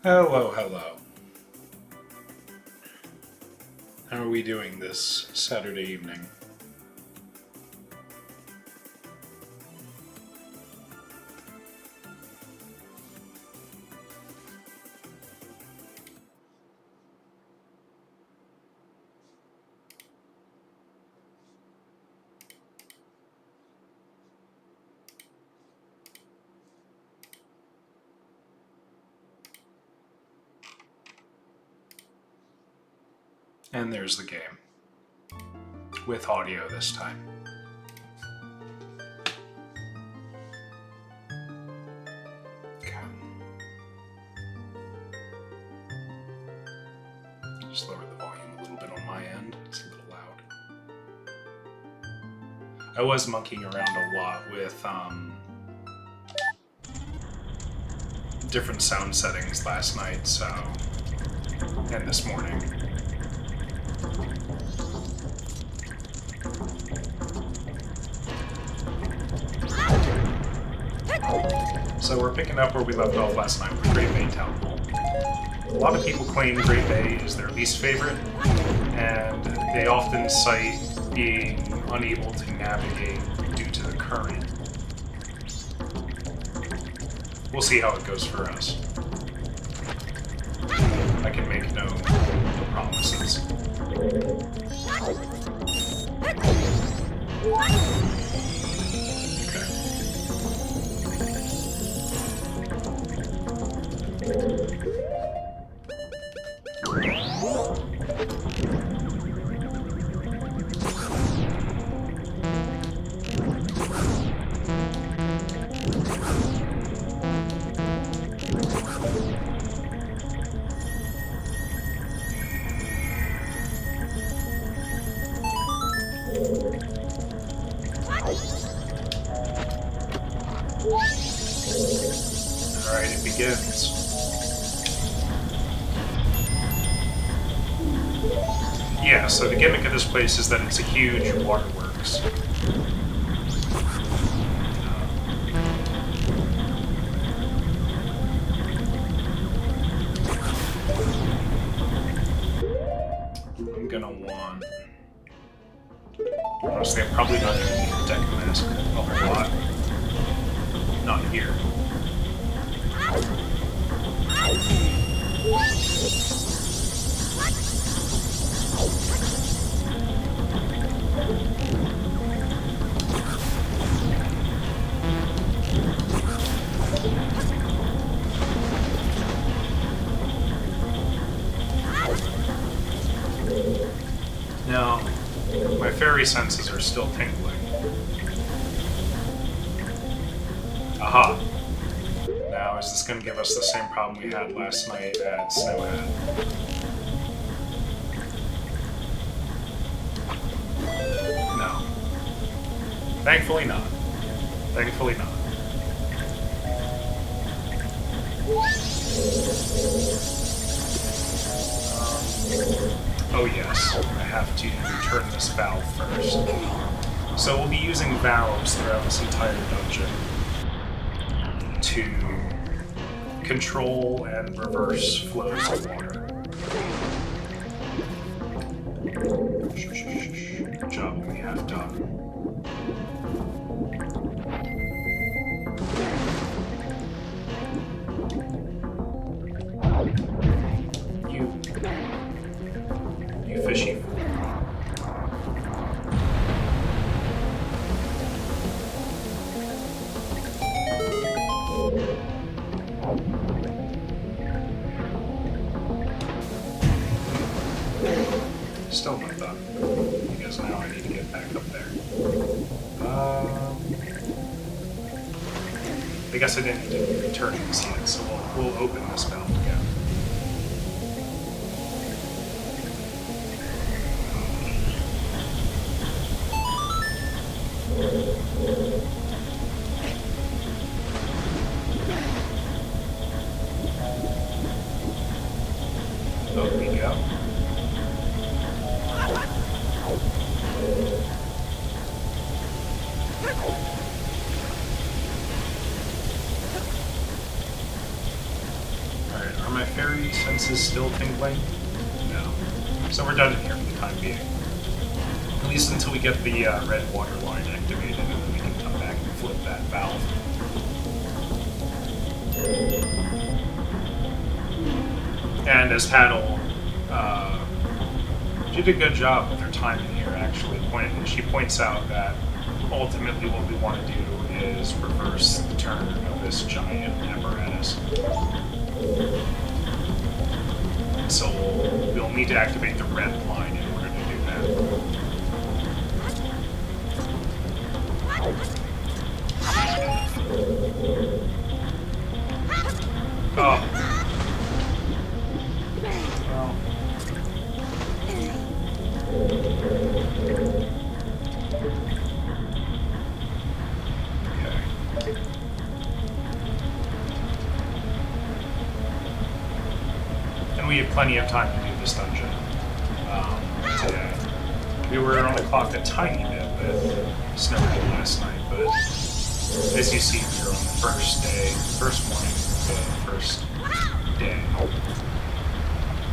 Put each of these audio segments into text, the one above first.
Hello, hello. How are we doing this Saturday evening? And there's the game. With audio this time. Okay. Just lower the volume a little bit on my end. It's a little loud. I was monkeying around a lot with different sound settings last night, so... and this morning. So we're picking up where we left off last night with Great Bay Town Hall. A lot of people claim Great Bay is their least favorite, and they often cite being unable to navigate due to the current. We'll see how it goes for us. I can make no promises. Alright, it begins. Yeah, so the gimmick of this place is that it's a huge waterworks. I'm gonna want... honestly, I'm probably not gonna need a deck mask a whole lot. Not here. Now, my fairy senses are still tingling. Aha! Now, is this going to give us the same problem we had last night at Snowhead? No. Thankfully not. Thankfully not. Oh yes, I have to turn this valve first. So we'll be using valves throughout this entire dungeon to control and reverse flows of water. Good job we have done. You fishy fool. Still not done, because now I need to get back up there. I guess I didn't need to turn this yet, so we'll open this valve again. There we go. Alright, I'm my fairy senses still tingling? No. So we're done in here for the time being. At least until we get the red water line activated, and then we can come back and flip that valve. And as Paddle, she did a good job with her timing here, actually. She points out that ultimately what we want to do is reverse the turn of this giant apparatus. So we'll need to activate the red line in order to do that. Oh. Well. Okay. And we have plenty of time to do this dungeon today. We were on the clock a tiny bit with Snowball last night, but as you see, we were on the first morning of the first day.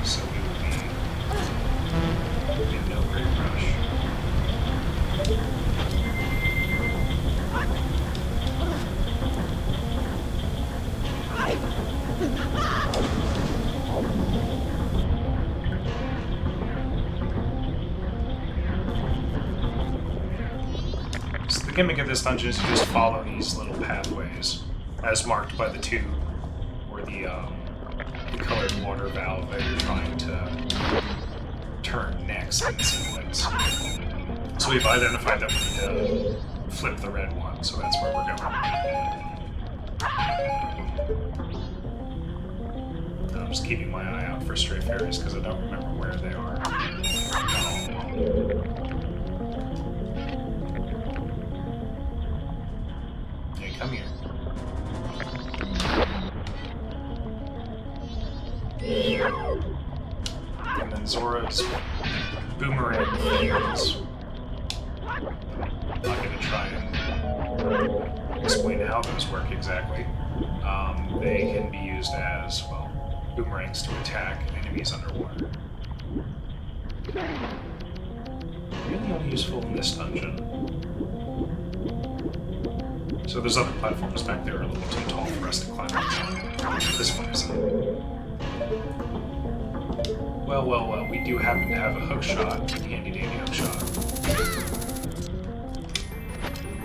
So we will be in no great rush. So the gimmick of this dungeon is to just follow these little pathways, as marked by the tube, or the colored water valve that you're trying to turn next in sequence. So we've identified that we need to flip the red one, so that's where we're going. I'm just keeping my eye out for stray fairies because I don't remember where they are. Hey, come here. And then Zora's boomerang things. I'm not going to try and explain how those work exactly. They can be used as, well, boomerangs to attack enemies underwater. Really only useful in this dungeon. So those other platforms back there are a little too tall for us to climb up. This one isn't. Well, we do happen to have a hook shot, handy dandy hook shot.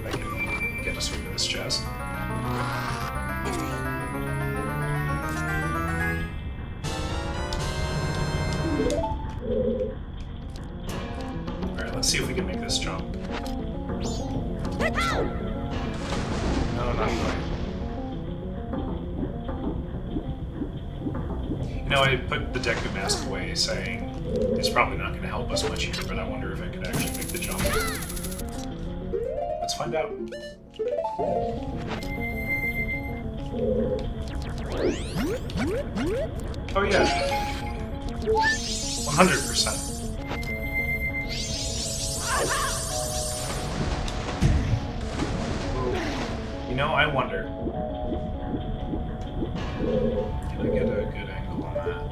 That can get us over this chest. Alright, let's see if we can make this jump. No, not quite. You know, I put the deck of mask away saying it's probably not going to help us much here, but I wonder if I could actually make the jump. Let's find out. Oh yeah. 100%. You know, I wonder. Can I get a good angle on that?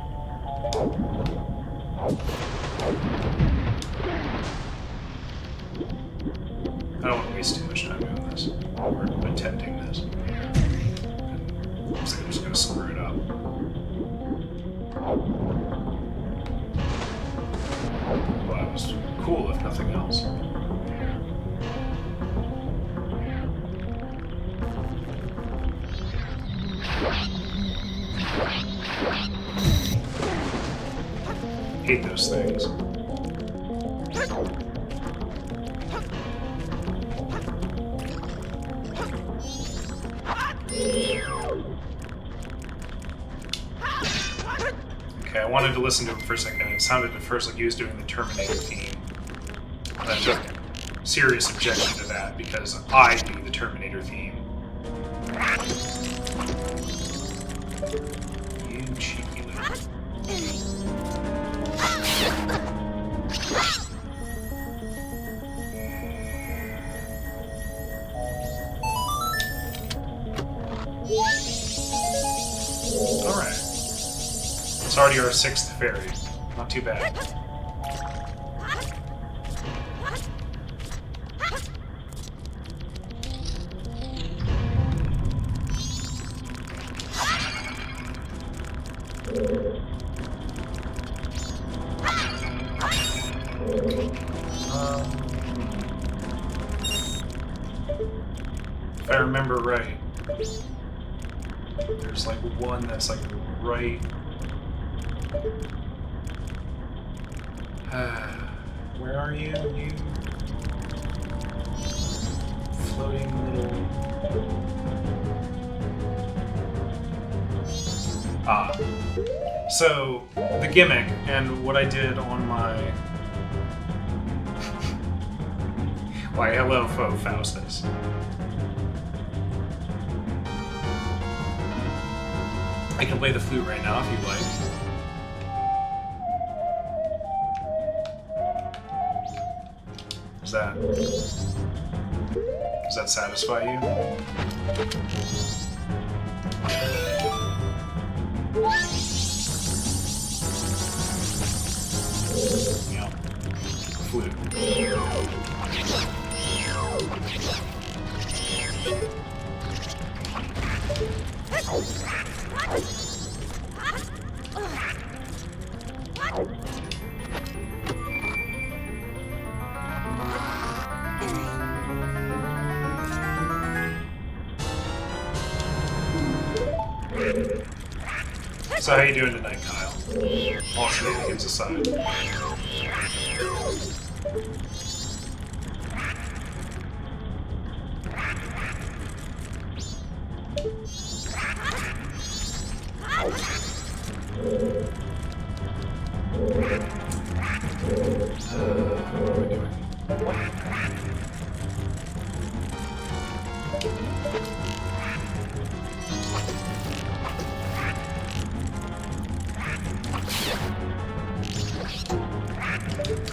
I don't want to waste too much time doing this. Or attempting this. Looks like I'm just going to screw it up. Well, that was cool, if nothing else. Hate those things. Okay, I wanted to listen to him for a second, and it sounded at first like he was doing the Terminator theme. And I took serious objection to that, because I do the Terminator theme. You cheeky little... Alright. It's already our 6th fairy. Not too bad. If I remember right, there's like one that's like right. Where are you? You floating little. So the gimmick and what I did on my. Why, hello, Faux Faustus. I can play the flute right now if you'd like. Does that satisfy you? Yeah. Flute. So how you doing tonight, Kyle? All shenanigans aside. What are we doing?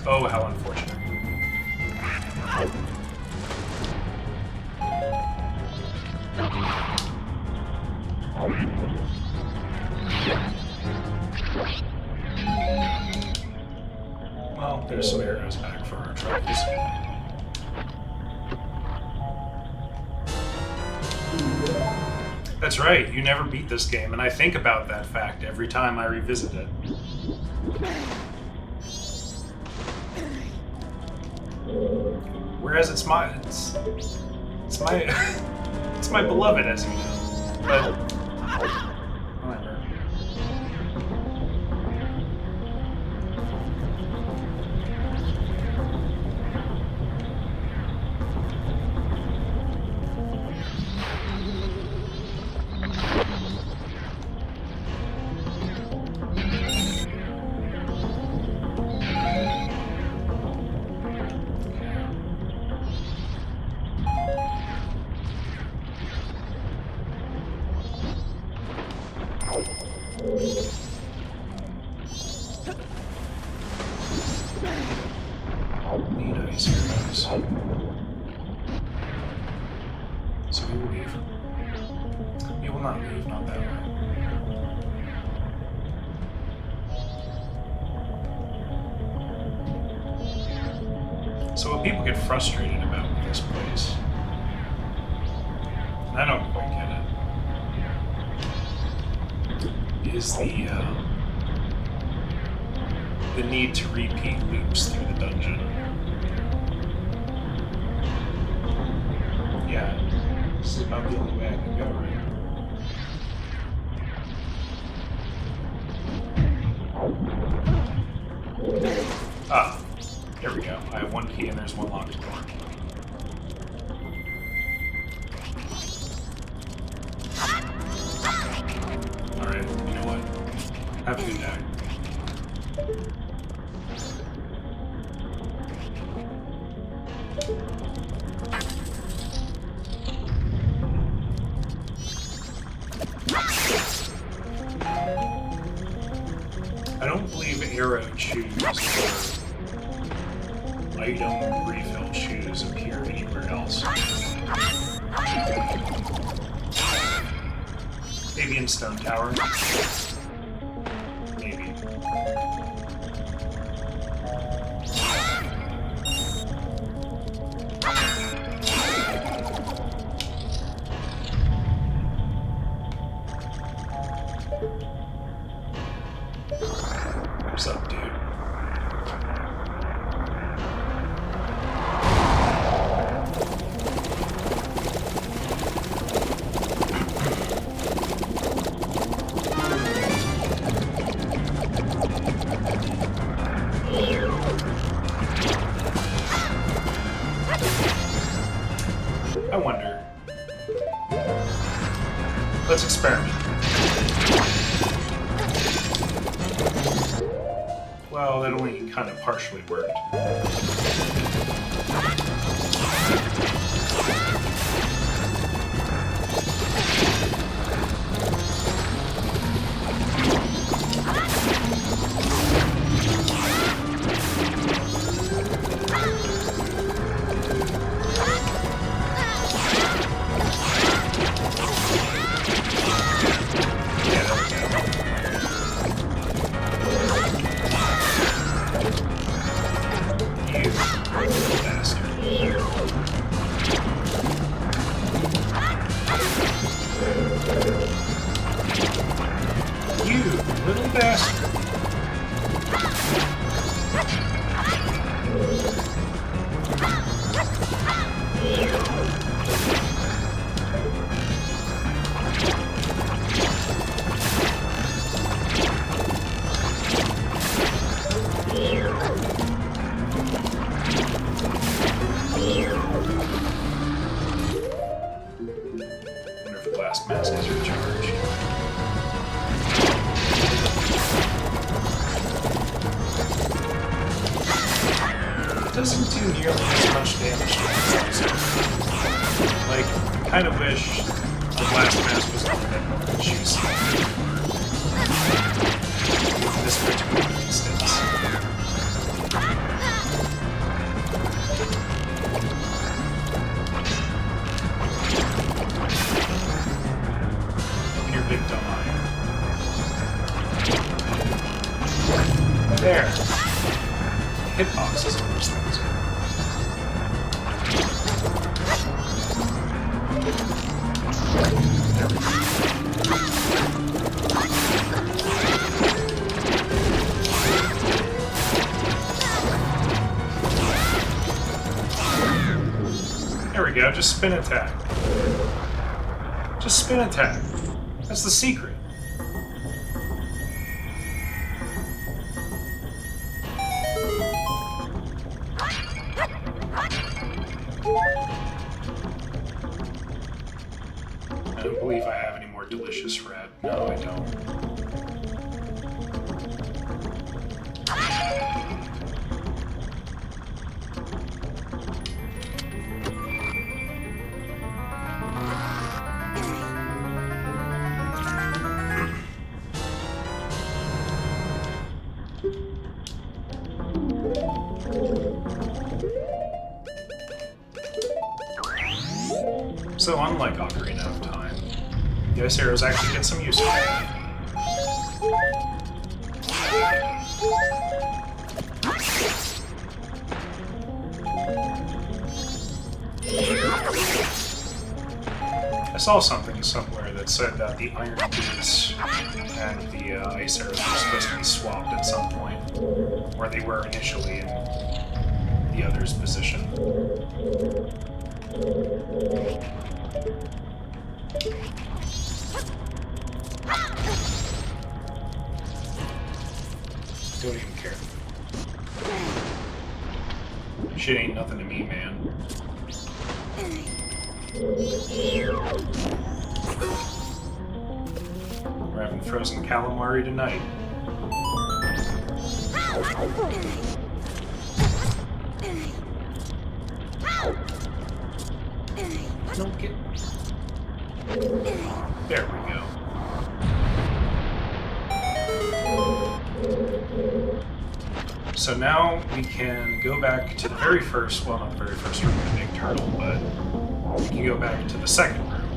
Oh, how unfortunate. Well, there's some arrows back for our troubles. That's right, you never beat this game, and I think about that fact every time I revisit it. Whereas it's my it's my beloved, as you know. But whatever. Nice, nice. So we will leave. We will not leave, not that way. So what people get frustrated about with this place, and I don't quite get it, is the need to repeat loops through the dungeon. Yeah, this is about the only way I can go, right? Ah, there we go. I have one key and there's one locked door. Alright, you know what? Have a good day. I don't believe arrow shoes or item refill shoes appear anywhere else. Maybe in Stone Tower. Maybe. Let's experiment. Well, that only kind of partially worked. Doesn't do nearly as much damage to it. Like, I kind of wish the blast mask was a little bit more juicy. In this particular instance. Open your big dumb eye. There. Hitboxes on those things. There we go. There we go, just spin attack. Just spin attack. That's the secret. I don't believe I have any more delicious red. No, I don't. So unlike Ocarina of Time, the ice arrows actually get some use out of it. I saw something somewhere that said that the iron boots and the ice arrows were supposed to be swapped at some point, where they were initially in the other's position. Don't even care. Shit ain't nothing to me, man. We're having frozen calamari tonight. Don't get... There we go. So now we can go back to the very first, well, not the very first room with the big turtle, but we can go back to the second room.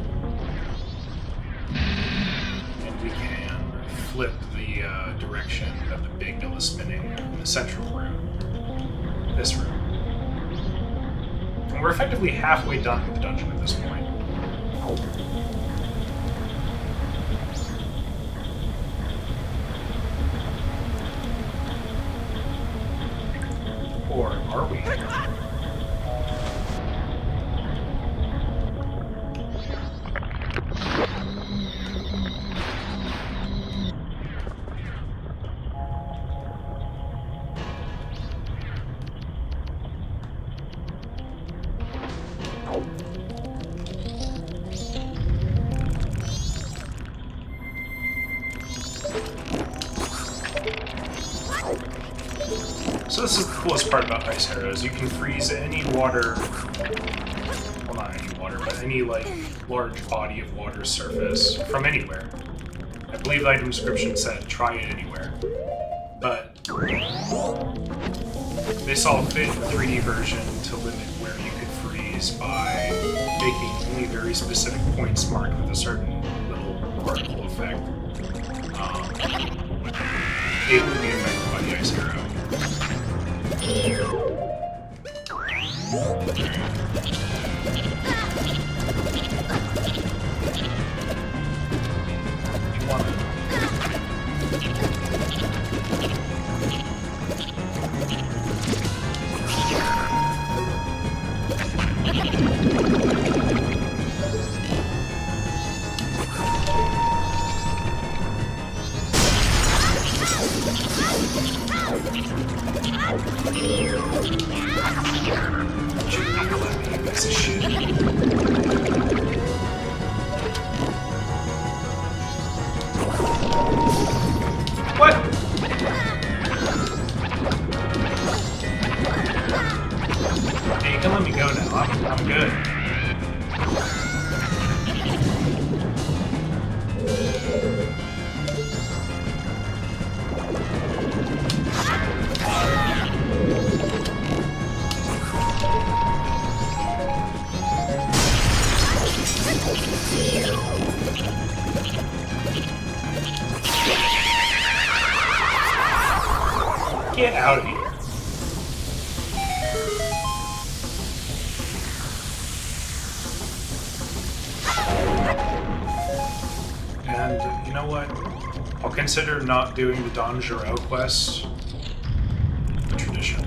And we can flip the direction that the big mill is spinning in the central room. This room. And we're effectively halfway done with the dungeon at this point. Or are we? So this is the coolest part about ice arrows. You can freeze any water, well not any water, but any like large body of water surface from anywhere. I believe the item description said try it anywhere. But they saw fit in the 3D version to limit where you could freeze by making only very specific points marked with a certain little particle effect able to be affected by the ice arrow. You want it. What? Hey, you can let me go now. I'm good. Get out of here. And you know what? I'll consider not doing the Majora quest a tradition.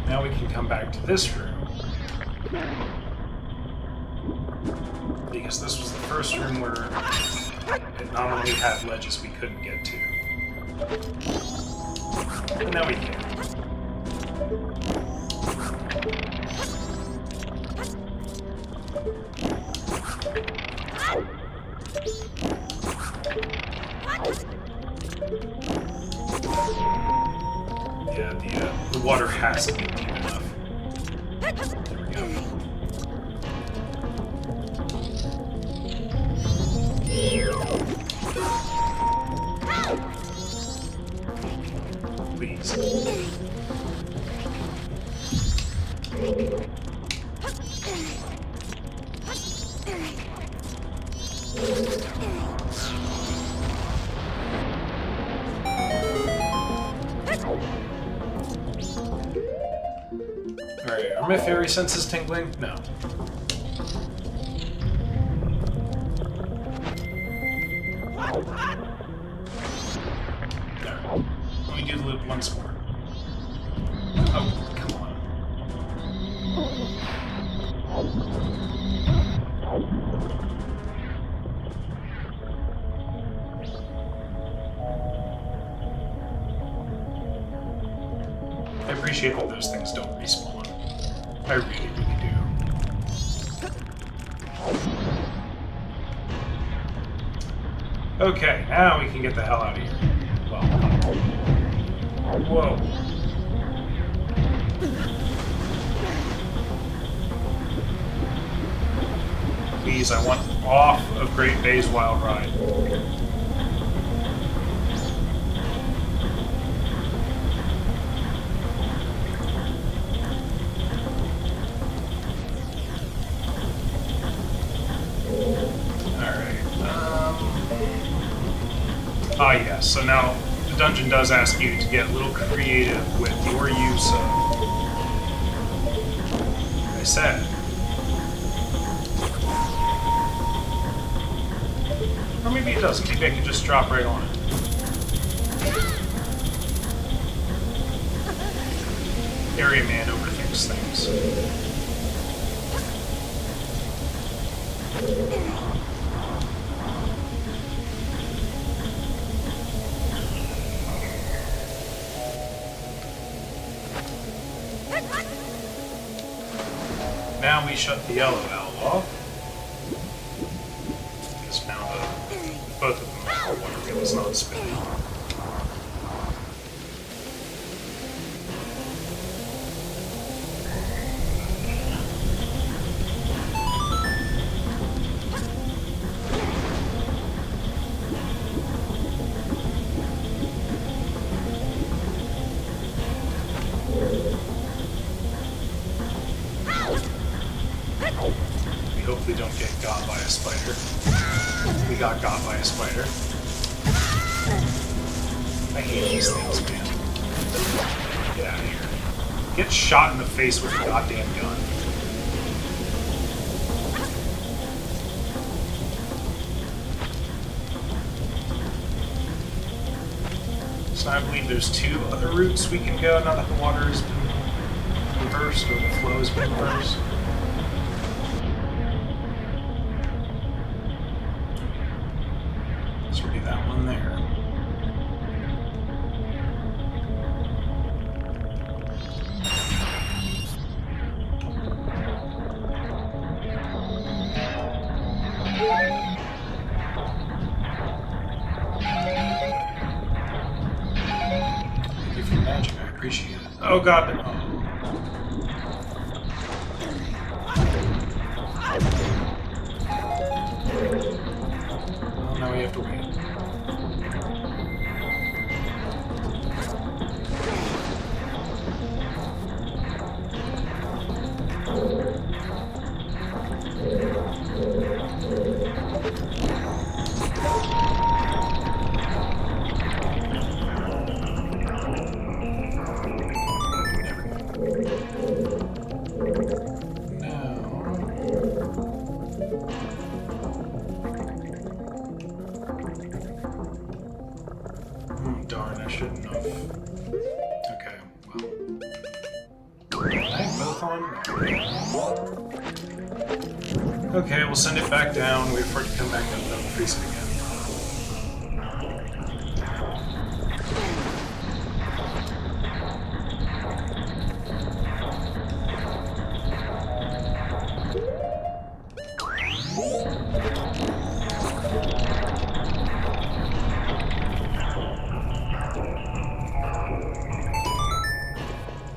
Now we can come back to this room. Because this was the first room where it not only had ledges we couldn't get to. But now we can. Yeah, the water has to be deep enough. There we go. Please. Alright, are my fairy senses tingling? No. No. Let me do the loop once more. Oh, come on. I appreciate that those things don't respawn. I really, really do. Okay, now we can get the hell out of here. Well, whoa. Please, I want off of Great Bay's Wild Ride. Ah, yes. So now the dungeon does ask you to get a little creative with your use of, like I said. Or maybe it doesn't. Maybe I can just drop right on it. Area man overthinks things. Now we shut the yellow valve off. Because now both of them are water wheel is not spinning. We hopefully don't get got by a spider. We got by a spider. I hate these things, man. Get out of here. Get shot in the face with a goddamn gun. So I believe there's 2 other routes we can go now that the water has been reversed, or the flow has been reversed. This would be that one there. Thank you for the magic, I appreciate it. Oh god, oh. Well, now we have to wait. Darn, I shouldn't have. Okay, well. Can I have both on? Okay, we'll send it back down, wait for it to come back up, then we'll freeze it again.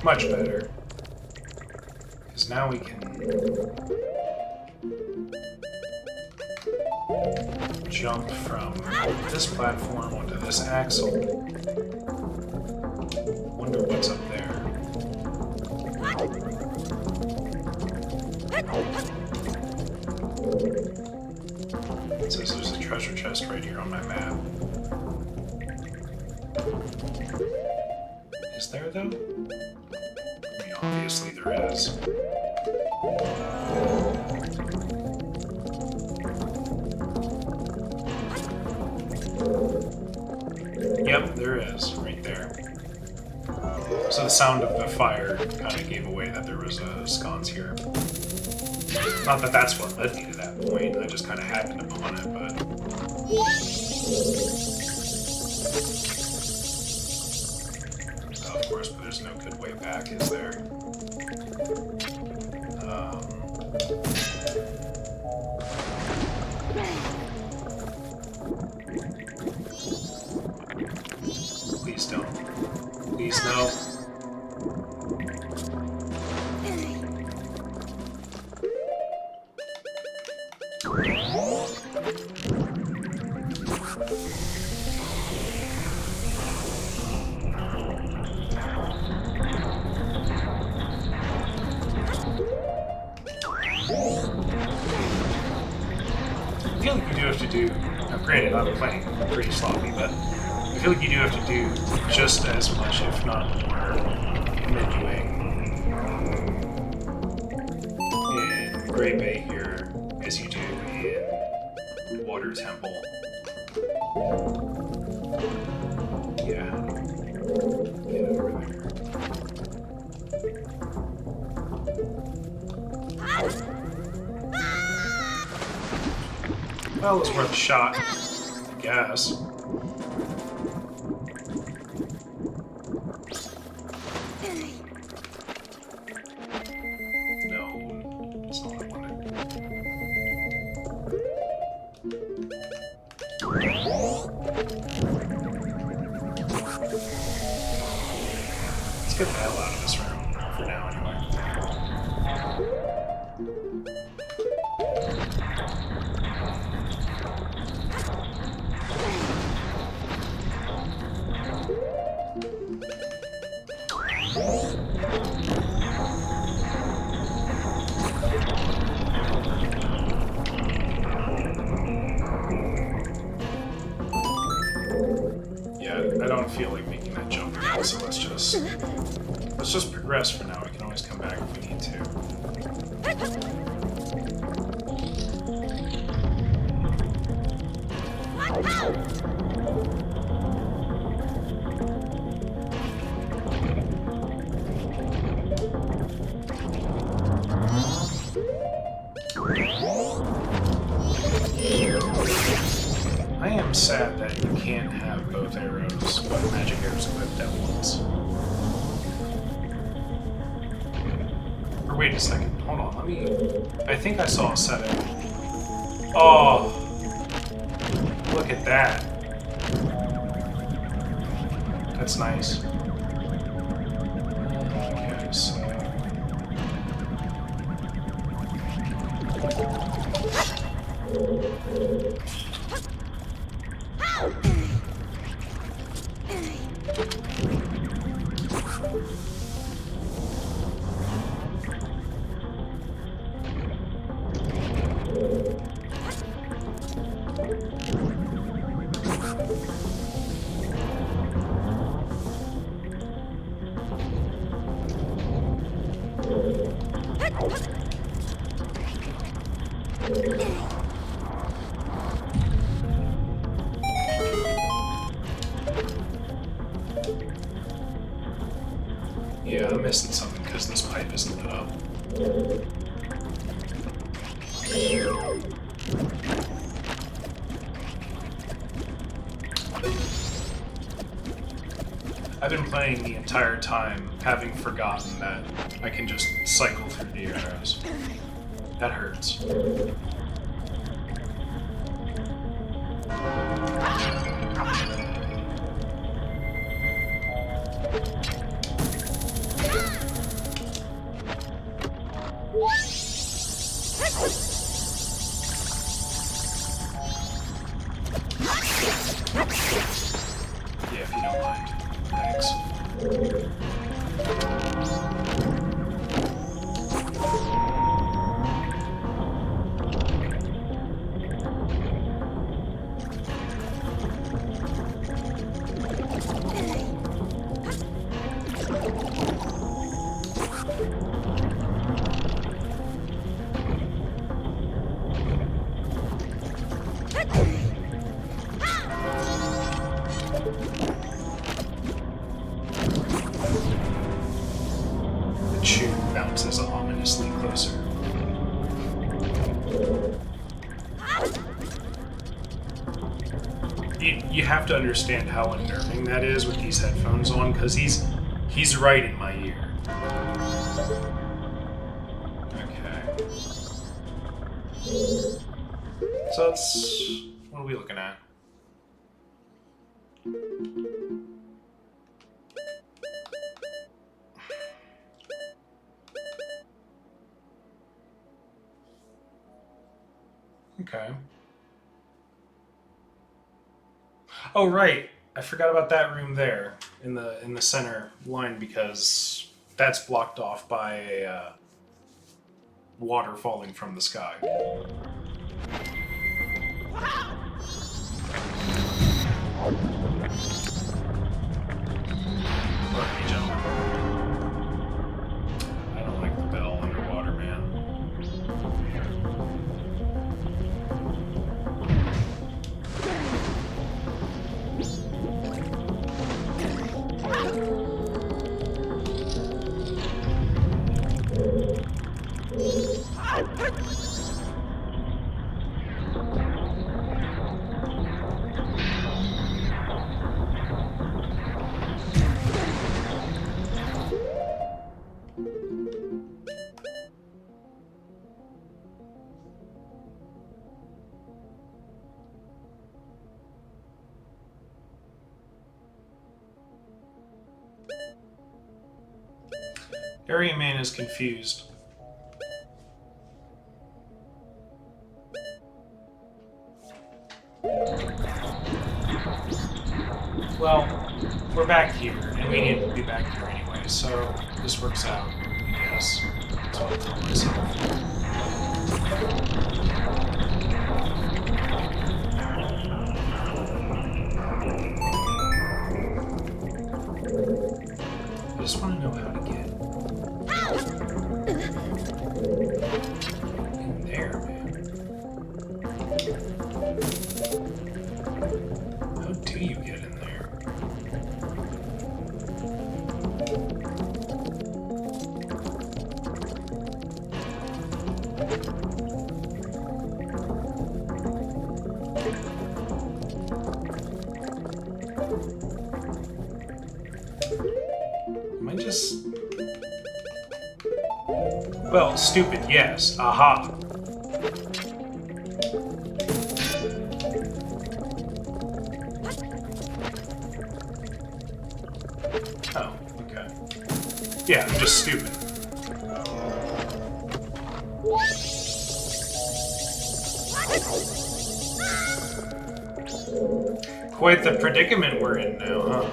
Much better. Because now we can jump from this platform onto this axle. Wonder what's up there. It says there's a treasure chest right here on my map. Is there though? Obviously there is. Yep, there is, right there. So the sound of the fire kind of gave away that there was a sconce here. Not that that's what led me to that point, I just kind of happened upon it, but... Of course, but there's no good way back, is there? Please don't. Please no. I feel like we do have to do... Now, granted, I'm playing pretty sloppy, but I feel like you do have to do just as much, if not more, menu-ing in Great Bay here as you do in Water Temple. Yeah. Get over there. Well, it was worth a shot, I guess. No, that's not what I wanted. Let's get the hell out of this room, for now anyway. I don't feel like making that jump again, so let's just progress for now. We can always come back if we need to. I am sad that you can't have both arrows, both magic arrows equipped at once. Or wait a second, hold on, let me... I think I saw a setting. Oh! Look at that. That's nice. Okay, so... Yeah, I'm missing something because this pipe isn't lit up. I've been playing the entire time, having forgotten that I can just cycle through the arrows. That hurts. Yeah, if you don't mind. Thanks. The tune bounces ominously closer. You have to understand how unnerving that is with these headphones on, because he's right in my ear. Okay. So what are we looking at? Okay. Oh right, I forgot about that room there in the center line because that's blocked off by a water falling from the sky. Area Man is confused. Well, we're back here, and we need to be back here anyway, so this works out, I guess. That's what I tell myself. I just want to know how to get in there, man. How do you get in there? Am I just... Well, stupid, yes. Aha. Oh, okay. Yeah, I'm just stupid. Quite the predicament we're in now, huh?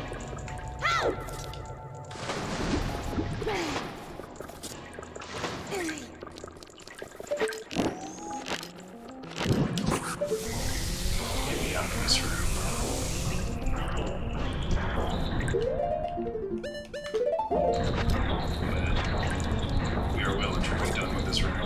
Maybe out of this room. But we are well and truly done with this room.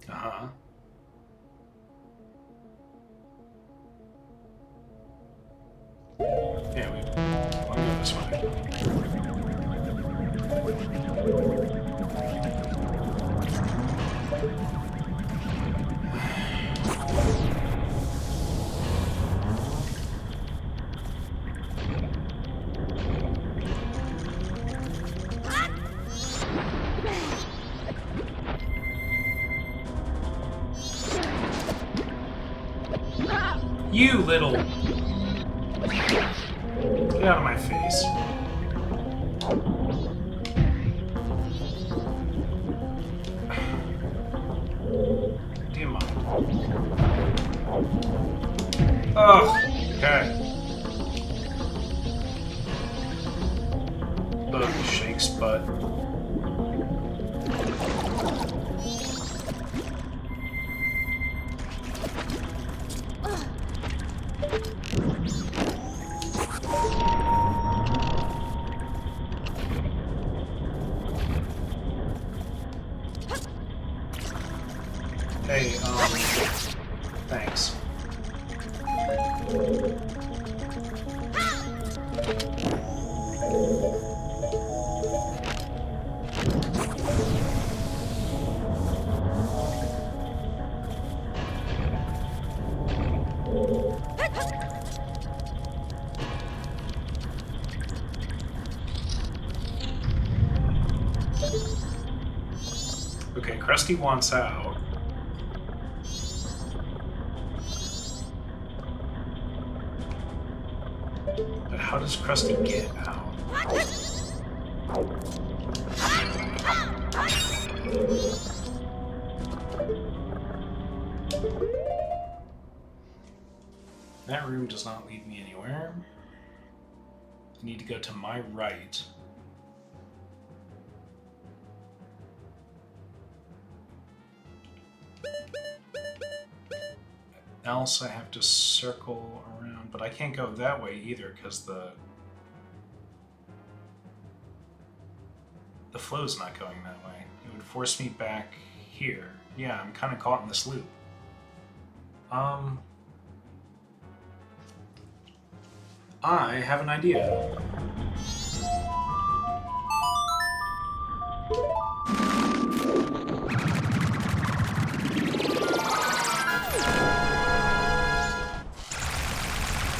Uh-huh. Yeah, I'll go this way. You little... Get out of my face. Do you mind? Ugh, okay. Ugh, shakes butt. Hey, thanks. Okay, Krusty wants out. But how does Krusty get out? That room does not lead me anywhere. I need to go to my right. Else I have to circle around, but I can't go that way either because the flow's not going that way. It would force me back here. Yeah, I'm kind of caught in this loop. I have an idea.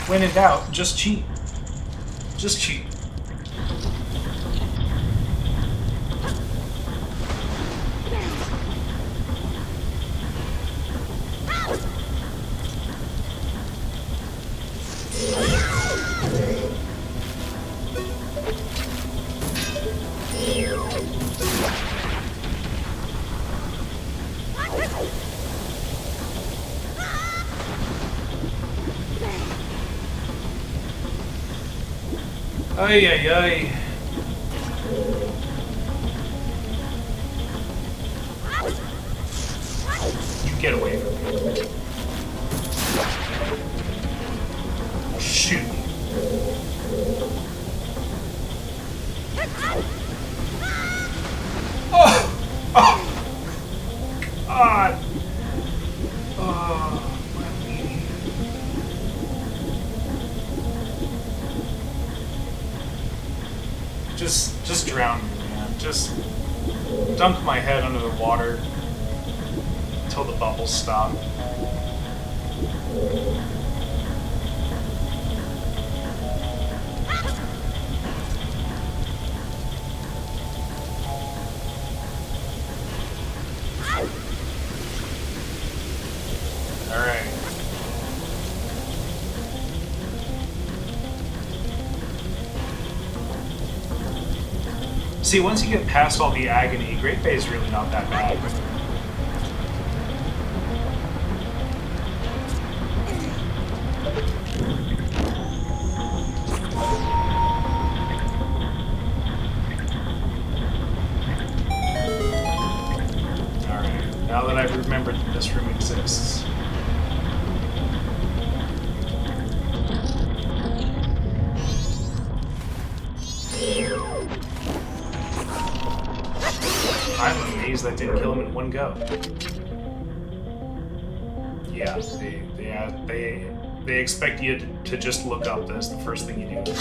When in doubt, just cheat. Just cheat. Ay, ay, ay. You get away from me. I'll shoot you. Oh! Oh! God! Oh, my knee. Just drown me, man. Just dunk my head under the water until the bubbles stop. Alright. See, once you get past all the agony, Great Bay is really not that bad. Alright, now that I've remembered that this room exists. I'm amazed that didn't kill him in one go. Yeah, they expect you to just look up as the first thing you do.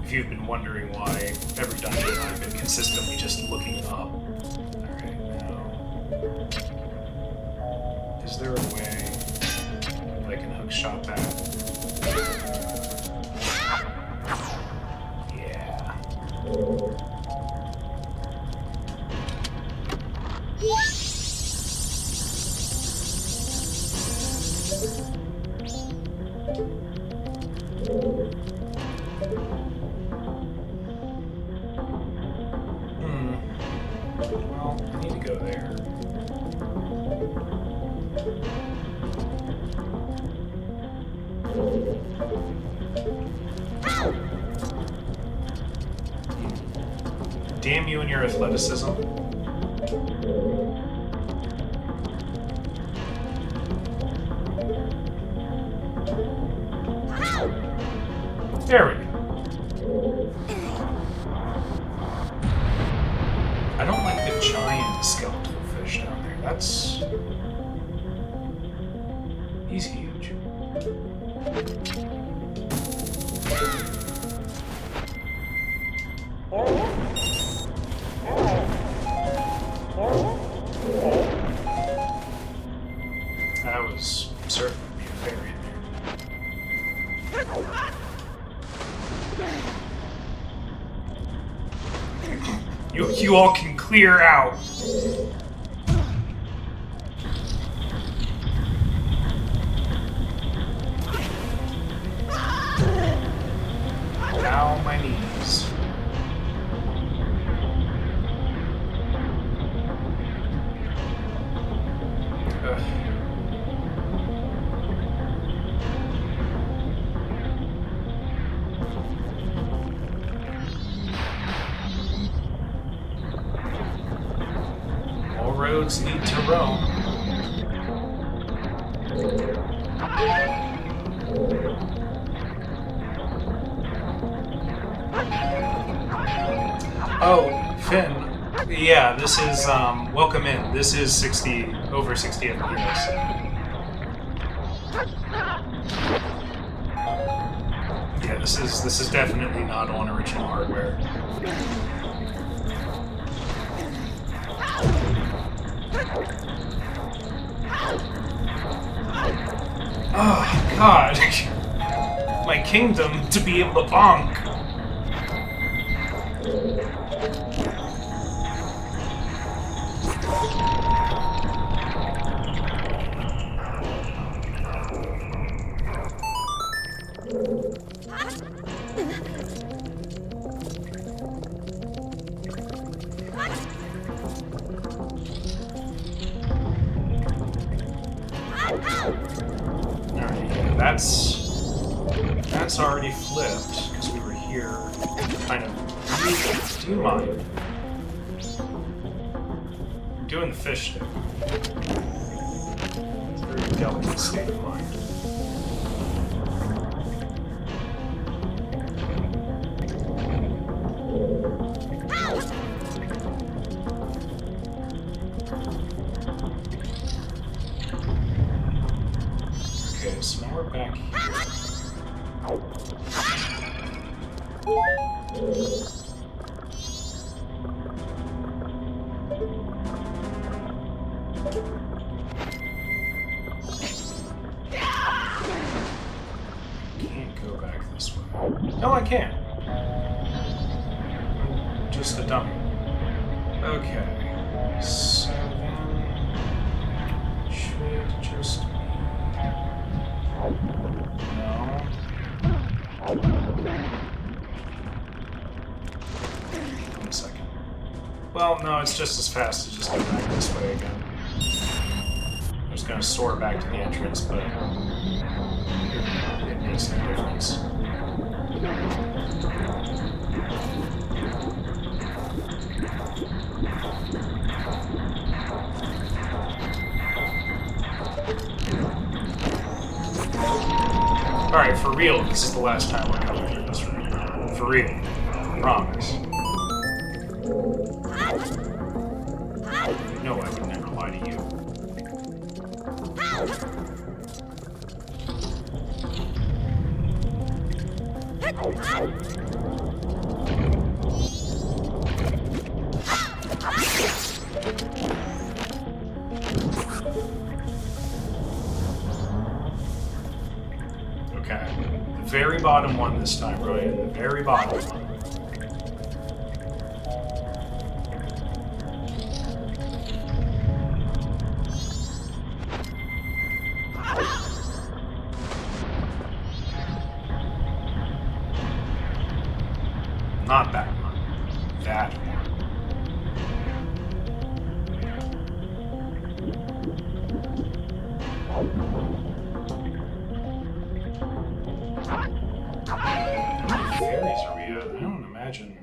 If you've been wondering why every dungeon I've been consistently just looking up. Alright, now... Is there a way that I can hookshot that? Well, I need to go there. Damn you and your athleticism. There we go. I don't like the giant skeletal fish down there. That's... He's huge. That was certainly be a fairy in there. You all can clear out. Ow, my knees. All roads lead to Rome. Oh, Finn, Yeah, this is, welcome in. This is 60, over 60 FPS. Yeah, this is definitely not on original hardware. Oh, God. My kingdom to be able to bonk. Alright, yeah, that's already flipped, because we were here, kind of... Do you mind? I'm doing the fish stick. It's a very delicate state of mind. Okay, so now we're back here. Can't go back this way. No, I can't. I'm just a dummy. Okay. So then... should just... No. 1 second. Well, no, it's just as fast to just go back this way again. I'm just gonna soar back to the entrance, but it makes no difference. Alright, for real, this is the last time we're coming through this room. For real. I promise. No, I would never lie to you. Okay. The very bottom one this time, Ryan. The very bottom one. Not that one. That one. How many fairies are we at? I don't imagine.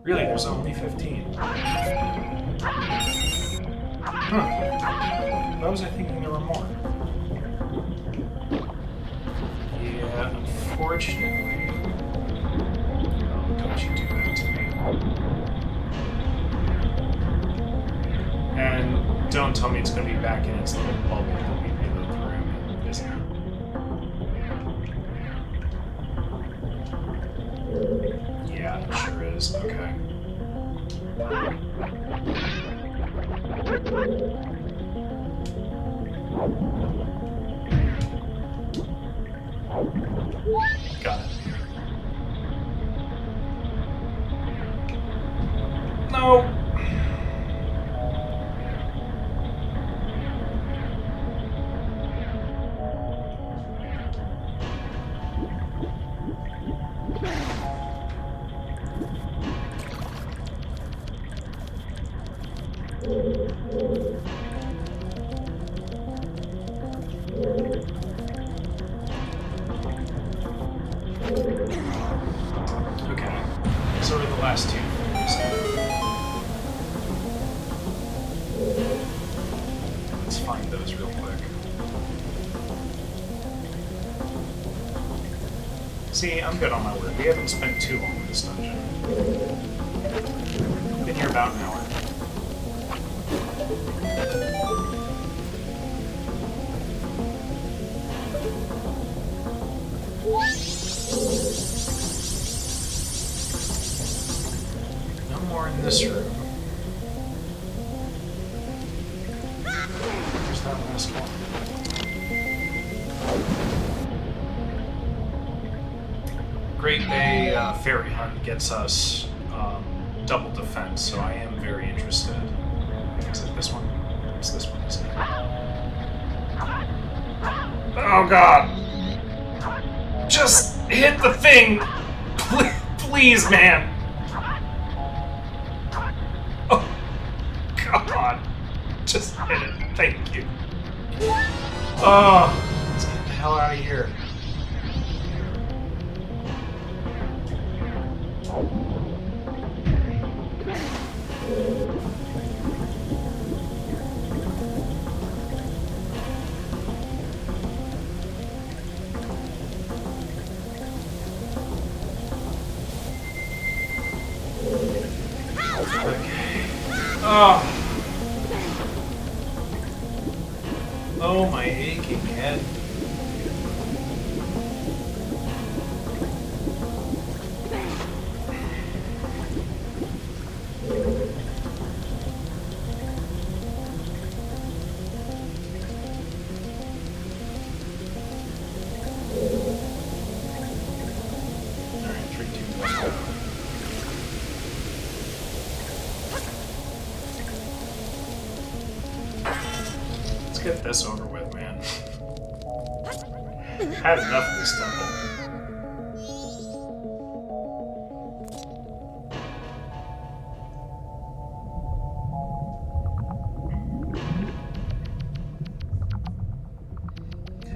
Really, there's only 15. Huh. Why was I thinking there were more? Yeah, unfortunately. Don't you do that to me. And don't tell me it's going to be back in its little bubble that we reload the room in, isn't it? Yeah, it sure is. Okay. Got it. No. Okay. So are the last two. Let's find those real quick. See, I'm good on my word. We haven't spent too long in this dungeon. Been here about an hour. this room. Where's that last one? Great Bay Fairy Hunt gets us double defense, so I am very interested. Is it this one? It's this one, isn't it? Oh god! Just hit the thing! Please, man! Oh god! Just hit it. Thank you. Oh, let's get the hell out of here. Oh. Oh, my aching head. Alright, 3, 2, 1, go. Get this over with, man. Had enough of this temple.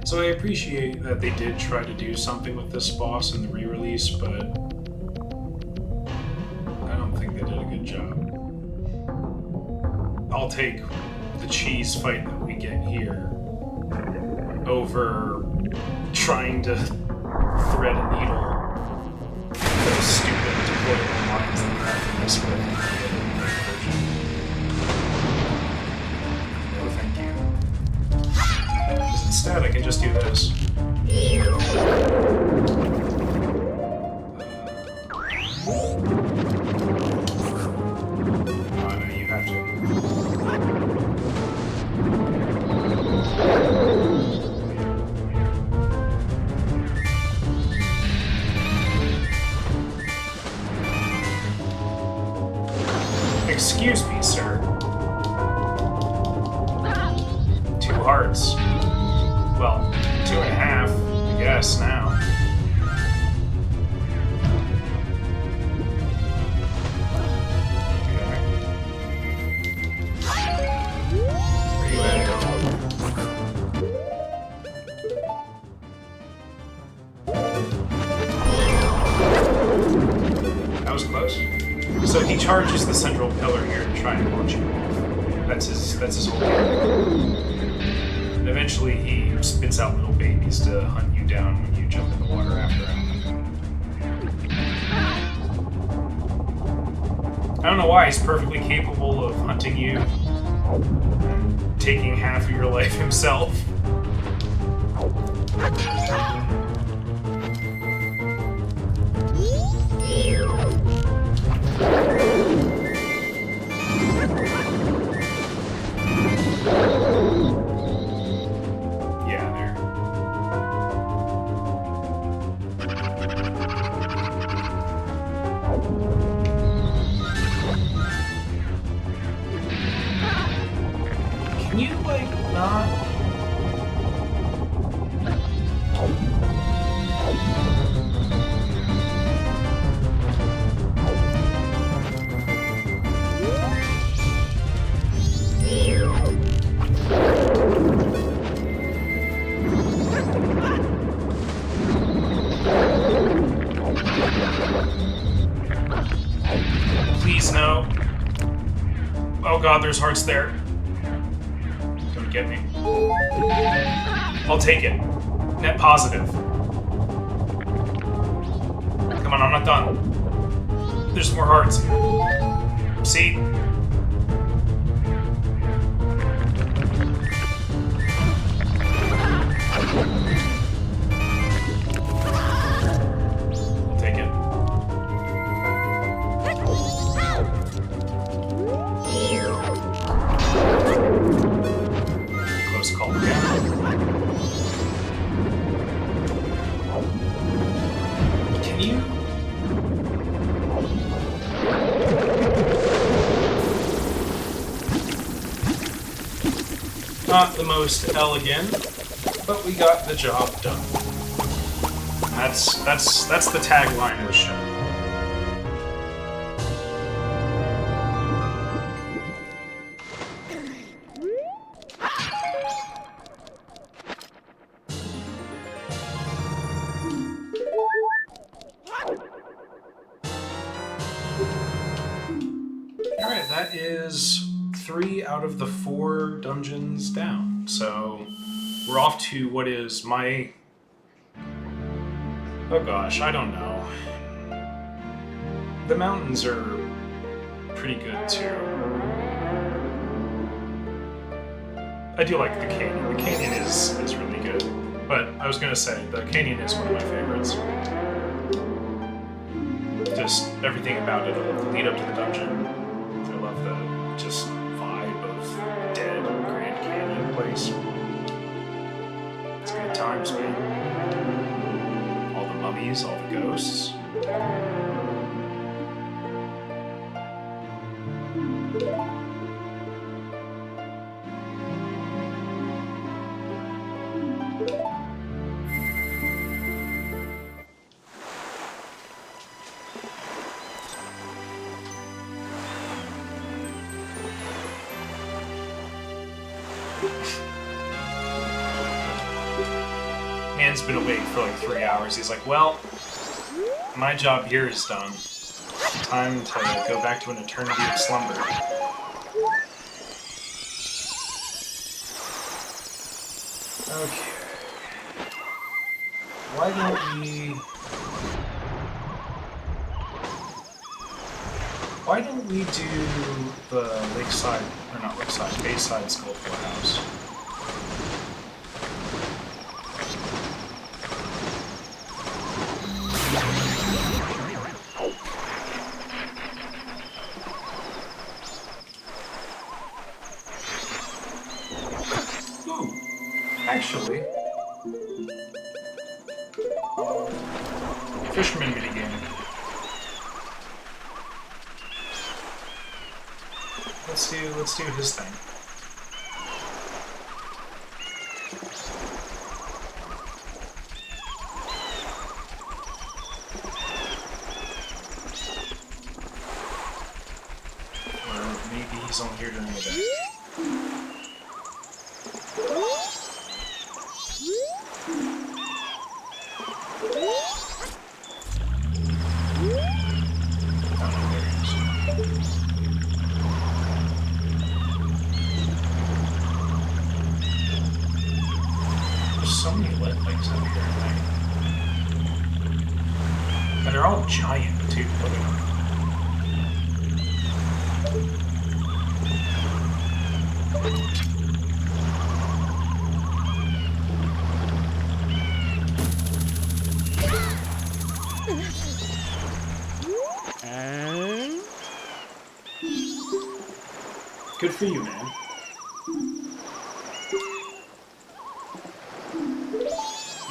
So I appreciate that they did try to do something with this boss in the re-release, but I don't think they did a good job. I'll take the cheese fight that we get here over trying to thread a needle those stupid deployable lines that have to mess with. No, thank you. Because instead, I can just do this. Oh, no, you have to. Excuse me, sir. 2 hearts. Well, 2.5, I guess, now. Okay. Where you at? That was close. So he charges the central pillar here to try and launch you off. That's his whole game. And eventually he spits out little babies to hunt you down when you jump in the water after him. I don't know why, he's perfectly capable of hunting you and taking half of your life himself. Can you, like, not... Please, no. Oh god, there's hearts there. Don't get me. I'll take it. Net positive. Come on, I'm not done. There's more hearts. See? I'll take it. continue. Not the most elegant, but we got the job done. That's the tagline of the show. Alright, that is 3 out of the 4 dungeons down. So we're off to what is my... oh gosh, I don't know. The mountains are pretty good too. I do like the canyon. The canyon is really good. But I was gonna say, the canyon is one of my favorites. Just everything about it. I love the lead up to the dungeon. I love the just vibe of dead Grand Canyon place. It's good times, man. All the mummies, all the ghosts. Man's been awake for like 3 hours. He's like, well, my job here is done. Time to go back to an eternity of slumber. Okay. Why don't we do the lakeside, or not lakeside, bayside Skullful House? Actually, fisherman minigame. Let's do his thing. Or maybe he's only here during the day. So many lit legs out here, I think. And they're all giant, too. Look at them. Good for you, man.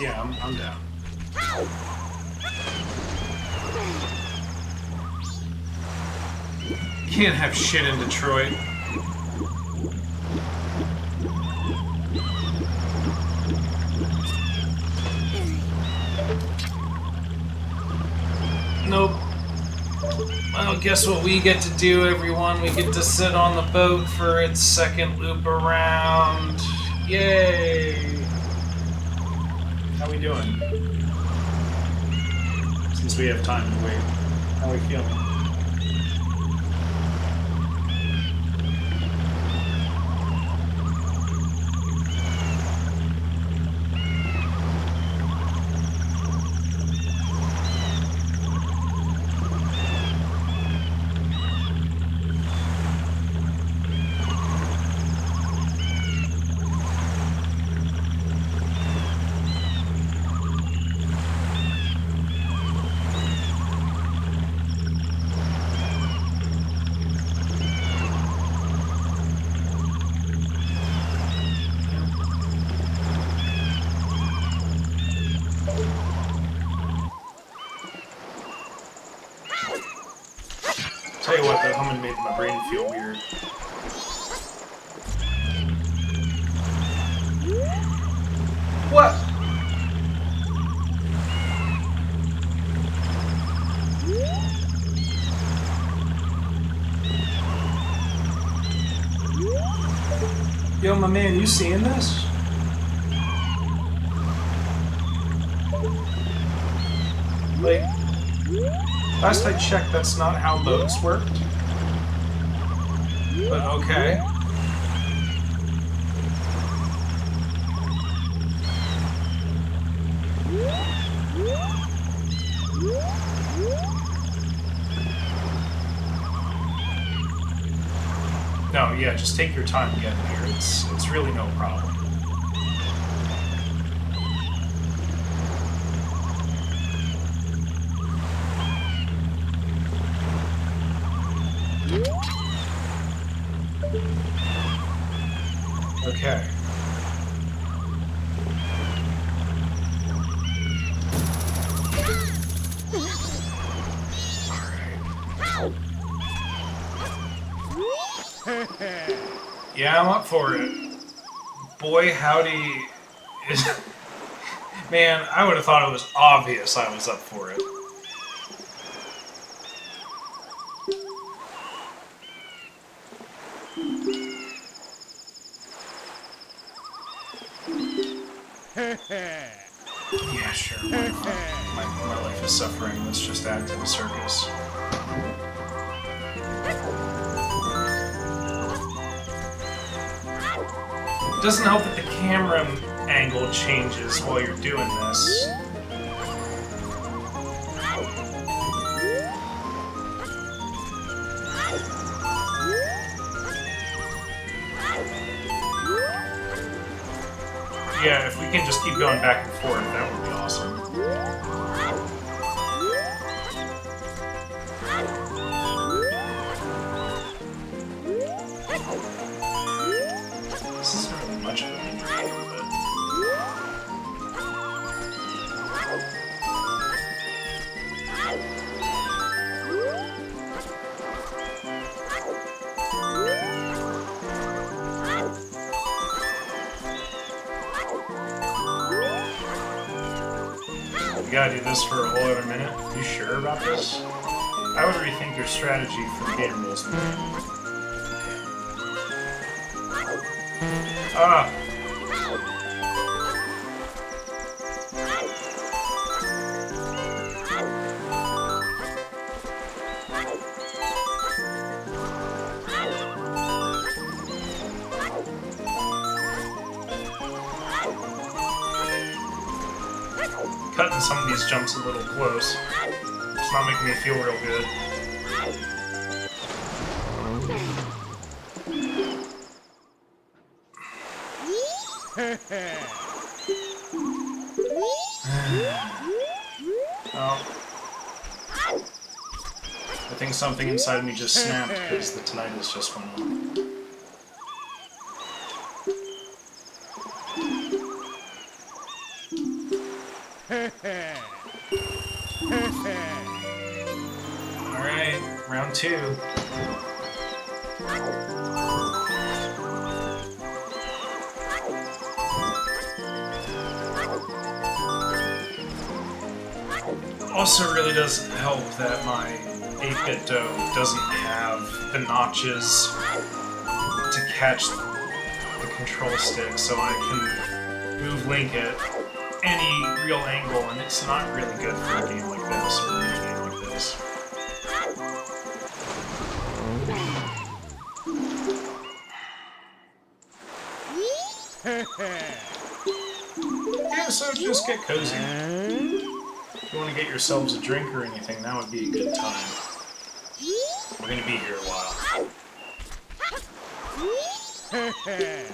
Yeah, I'm down. Can't have shit in Detroit. Nope. Well, guess what we get to do, everyone? We get to sit on the boat for its second loop around. Yay! How we doing? Since we have time to wait. How are we feeling? Tell you what, that humming made my brain feel weird. What? Yo, my man, you seeing this? Like, last I checked, that's not how boats worked. But okay. No, yeah, just take your time getting here. It's really no problem. Okay. Yeah, I'm up for it. Boy, howdy. Man, I would have thought it was obvious I was up for it. Yeah, sure. Why not? My life is suffering. Let's just add to the circus. It doesn't help that the camera angle changes while you're doing this. Yeah, if we can just keep going back and forth, that would be awesome. This isn't really much of a mini game, but... You gotta do this for a whole other minute? You sure about this? I would rethink your strategy for the game rules. Ah! Cutting some of these jumps a little close. It's not making me feel real good. Oh. I think something inside me just snapped because the tinnitus just went on. Alright, round 2. Also really does help that my 8-bit dough doesn't have the notches to catch the control stick, so I can move Link at any real angle, and it's not really good for a game like this, or a mini game like this. Yeah, so just get cozy. If you want to get yourselves a drink or anything, that would be a good time. We're gonna be here a while. Okay.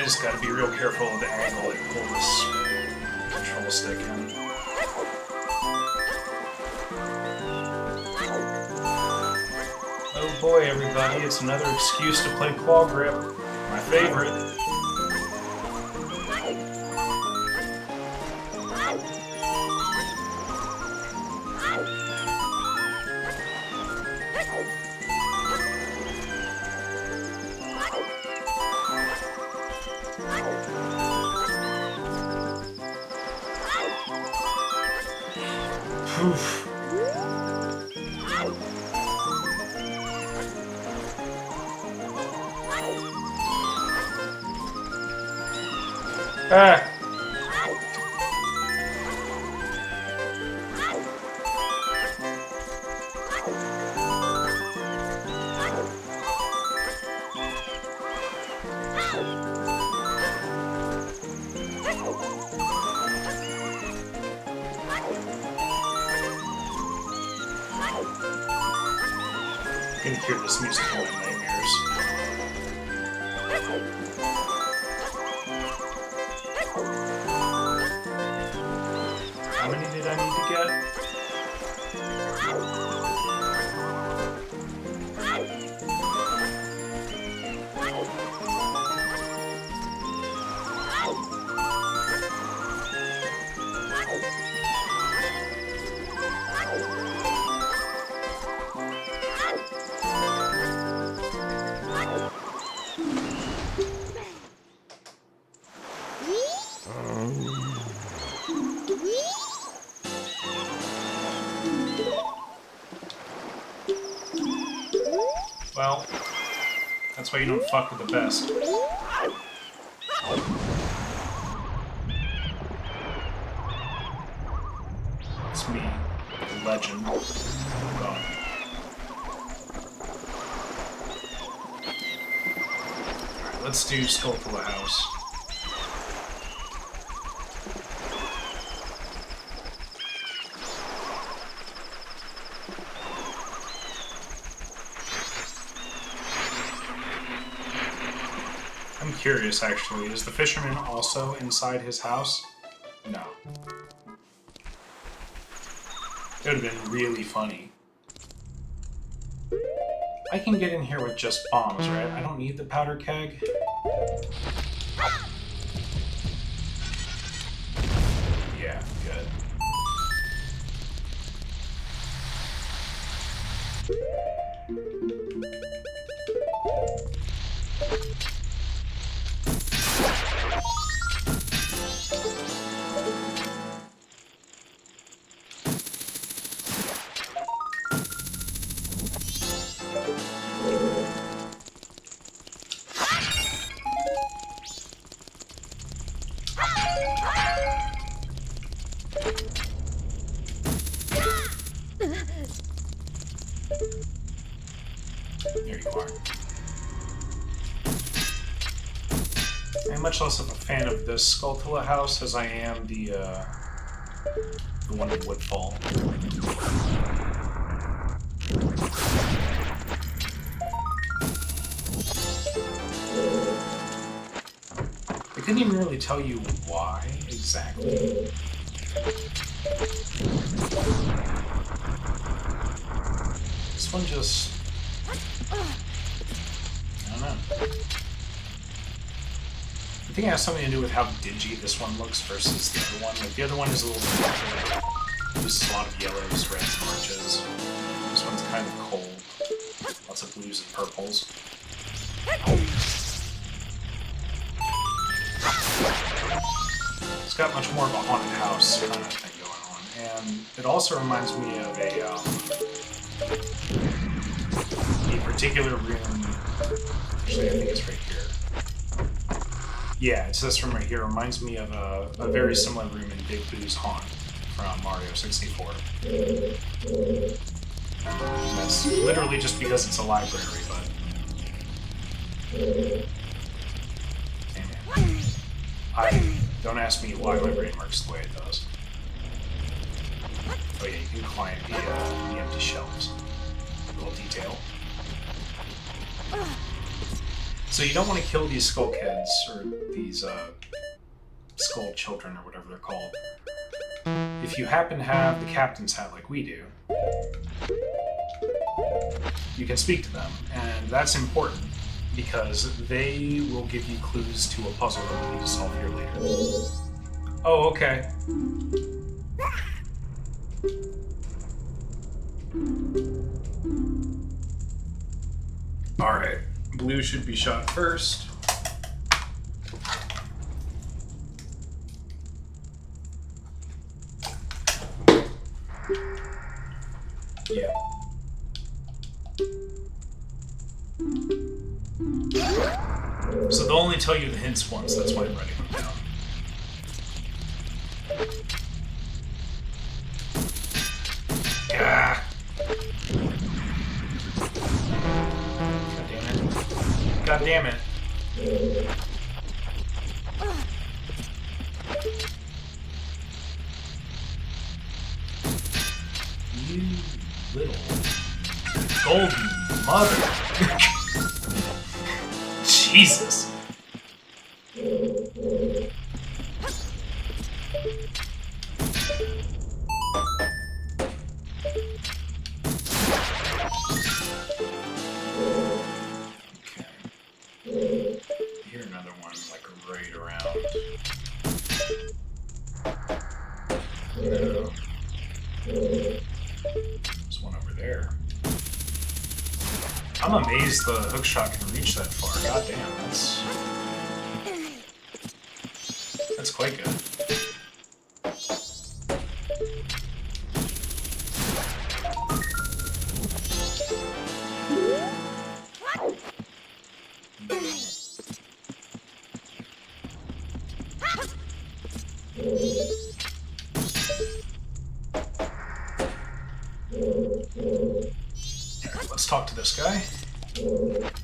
is, gotta be real careful of the angle and pull this control stick in. Oh boy, everybody, it's another excuse to play claw grip. My favorite. Poof. Ah. I can hear this music in my nightmares. How many did I need to get? Well, that's why you don't fuck with the best. It's me, the legend. Oh god. Alright, let's do Skull to the House. I'm curious, actually. Is the fisherman also inside his house? No. It would have been really funny. I can get in here with just bombs, right? I don't need the powder keg. Yeah, good. There you are. I'm much less of a fan of this Skulltula house as I am the one in Woodfall. I couldn't even really tell you why exactly. This one just... I don't know. I think it has something to do with how dingy this one looks versus the other one. Like, the other one is a little bit darker. Uses a lot of yellows, reds, and oranges. This one's kind of cold. Lots of blues and purples. It's got much more of a haunted house kind of thing going on. And it also reminds me of a particular room. Actually, I think it's right here. Yeah, it's this room right here. It reminds me of a very similar room in Big Boo's Haunt from Mario 64. And that's literally just because it's a library, but... Don't ask me why my brain works the way it does. Oh yeah, you can climb the empty shelves. A little detail. So you don't want to kill these skull kids, or these skull children, or whatever they're called. If you happen to have the captain's hat like we do, you can speak to them, and that's important because they will give you clues to a puzzle that we need to solve here later. Oh, okay. Alright, blue should be shot first. Yeah. So they'll only tell you the hints once, that's why I'm writing them down. Ah. God damn it. You little golden mother. Jesus. Here another one, like right around. No. There's one over there. I'm amazed the hookshot can reach that far. God damn, that's quite good. Alright, let's talk to this guy.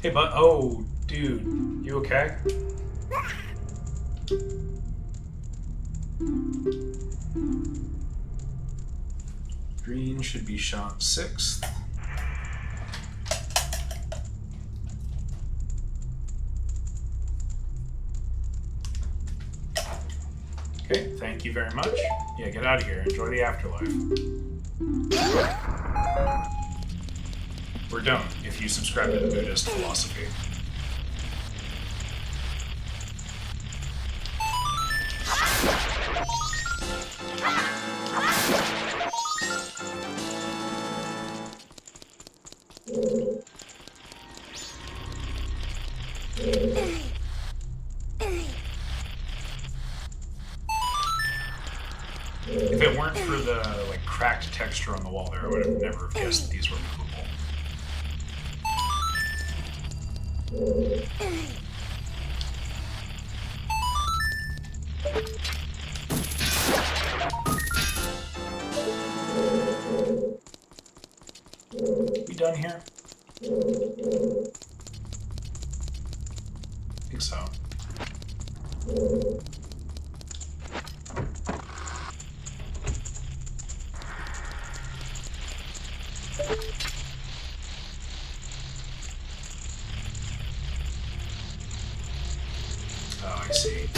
Hey, bud. Oh, dude. You okay? Green should be shot 6th. Okay, thank you very much. Yeah, get out of here. Enjoy the afterlife. Or don't, if you subscribe to the Buddhist philosophy. If it weren't for the like cracked texture on the wall there, I would have never guessed that these were movable. We done here? I think so. Oh, I see.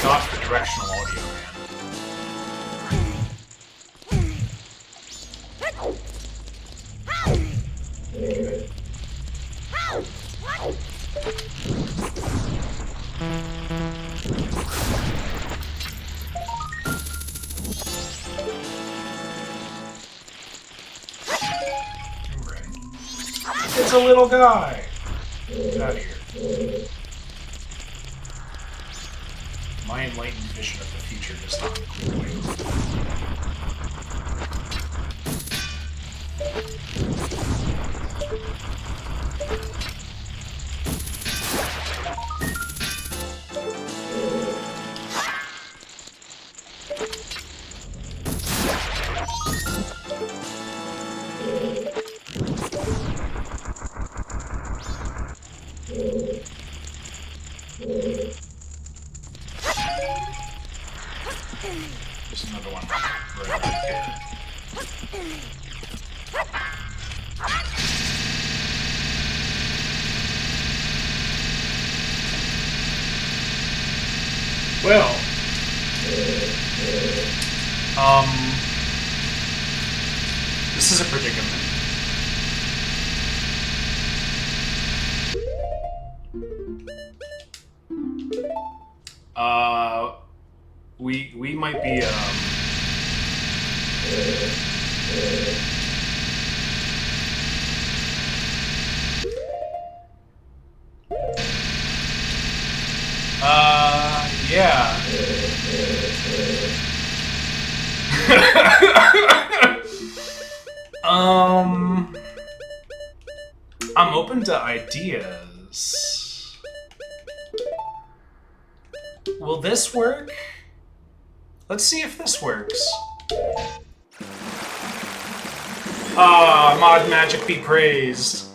God for directional audio, man. Good. It's a little guy! Get out of here. My enlightened vision of the future does not include whales. Well, this is a predicament. We might be, yeah. I'm open to ideas. Will this work? Let's see if this works. Ah, mod magic be praised.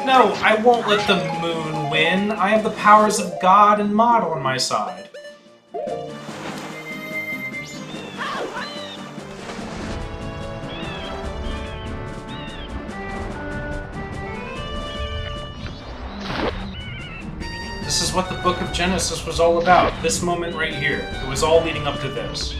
No, I won't let the moon win. I have the powers of God and Mod on my side. This is what the Book of Genesis was all about. This moment right here. It was all leading up to this.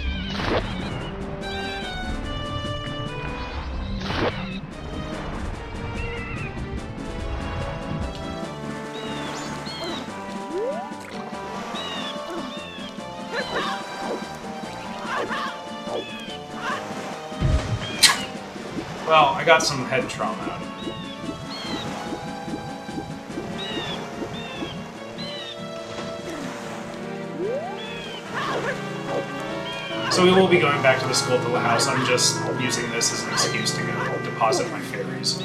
Well, I got some head trauma out of it. So we will be going back to the Skulltula house. I'm just using this as an excuse to go deposit my fairies.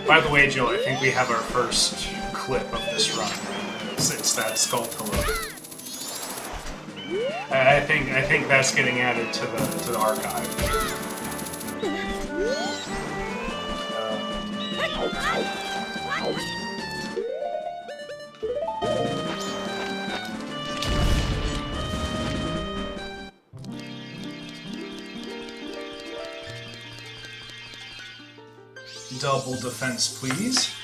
By the way, Jill, I think we have our first clip of this run. It's that Skulltula. I think that's getting added to the archive. Double defense, please.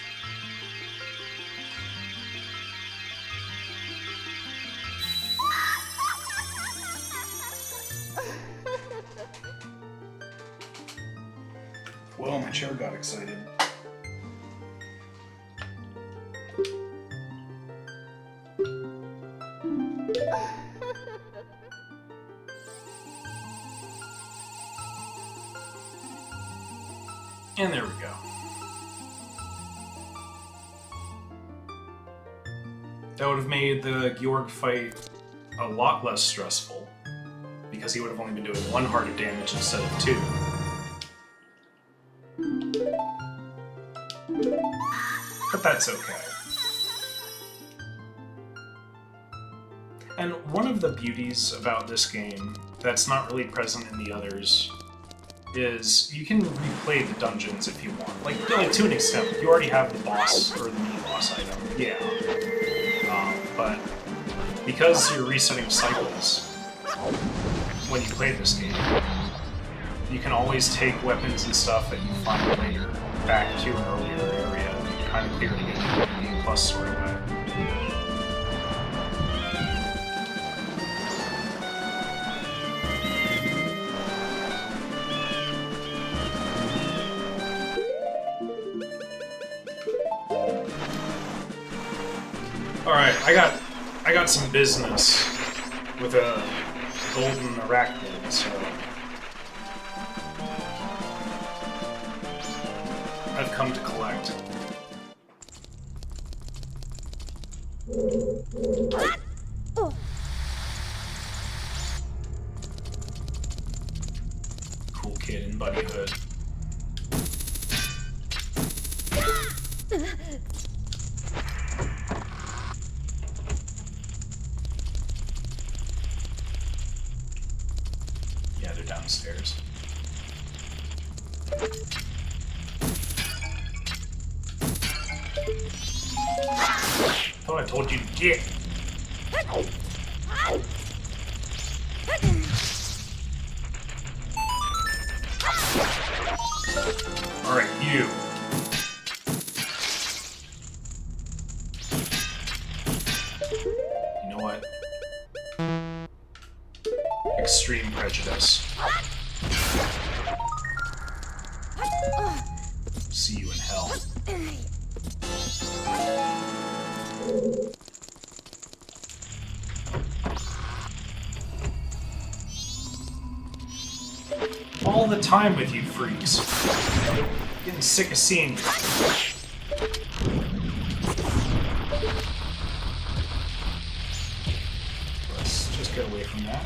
Well, my chair got excited. And there we go. That would have made the Georg fight a lot less stressful, because he would have only been doing 1 heart of damage instead of 2. But that's okay. And one of the beauties about this game that's not really present in the others is you can replay the dungeons if you want. Like to an extent, you already have the boss or the mini-boss item, yeah. But because you're resetting cycles when you play this game, you can always take weapons and stuff that you find later back to an earlier area and kind of clear it again in a plus sort of way. Alright, I got some business with a golden arachnid, so I've come to collect. Cool kid in buddyhood. Yeah, they're downstairs. Thought I told you to get. Alright, you. You know what? Extreme prejudice. See you in hell. All the time with you freaks. Getting sick of seeing you. Let's just get away from that.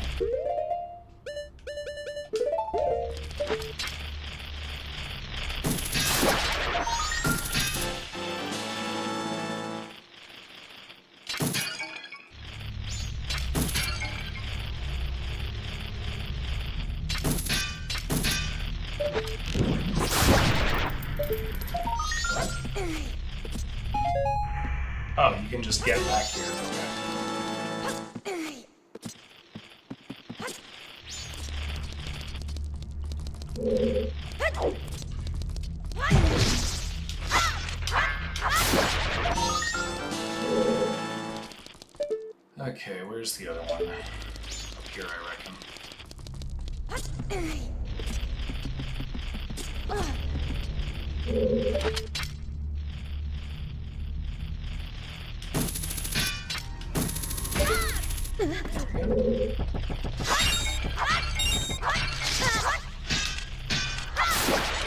Oh, you can just get back here. Okay. Okay, where's the other one? Up here, I reckon.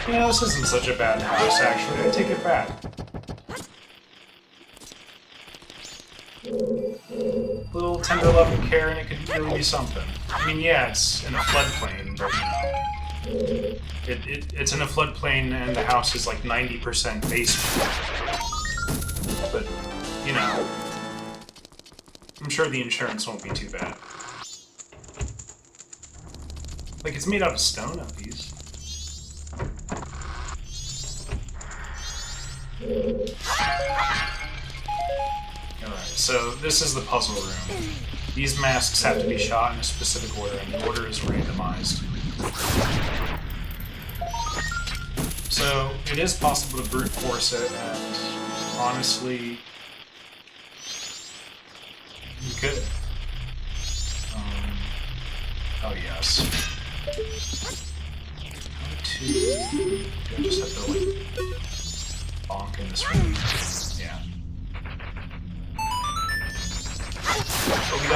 Yeah, this isn't such a bad house, actually. I take it back. Little tender love and care, and it could really be something. I mean, yeah, it's in a floodplain, but you know, it's in a floodplain, and the house is like 90% basement. But you know, I'm sure the insurance won't be too bad. Like, it's made out of stone at least. Alright, so this is the puzzle room. These masks have to be shot in a specific order, and the order is randomized. So, it is possible to brute force it, and honestly, you could. Oh yes. Do I just have to, like, bonk in this room? Yeah. But we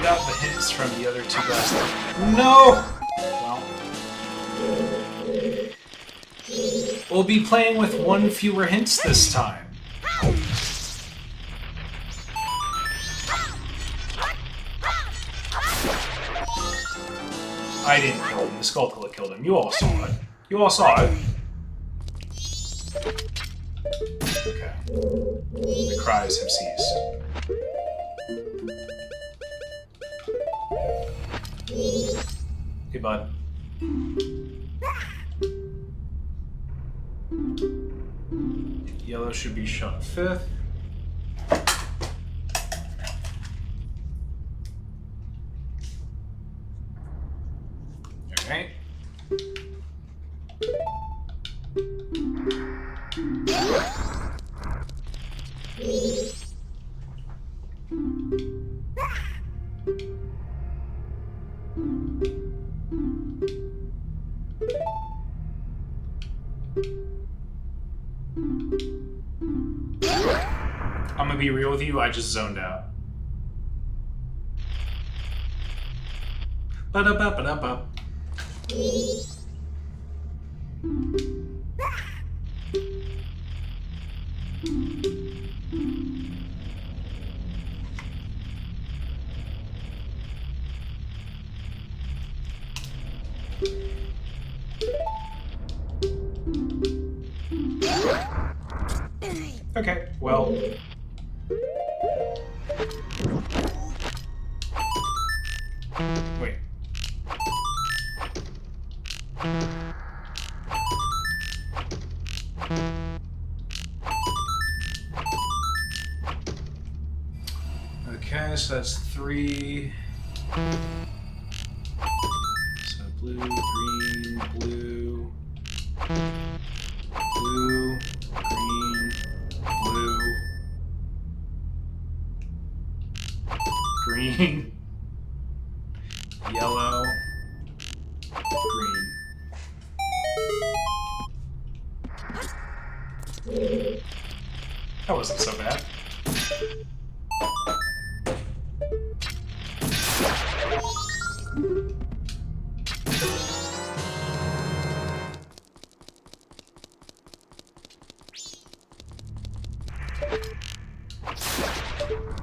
got the hints from the other two guys. No! Well. We'll be playing with one fewer hints this time. I didn't kill him. The Skulltula killed him. You all saw it. You all saw it. Okay. The cries have ceased. Hey, bud. Yellow should be shot 5th. Alright. I'm gonna be real with you, I just zoned out. Ba-da-ba-ba-da-ba. Okay, well... Wait. Okay, so that's 3. So blue, green, blue. Blue, green, blue, green, yellow, green. That wasn't so bad.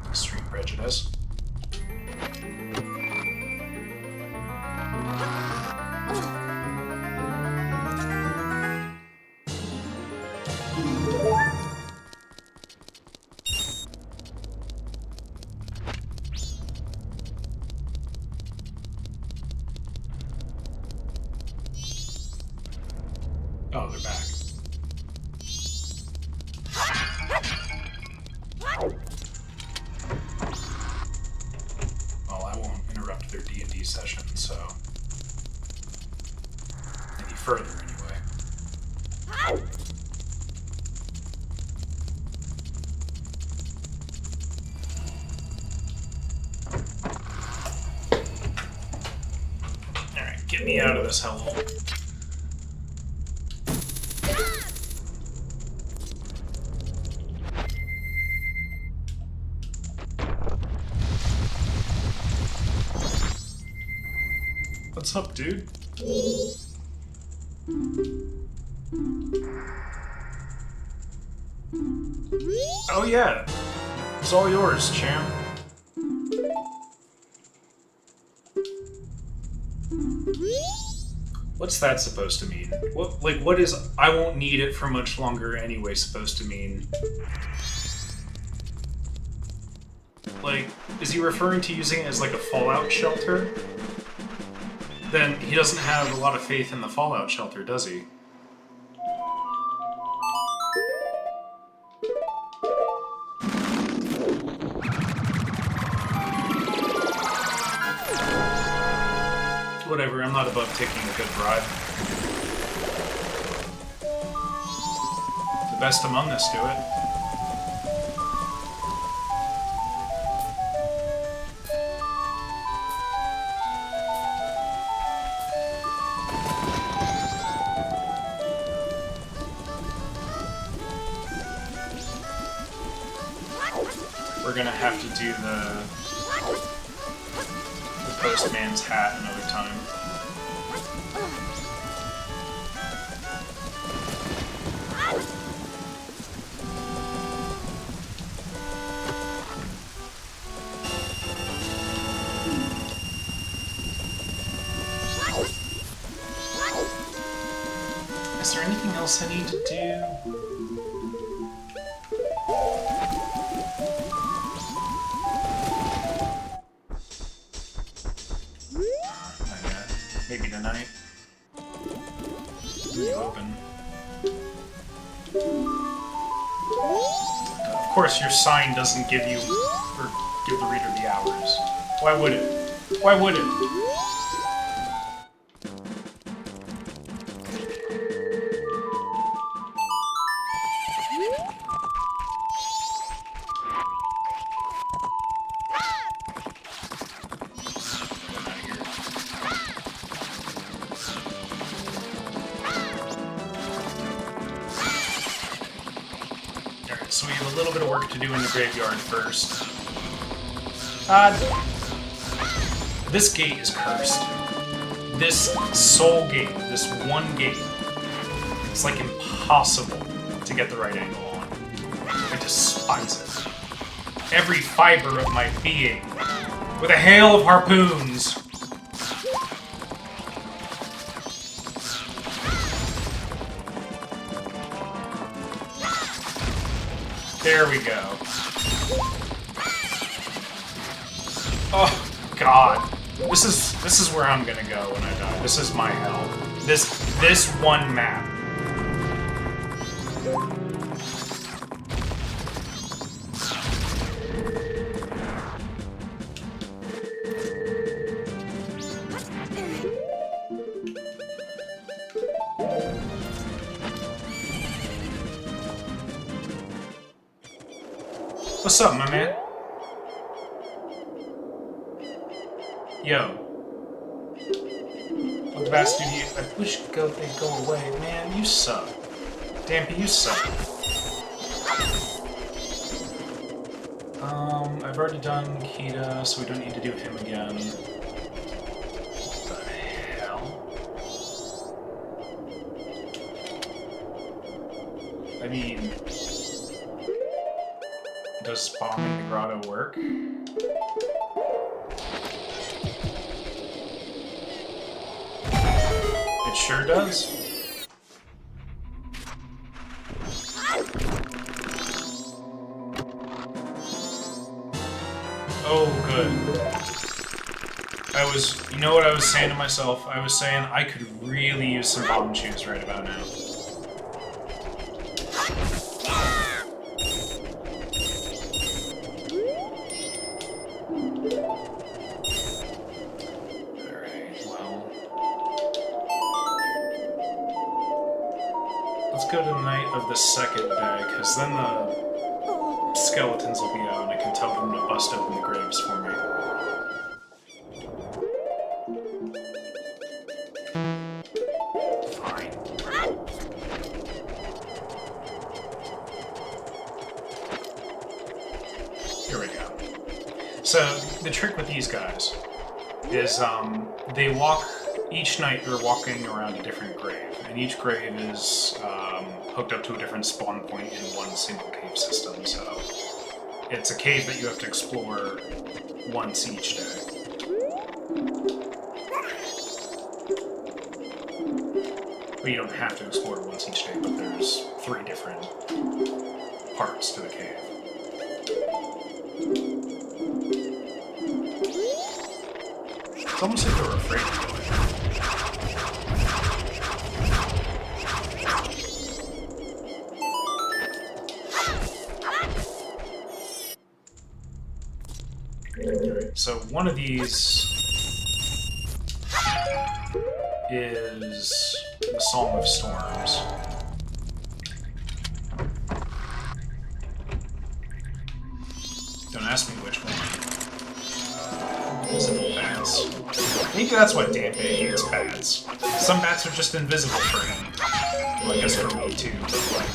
Extreme prejudice. Oh, they're back. Well, I won't interrupt their D&D session, so... any further, anyway. Alright, get me out of this hellhole. What's up, dude? Oh yeah, it's all yours, champ. What's that supposed to mean? What is "I won't need it for much longer anyway" supposed to mean? Like, is he referring to using it as like a fallout shelter? Then he doesn't have a lot of faith in the fallout shelter, does he? Whatever, I'm not above taking a good bribe. The best among us do it. We're gonna have to do the postman's hat another time. Is there anything else I need to do? Maybe tonight. You open. Of course, your sign doesn't give you, or give the reader the hours. Why would it? Why would it? So we have a little bit of work to do in the graveyard first. This gate is cursed. This sole gate, this one gate, it's like impossible to get the right angle on. I despise it. Every fiber of my being, with a hail of harpoons. There we go. Oh God, this is where I'm gonna go when I die. This is my hell. This one map. What's up, my man? Yo. What the best do you... I wish they'd go away. Man, you suck. Dampy, you suck. I've already done Kita, so we don't need to do him again. What the hell? I mean... Does bombing the grotto work? It sure does. Oh, good. You know what I was saying to myself? I was saying I could really use some bomb shoes right about now. Go to the night of the second day, because then the skeletons will be out and I can tell them to bust open the graves for me. Fine. Here we go. So, the trick with these guys is they walk, each night they're walking around a different grave, and each grave is hooked up to a different spawn point in one single cave system, so it's a cave that you have to explore once each day. Well, you don't have to explore it once each day, but there's 3 different parts to the cave. It's almost like they're afraid of it. So one of these is the Song of Storms. Don't ask me which one. Is it bats? I think that's what Dampe hates, bats. Some bats are just invisible for him. Well, I guess for me too, but like...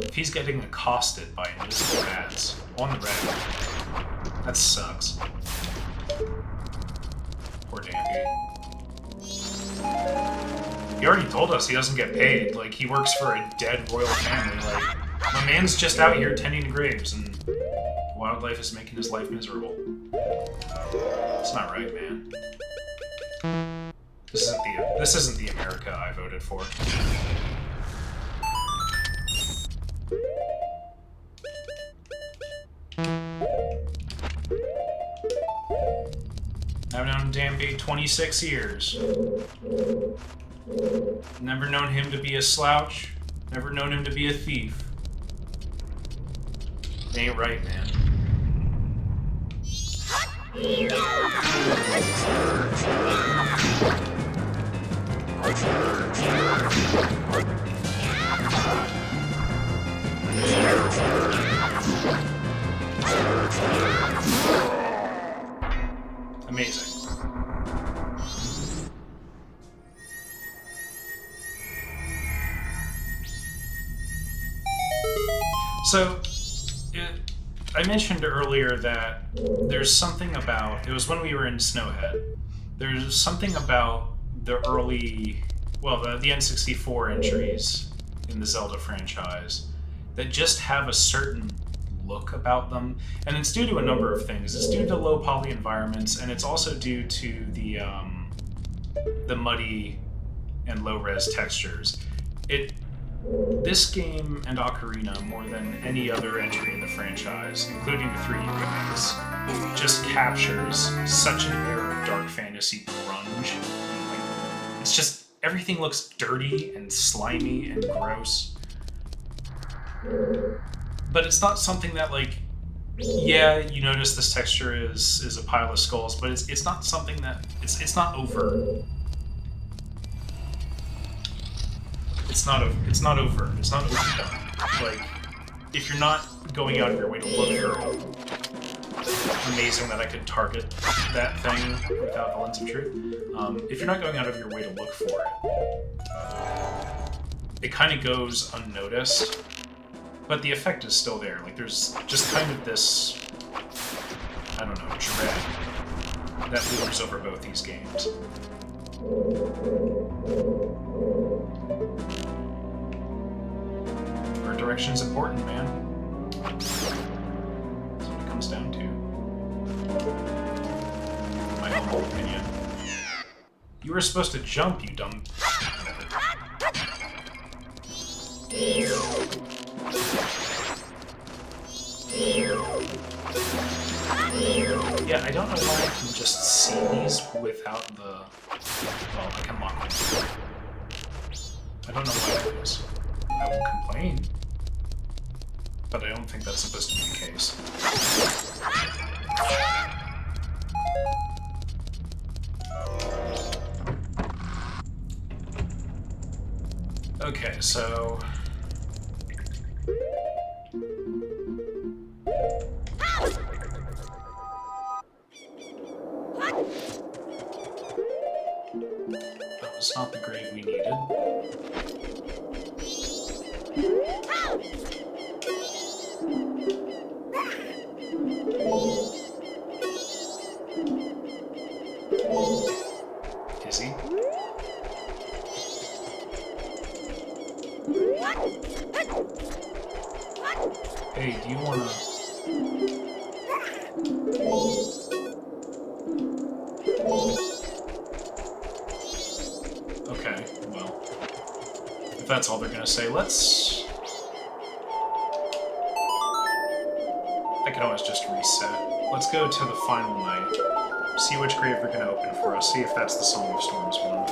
If he's getting accosted by invisible bats on the red, that sucks. Poor Dampy. He already told us he doesn't get paid. Like, he works for a dead royal family. Like, my man's just out here tending graves, and wildlife is making his life miserable. It's not right, man. This isn't the America I voted for. I've known Danby 26 years. Never known him to be a slouch. Never known him to be a thief. It ain't right, man. Amazing. So, I mentioned earlier that there's something about, it was when we were in Snowhead, there's something about the early, well, the N64 entries in the Zelda franchise that just have a certain look about them, and it's due to a number of things. It's due to low poly environments, and it's also due to the muddy and low res textures. This game and Ocarina, more than any other entry in the franchise, including the 3D remakes, just captures such an era of dark fantasy grunge. It's just, everything looks dirty and slimy and gross. But it's not something that, like, yeah, you notice this texture is a pile of skulls, but it's not something that, it's not overt. It's not overdone. Like, if you're not going out of your way to look for it, amazing that I could target that thing without the lens of truth. If you're not going out of your way to look for it, it kind of goes unnoticed, but the effect is still there. Like, there's just kind of this, I don't know, dread that looms over both these games. Art direction is important, man. That's what it comes down to. My humble opinion. You were supposed to jump, you dumb... Yeah, I don't know why I can just see these without the... Well, I can lock them. I don't know why that is. I won't complain. But I don't think that's supposed to be the case. Okay, so... That was not the grave we needed. Is he? Hey, do you wanna... Okay, well... If that's all they're gonna say, let's... I can always just reset. Let's go to the final night. See which grave they're gonna open for us. See if that's the Song of Storms one.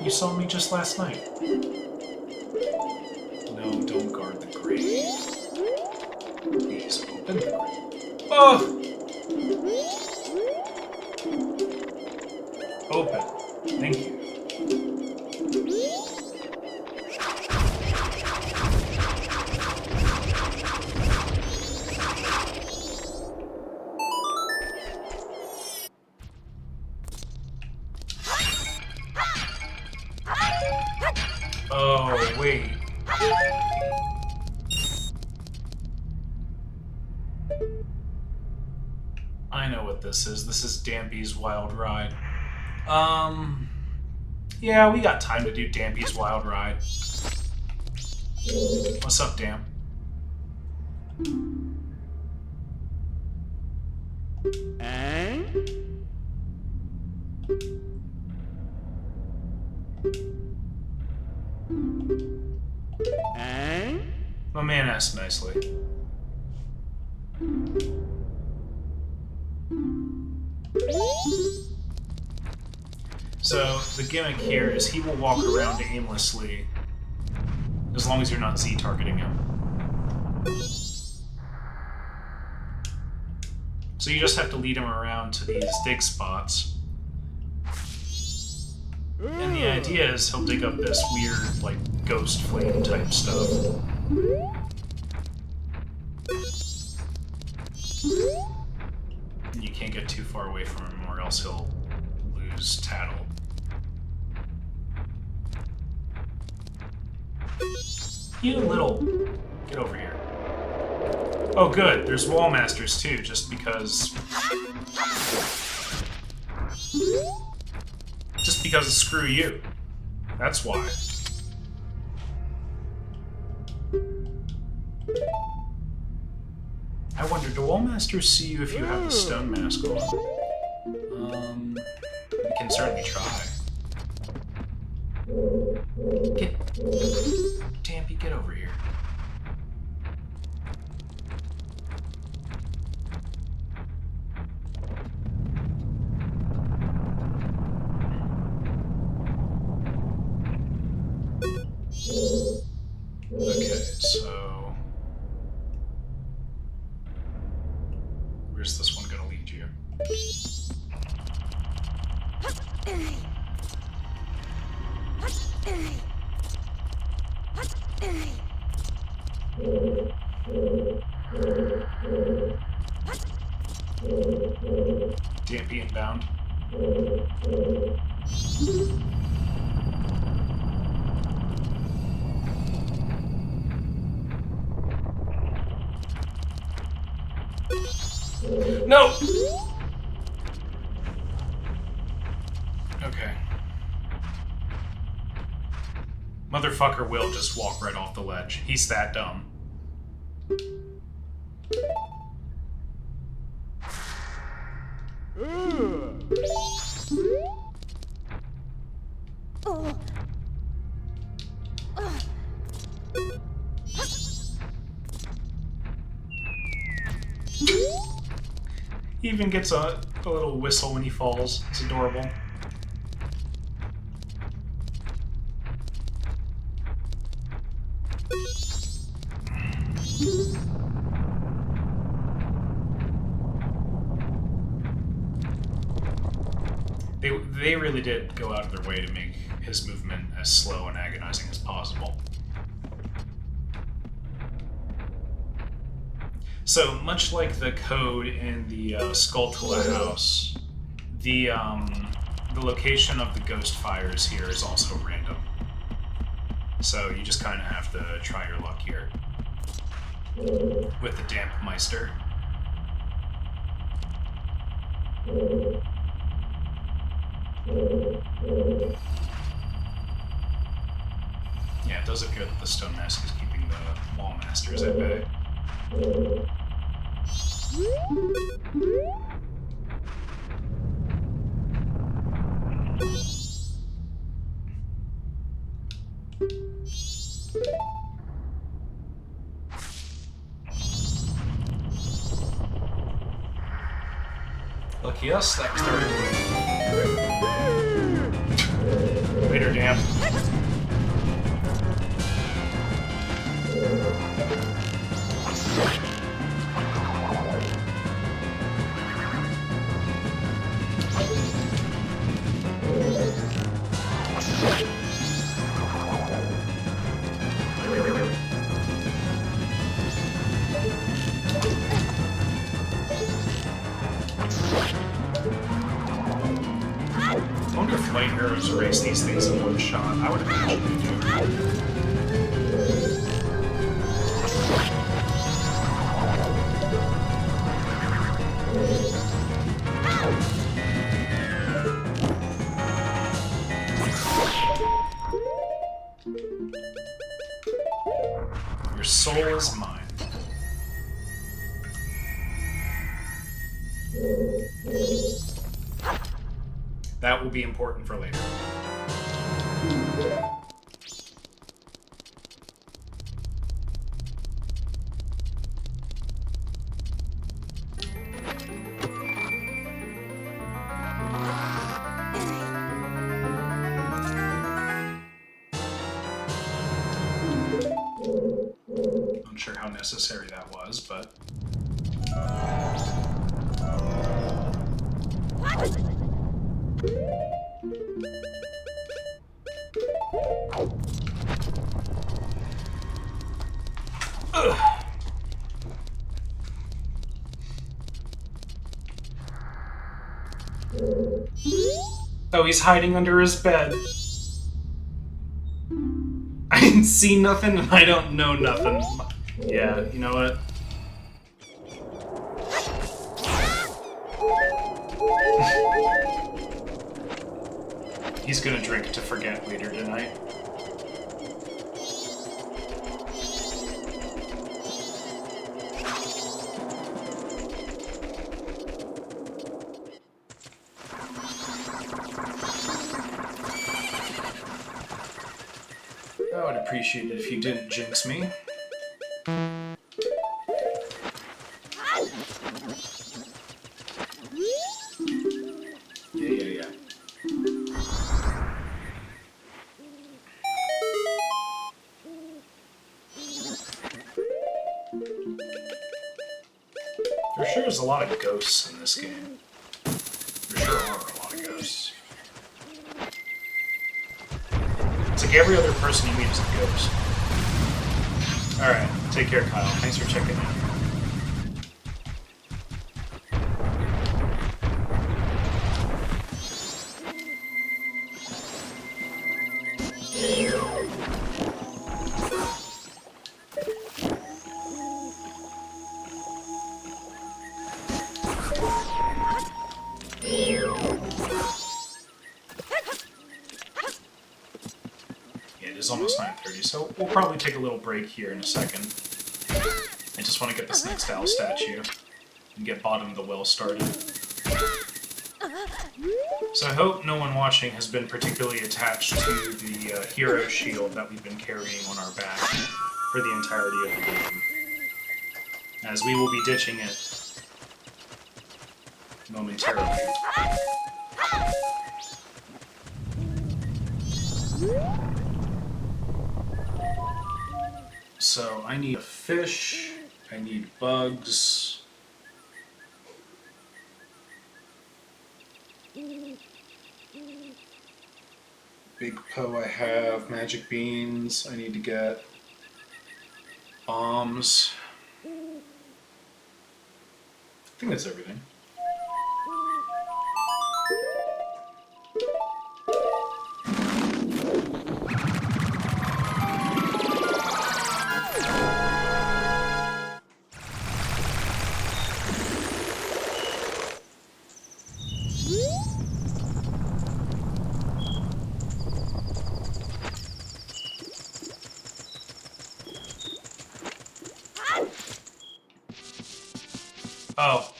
You saw me just last night. No, don't guard the grave. Please open the grave. Oh! Open. Thank you. Oh, wait. I know what this is. This is Danby's Wild Ride. Yeah, we got time to do Danby's Wild Ride. What's up, Damp? My man asked nicely. So, the gimmick here is he will walk around aimlessly as long as you're not Z-targeting him. So you just have to lead him around to these dig spots. And the idea is he'll dig up this weird, like, ghost flame type stuff. And you can't get too far away from him or else he'll lose tattle. You little... Get over here. Oh good, there's wall masters too, just because... Just because of screw you. That's why. I wonder, do wall masters see you if you have the stone mask on? We can certainly try. Dampy, get over here. Okay, so... DMP inbound. No! Okay. Motherfucker will just walk right off the ledge. He's that dumb. He even gets a little whistle when he falls. It's adorable. They really did go out of their way to make his movement as slow and agonizing as possible. So, much like the code in the Skulltula house, the location of the ghost fires here is also random. So you just kind of have to try your luck here with the Damp Meister. Yeah, it does appear that the Stone Mask is keeping the Wall Masters at bay. Lucky us, that was the Later, Damp. I wonder if light arrows erase these things in one shot. I would imagine they do. Your soul is mine. That will be important for later. Unsure how necessary that was, but... Oh, he's hiding under his bed. I didn't see nothing and I don't know nothing. Yeah, you know what? He's gonna drink to forget later tonight. I would appreciate it if you didn't jinx me. Yeah. There sure is a lot of ghosts in this game. ghosts. It's like every other person you meet is a ghost. Alright, take care, Kyle. Thanks for checking in. It's almost 9:30, so we'll probably take a little break here in a second. I just want to get this next owl statue and get bottom of the well started. So I hope no one watching has been particularly attached to the hero shield that we've been carrying on our back for the entirety of the game, as we will be ditching it momentarily. So I need a fish, I need bugs. Big Poe I have, magic beans, I need to get bombs. I think that's everything. Oh.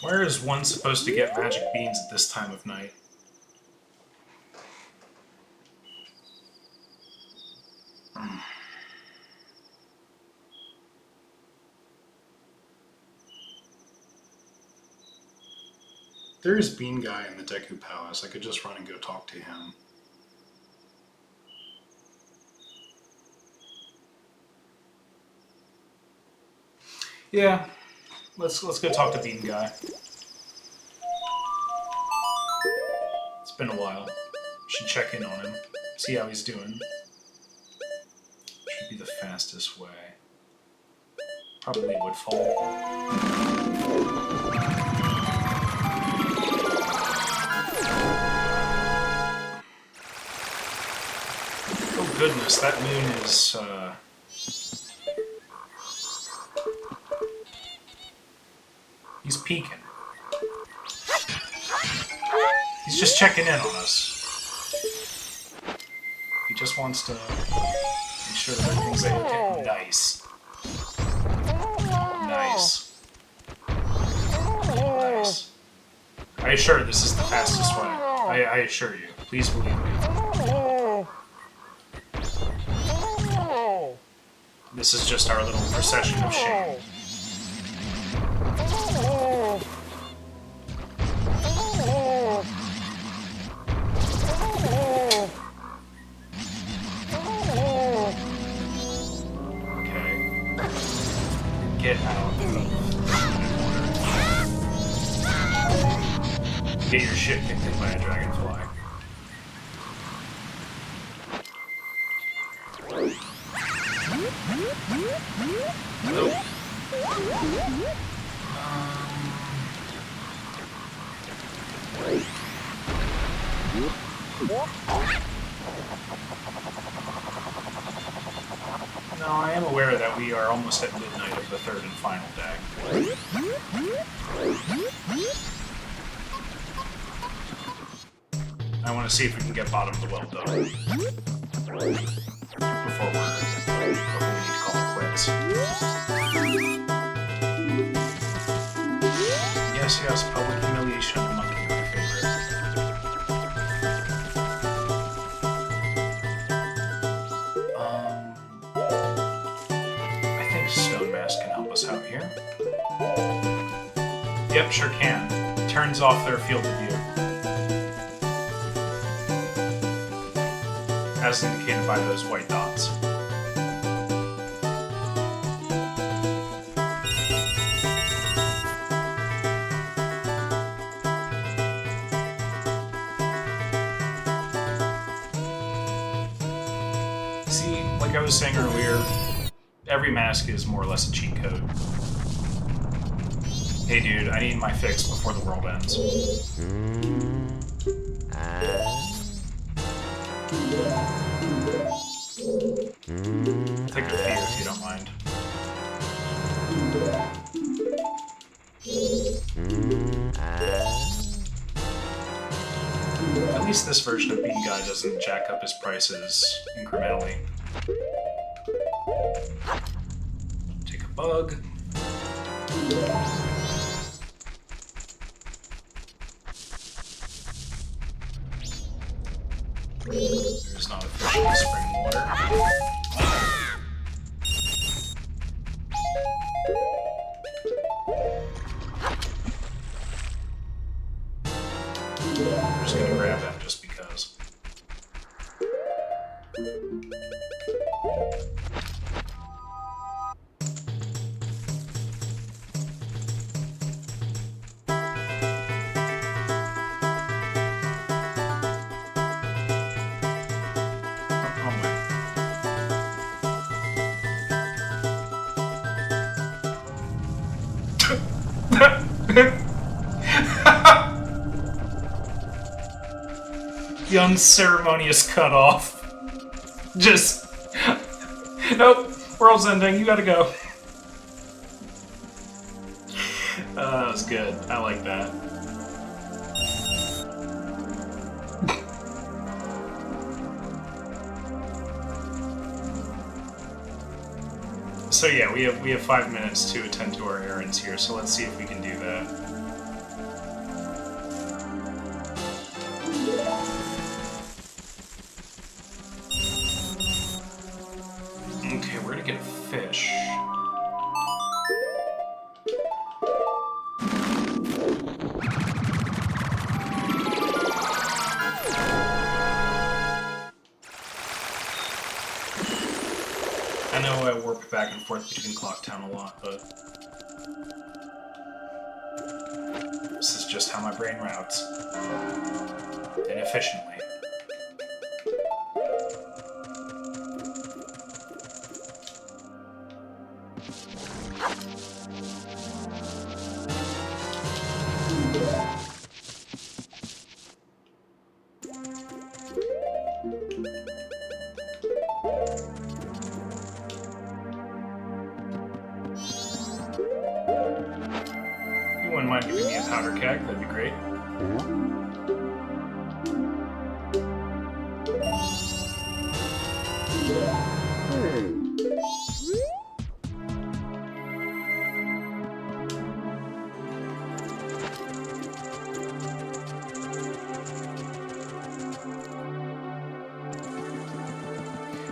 Where is one supposed to get magic beans at this time of night? There is Bean Guy in the Deku Palace. I could just run and go talk to him. Yeah, let's go talk to Bean Guy. It's been a while. Should check in on him, see how he's doing. Should be the fastest way. Probably Woodfall. Oh goodness, that moon is he's peeking. He's just checking in on us. He just wants to make sure that everything's okay. Nice. Nice. Nice. I assure this is the fastest way. I assure you. Please believe me. This is just our little procession of shame. Get out of the water. Get your shit kicked in by a dragonfly. Nope. No, I am aware that we are almost at midnight of the third and final day. I want to see if we can get bottom of the well done before we need to call it quits. Yes, public humiliation of the monkey, my favorite. I think Stone Mask can help us out here. Yep, sure can. Turns off their field of view. As indicated by those white dots. See, like I was saying earlier, every mask is more or less a cheat code. Hey dude, I need my fix before the world ends. I'll take a few if you don't mind. At least this version of Bean Guy doesn't jack up his prices incrementally. Take a bug. There's not officially spring water. I'm just gonna grab that just because. The unceremonious cutoff. Just... Nope, world's ending, you gotta go. That was good, I like that. So yeah, we have 5 minutes to attend to our errands here, so let's see if we can do that. Okay, we're gonna get a fish. I know I warp back and forth between Clocktown a lot, but this is just how my brain routes. Inefficiently. You wouldn't mind giving me a powder keg, that'd be great.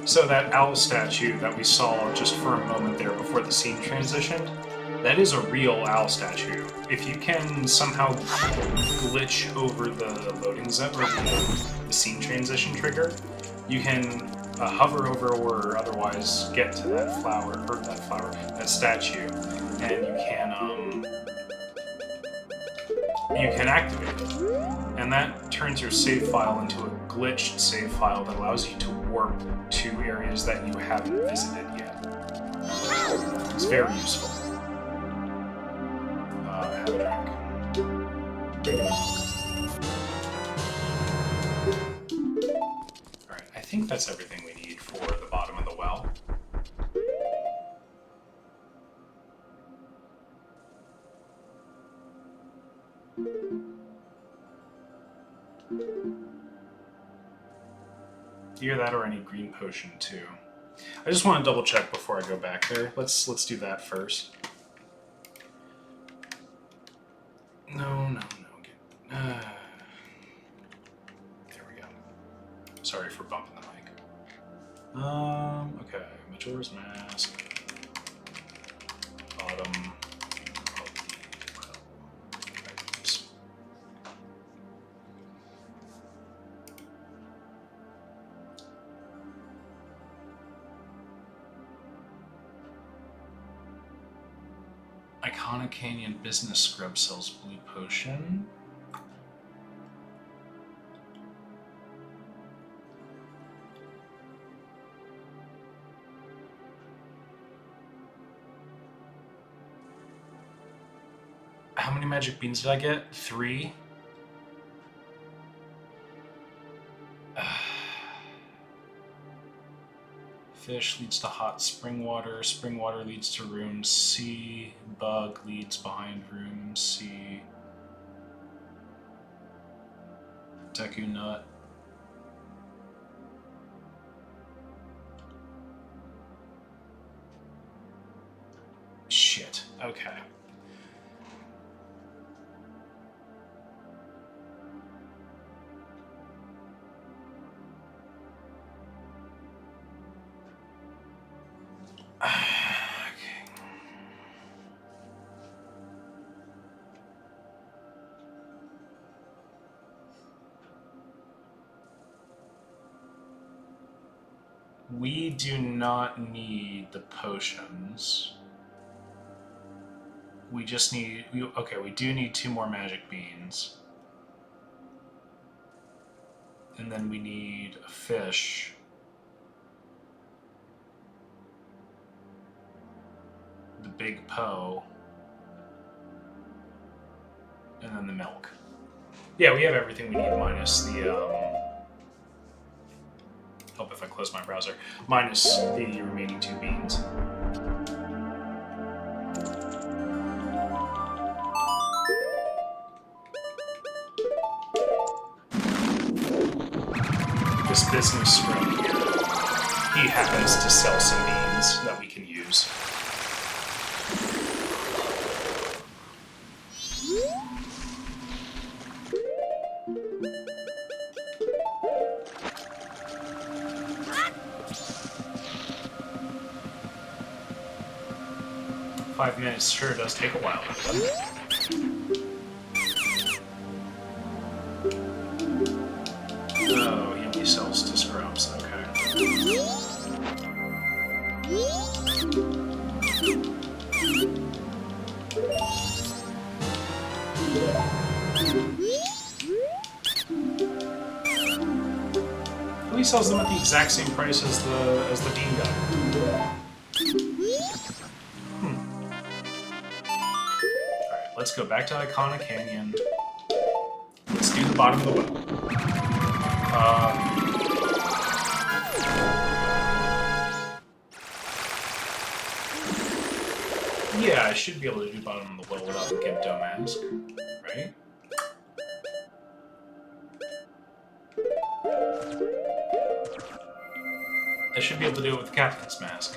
So that owl statue that we saw just for a moment there before the scene transitioned, that is a real owl statue. If you can somehow glitch over the loading zone or the scene transition trigger, you can hover over or otherwise get to that flower, or that statue, and you can activate it. And that turns your save file into a glitched save file that allows you to warp to areas that you haven't visited yet. It's very useful. Have a drink. Alright, I think that's everything we need for the bottom of the well. Either that or I need green potion too. I just want to double check before I go back there. Let's do that first. No. There we go. Sorry for bumping the mic. Okay. Majora's Mask. Bottom. Iconic Canyon Business Scrub sells blue potion. How many magic beans did I get? 3? Fish leads to hot spring water leads to room C, bug leads behind room C, Deku nut. Shit, okay. We do not need the potions. We just need... okay, we do need 2 more magic beans. And then we need a fish. The big Poe. And then the milk. Yeah, we have everything we need minus the... Help if I close my browser. Minus the remaining 2 beans. This business script here, he happens to sell some beans that we can use. Five minutes sure does take a while. Oh, he only sells to scrubs, okay. He sells them at the exact same price as the bean guy. Let's go back to Iconic Canyon. Let's do the bottom of the well. Yeah, I should be able to do bottom of the well without the Gibdo mask, right? I should be able to do it with the Captain's mask.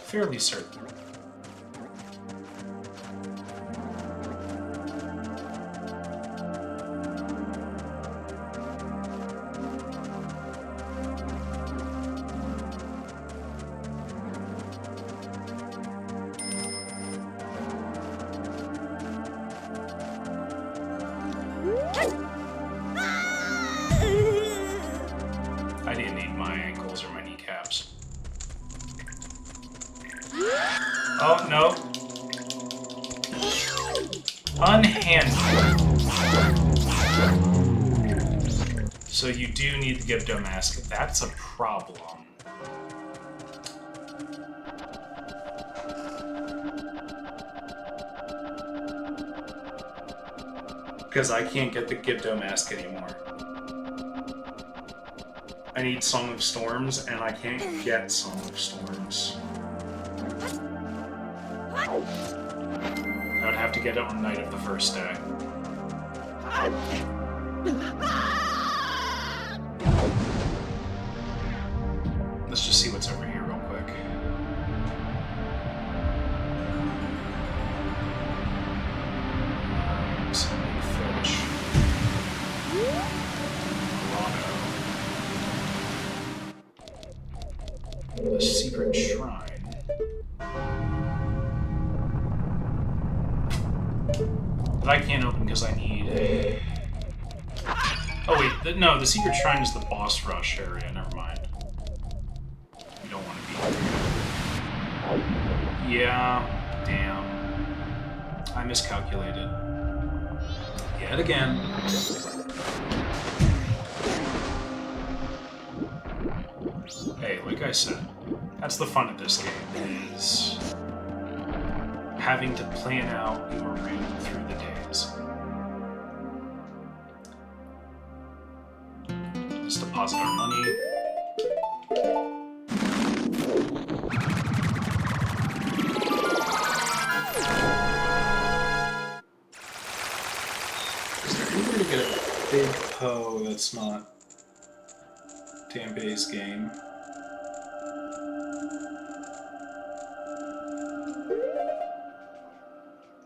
Fairly certain. I didn't need my ankles or my kneecaps. Oh, no. Unhandled. So you do need the Gibdo mask. That's a problem. Because I can't get the Gibdo mask anymore. I need Song of Storms, and I can't get Song of Storms. I would have to get it on night of the first day. Let's just see what's over here real quick. Some big fish. Grotto. A secret shrine. That I can't open because I need... Oh wait, no, the secret shrine is the boss rush area, never mind. You don't want to be here. Yeah, damn. I miscalculated. Yet again. Hey, like I said, that's the fun of this game, is having to plan out your route through the days. Let's deposit our money. Is there any way to get a big Poe that's not Dampe's game?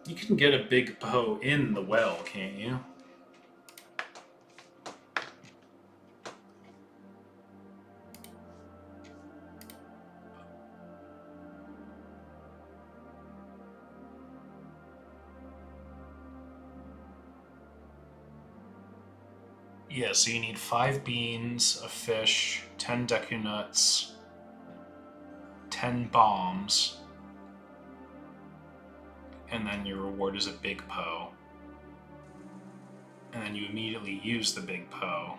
You can get a big Poe in the well, can't you? Yeah, so you need 5 beans, a fish, 10 deku nuts, 10 bombs, and then your reward is a big Poe. And then you immediately use the big Poe,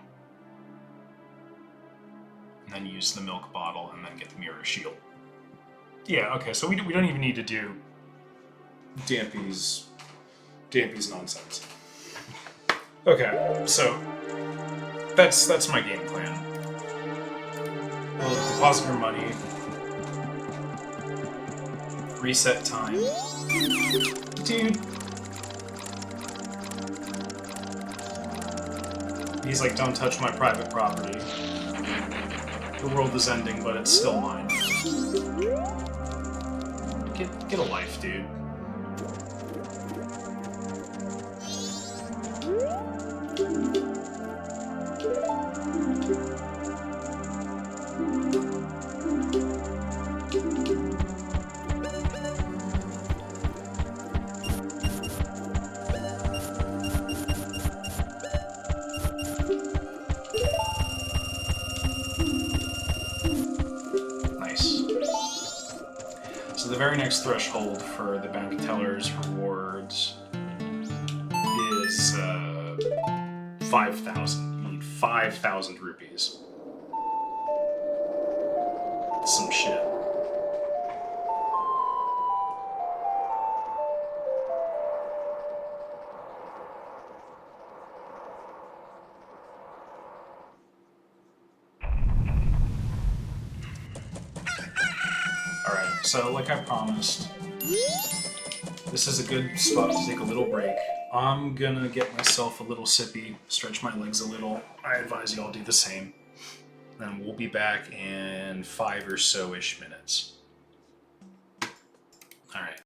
and then use the milk bottle, and then get the mirror shield. Yeah, okay, so we don't even need to do Dampe's nonsense. Okay, so that's my game plan. We'll deposit our money, reset time. Dude. He's like, don't touch my private property. The world is ending, but it's still mine. Get a life, dude. The very next threshold for the bounty teller's rewards is 5,000. You need 5,000 rupees. Some shit. So, like I promised, this is a good spot to take a little break. I'm gonna get myself a little sippy, stretch my legs a little. I advise you all do the same. Then we'll be back in 5 or so-ish minutes. Alright.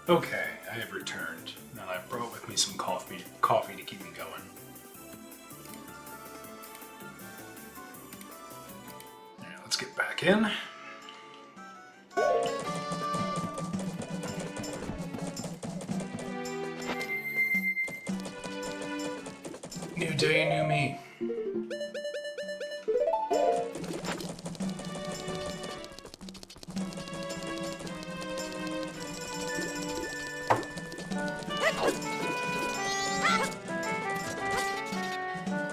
Okay, I have returned, and I brought with me some coffee to keep me going. Alright, let's get back in. New day, new me.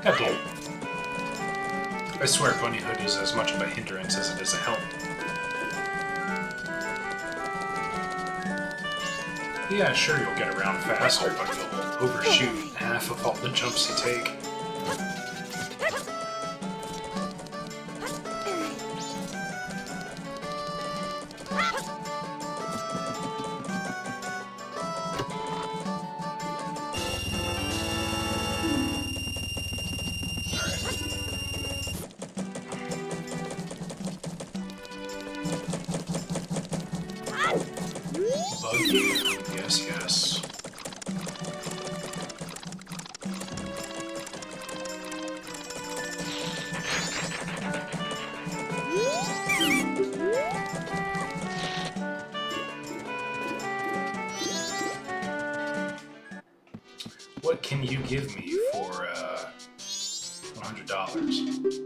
God damn it. I swear Bunny Hood is as much of a hindrance as it is a help. Yeah, sure, you'll get around faster, but you'll overshoot half of all the jumps you take. Yes, yes. What can you give me for $100?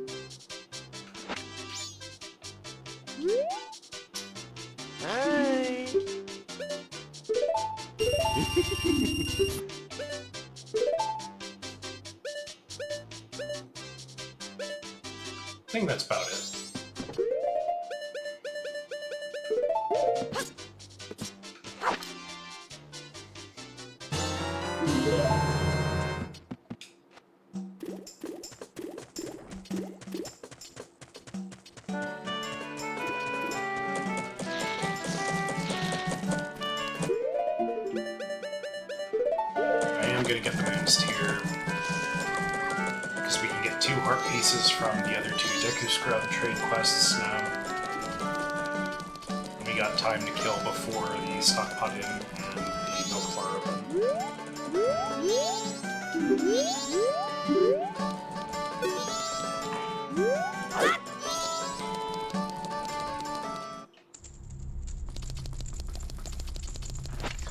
I think that's about it. I am gonna get the moons tier because we can get 2 heart pieces from the other 2 Deku Scrub trade quests now. We got time to kill before the stockpot in and the milk bar open.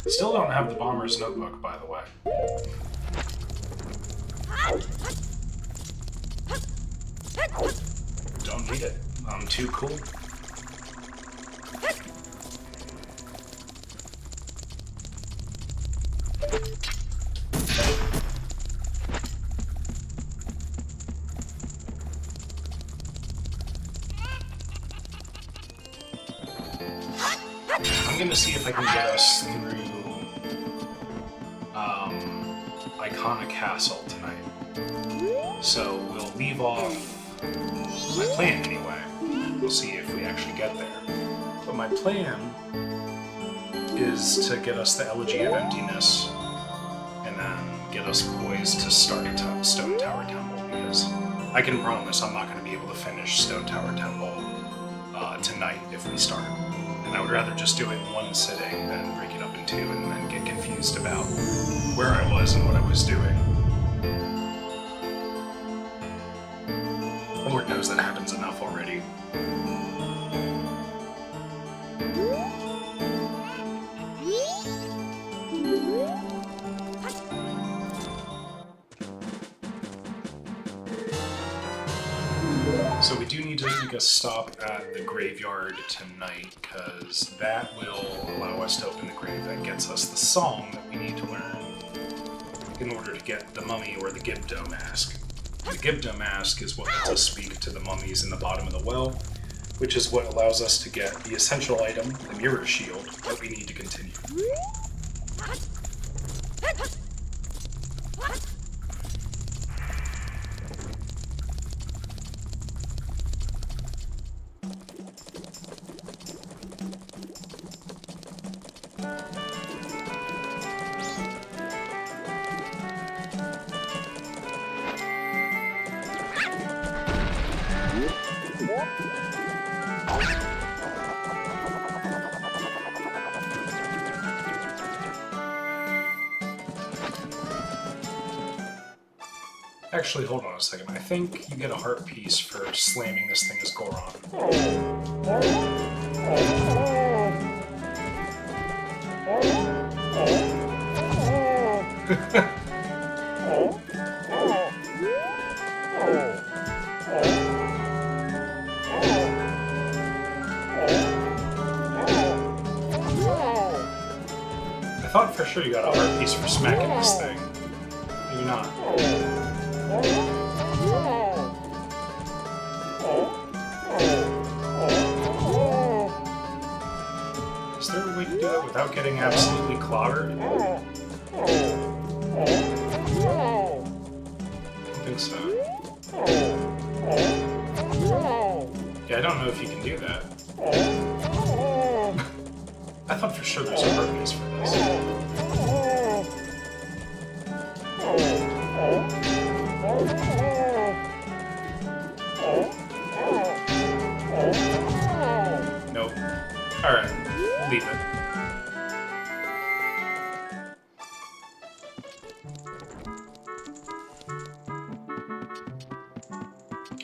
Still don't have the Bomber's Notebook, by the way. Don't need it. I'm too cool. I'm gonna see if I can get us through Iconic Castle tonight. So we'll leave off my plan anyway. We'll see if we actually get there. But my plan is to get us the Elegy of Emptiness and then get us poised to start Stone Tower Temple, because I can promise I'm not going to be able to finish Stone Tower Temple tonight if we start. And I would rather just do it in one sitting than break it up in 2 and then get confused about where I was and what I was doing. Lord knows that happens enough already. So we do need to make a stop at the graveyard tonight, because that will allow us to open the grave. That gets us the song that we need to learn in order to get the mummy or the Gibdo mask. The Gibdo mask is what lets us speak to the mummies in the bottom of the well, which is what allows us to get the essential item, the mirror shield, that we need to continue. Actually, hold on a second. I think you get a heart piece for slamming this thing as Goron. I thought for sure you got a heart piece for smacking this thing. Maybe not. Is there a way to do that without getting absolutely clobbered? I don't think so. Yeah, I don't know if you can do that. I thought for sure there's a heart piece for this. Nope. Alright, leave it.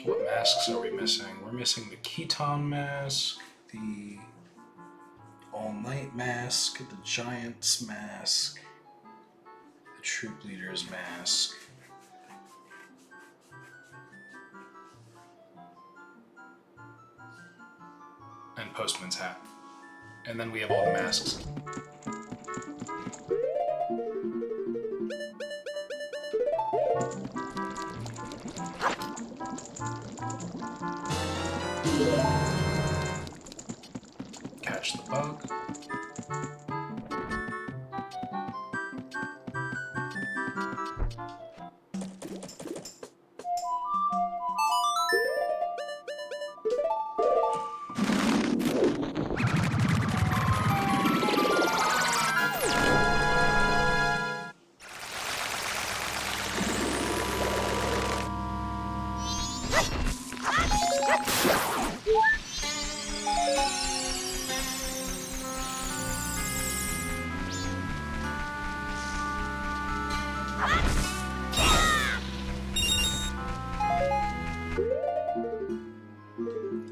What masks are we missing? We're missing the Keton mask, the All-Night mask, the Giant's mask, the Troop Leader's mask. And Postman's hat. And then we have all the masks. Catch the bug.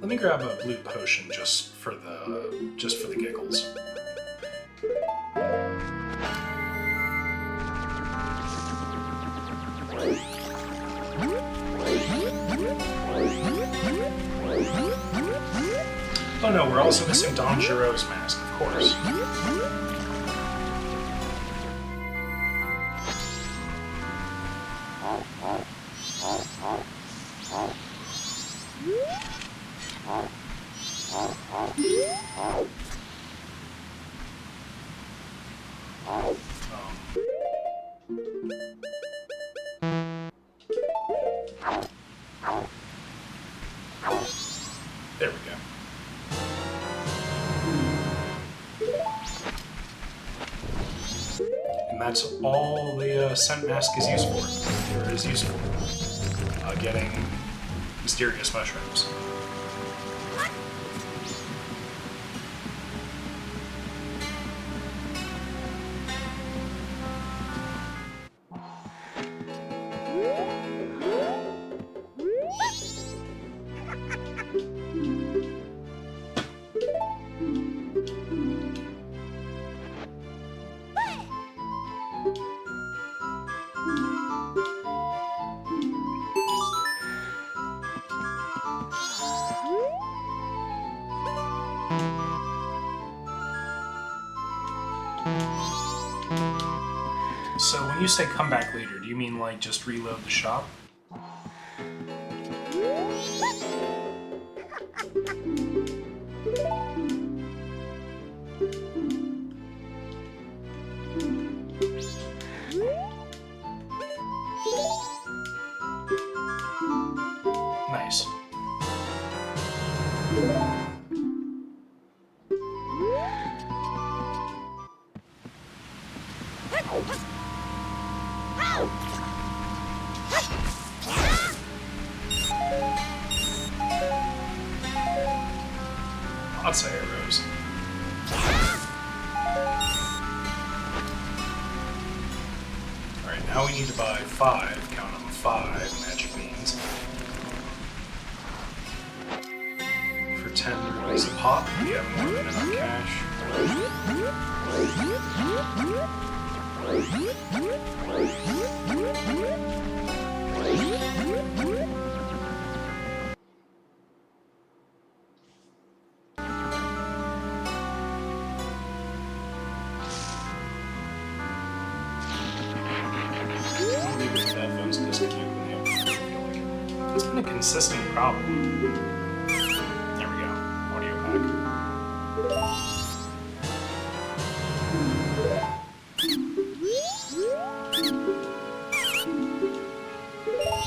Let me grab a blue potion just for the giggles. Oh no, we're also missing Don Giro's mask, of course. There we go. And that's all the scent mask is used for, or is used for. Getting mysterious mushrooms. So when you say come back later, do you mean like just reload the shop? Nice. Lots of arrows. Alright, now we need to buy 5, count them, 5 magic beans. For 10 rupees a pop, we have more than enough cash. Headphones disconnect when you feel like it. It's been a consistent problem. There we go. Audio pack.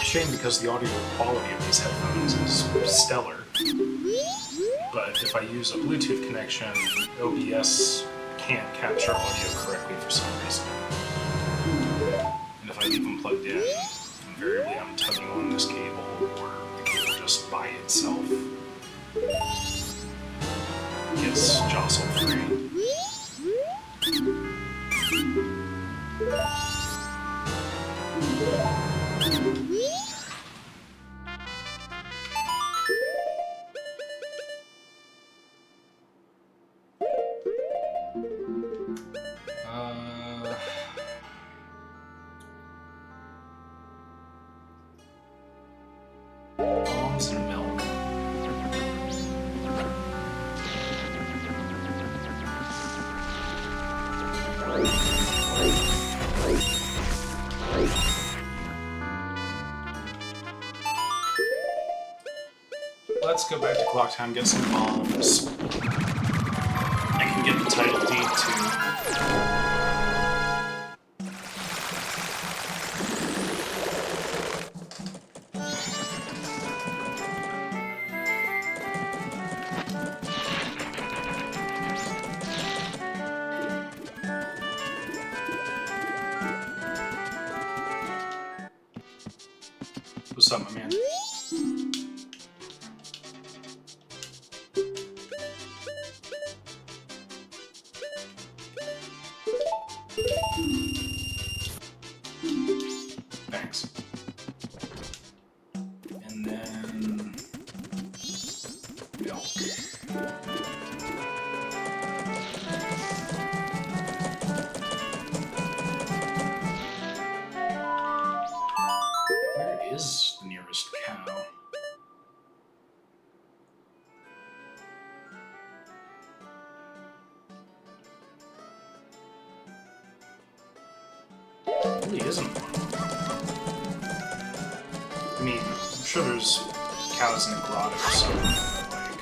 Shame because the audio quality of these headphones is stellar. But if I use a Bluetooth connection, OBS can't capture audio correctly for some reason. And if I leave them plugged in, invariably I'm tugging on this cable, or the cable just by itself gets jostle free. Alms and milk. Let's go back to Clock Town, get some bombs. I can get the title deed too. What's up, my man? Thanks. And then milk. Where is the nearest cow? There really isn't one. I mean, I'm sure there's cows in the grotto or something, but like...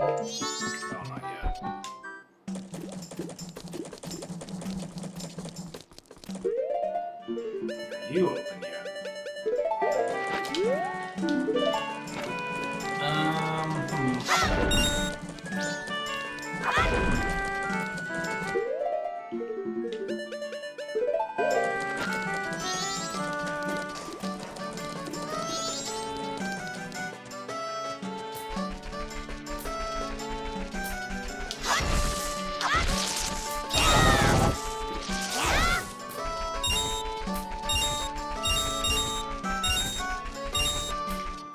Oh, not yet. Are you open yet?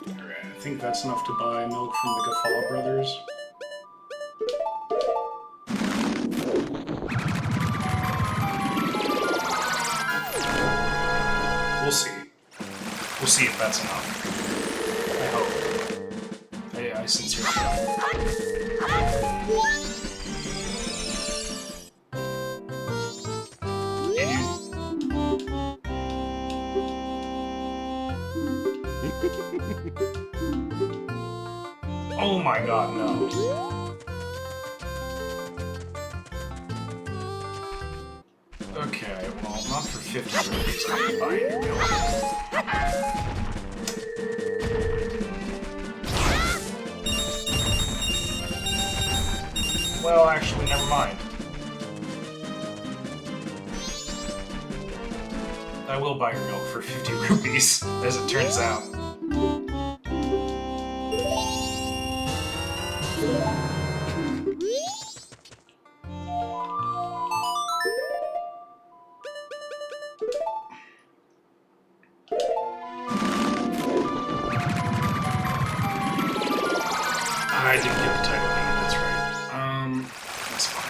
Alright, I think that's enough to buy milk from the Gaffaw brothers. We'll see. We'll see if that's enough. I hope. I sincerely hope. And you... Oh my god, no. Okay, well, not for 50 rupees, I can buy any milk. Well, actually, never mind. I will buy your milk for 50 rupees, as it turns out. I didn't get the title name, that's right. That's fine.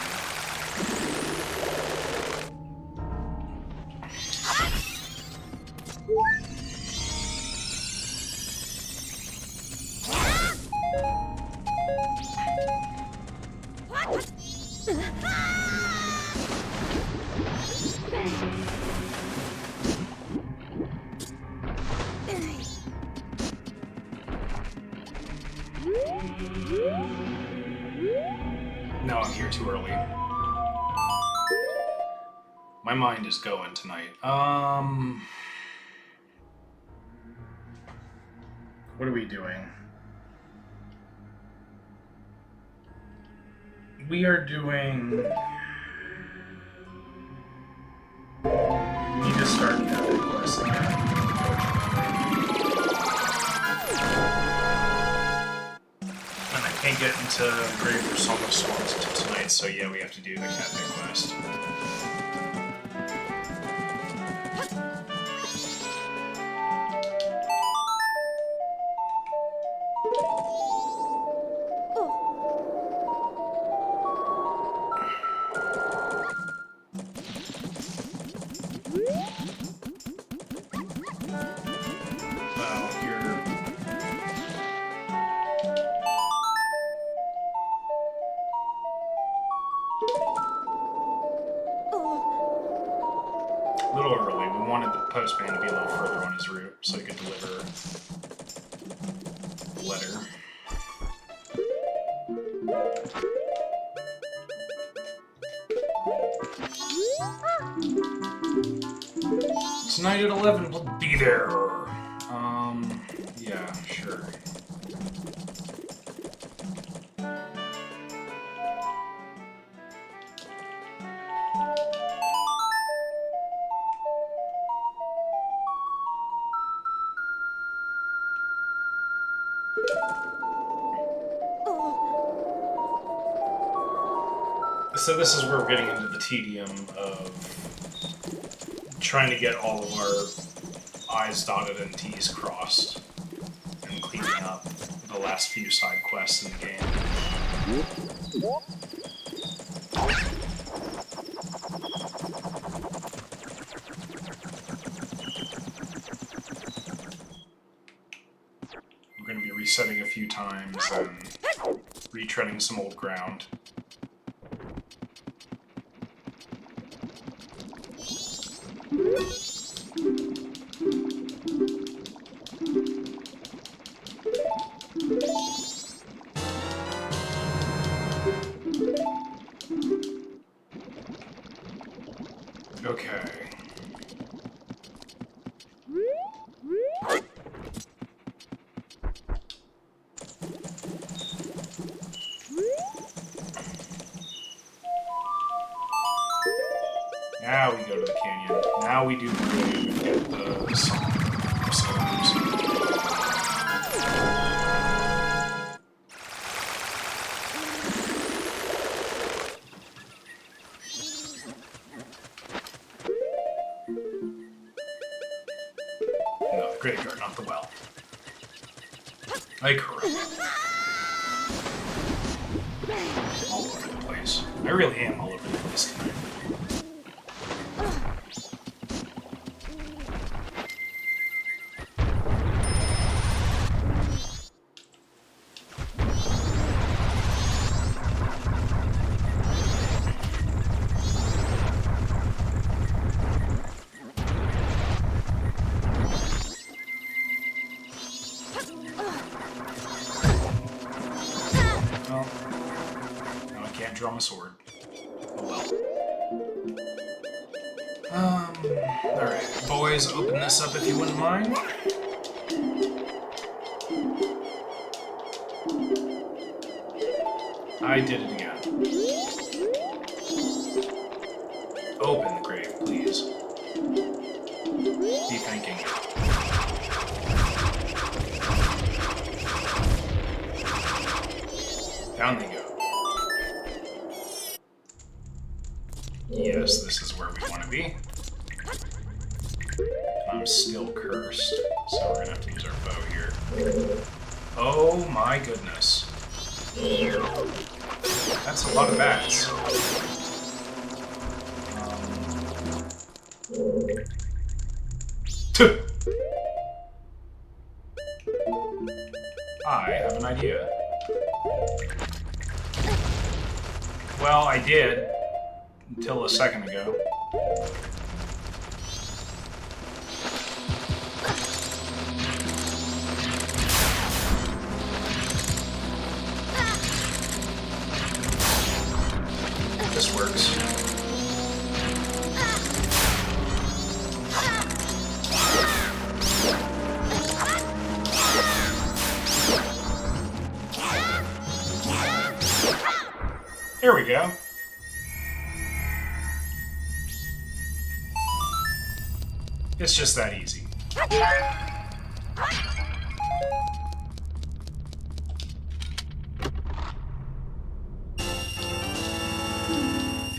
No, I'm here too early. My mind is going tonight. What are we doing? We are doing... We need to start Catholic Quest again, unfortunately. And I can't get into Grave for Song of Storms until tonight, so yeah, we have to do the Catholic Quest. A little early. We wanted the postman to be a little further on his route so he could deliver the letter. Tonight at 11, we'll be there. Yeah, sure. So this is where we're getting into the tedium of trying to get all of our I's dotted and T's crossed and cleaning up the last few side quests in the game. We're going to be resetting a few times and retreading some old ground. Okay. Now we go to the canyon. Now we do the grave and get the song. No, the graveyard, not the well. I correct. All over the place. I really am all over the place tonight. Draw my sword. Oh well. Alright. Boys, open this up if you wouldn't mind. I did it again. Open the grave, please. be thinking? Down they go. Yes, this is where we want to be. I'm still cursed, so we're gonna have to use our bow here. Oh my goodness. That's a lot of bats. I have an idea. Well, I did, until a second ago. This works. Here we go. It's just that easy.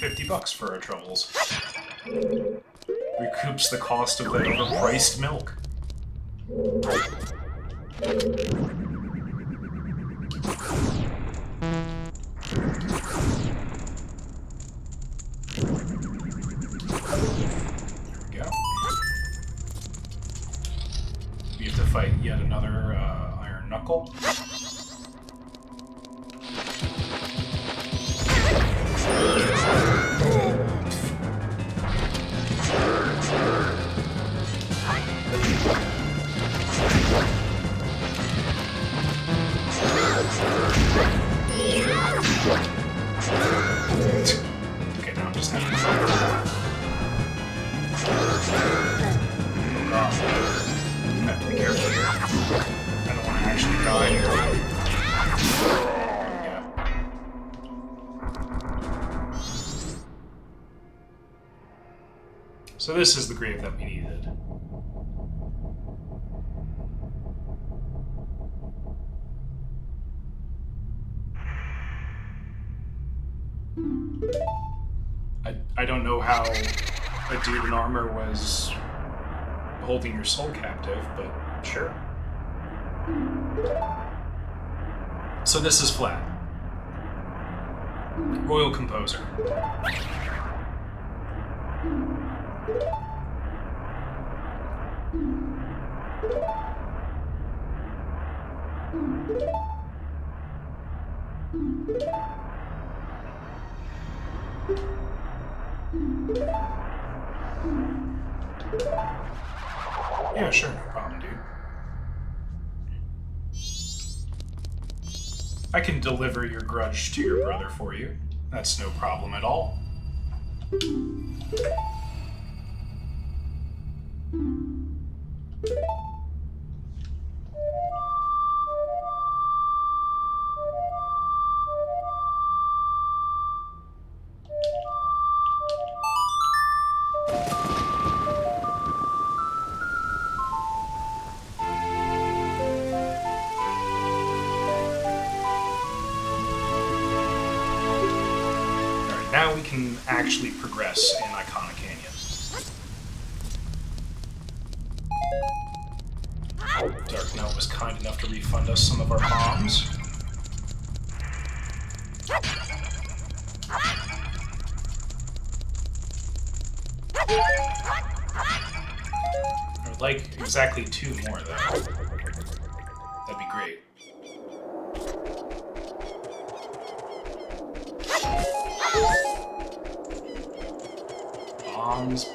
$50 for our troubles. Recoups the cost of that overpriced milk. We have to fight yet another Iron Knuckle. Okay, now I'm just having fun. Oh god. I have to be careful here. I don't want to actually die here. There we go. So this is the grave that we needed. I don't know how a dude in armor was holding your soul captive, but sure. So this is flat. Royal Composer. Yeah, sure, no problem, dude. I can deliver your grudge to your brother for you. That's no problem at all. Now we can actually progress in Iconic Canyon. Dark Knight was kind enough to refund us some of our bombs. I would like exactly 2 more, though. That'd be great.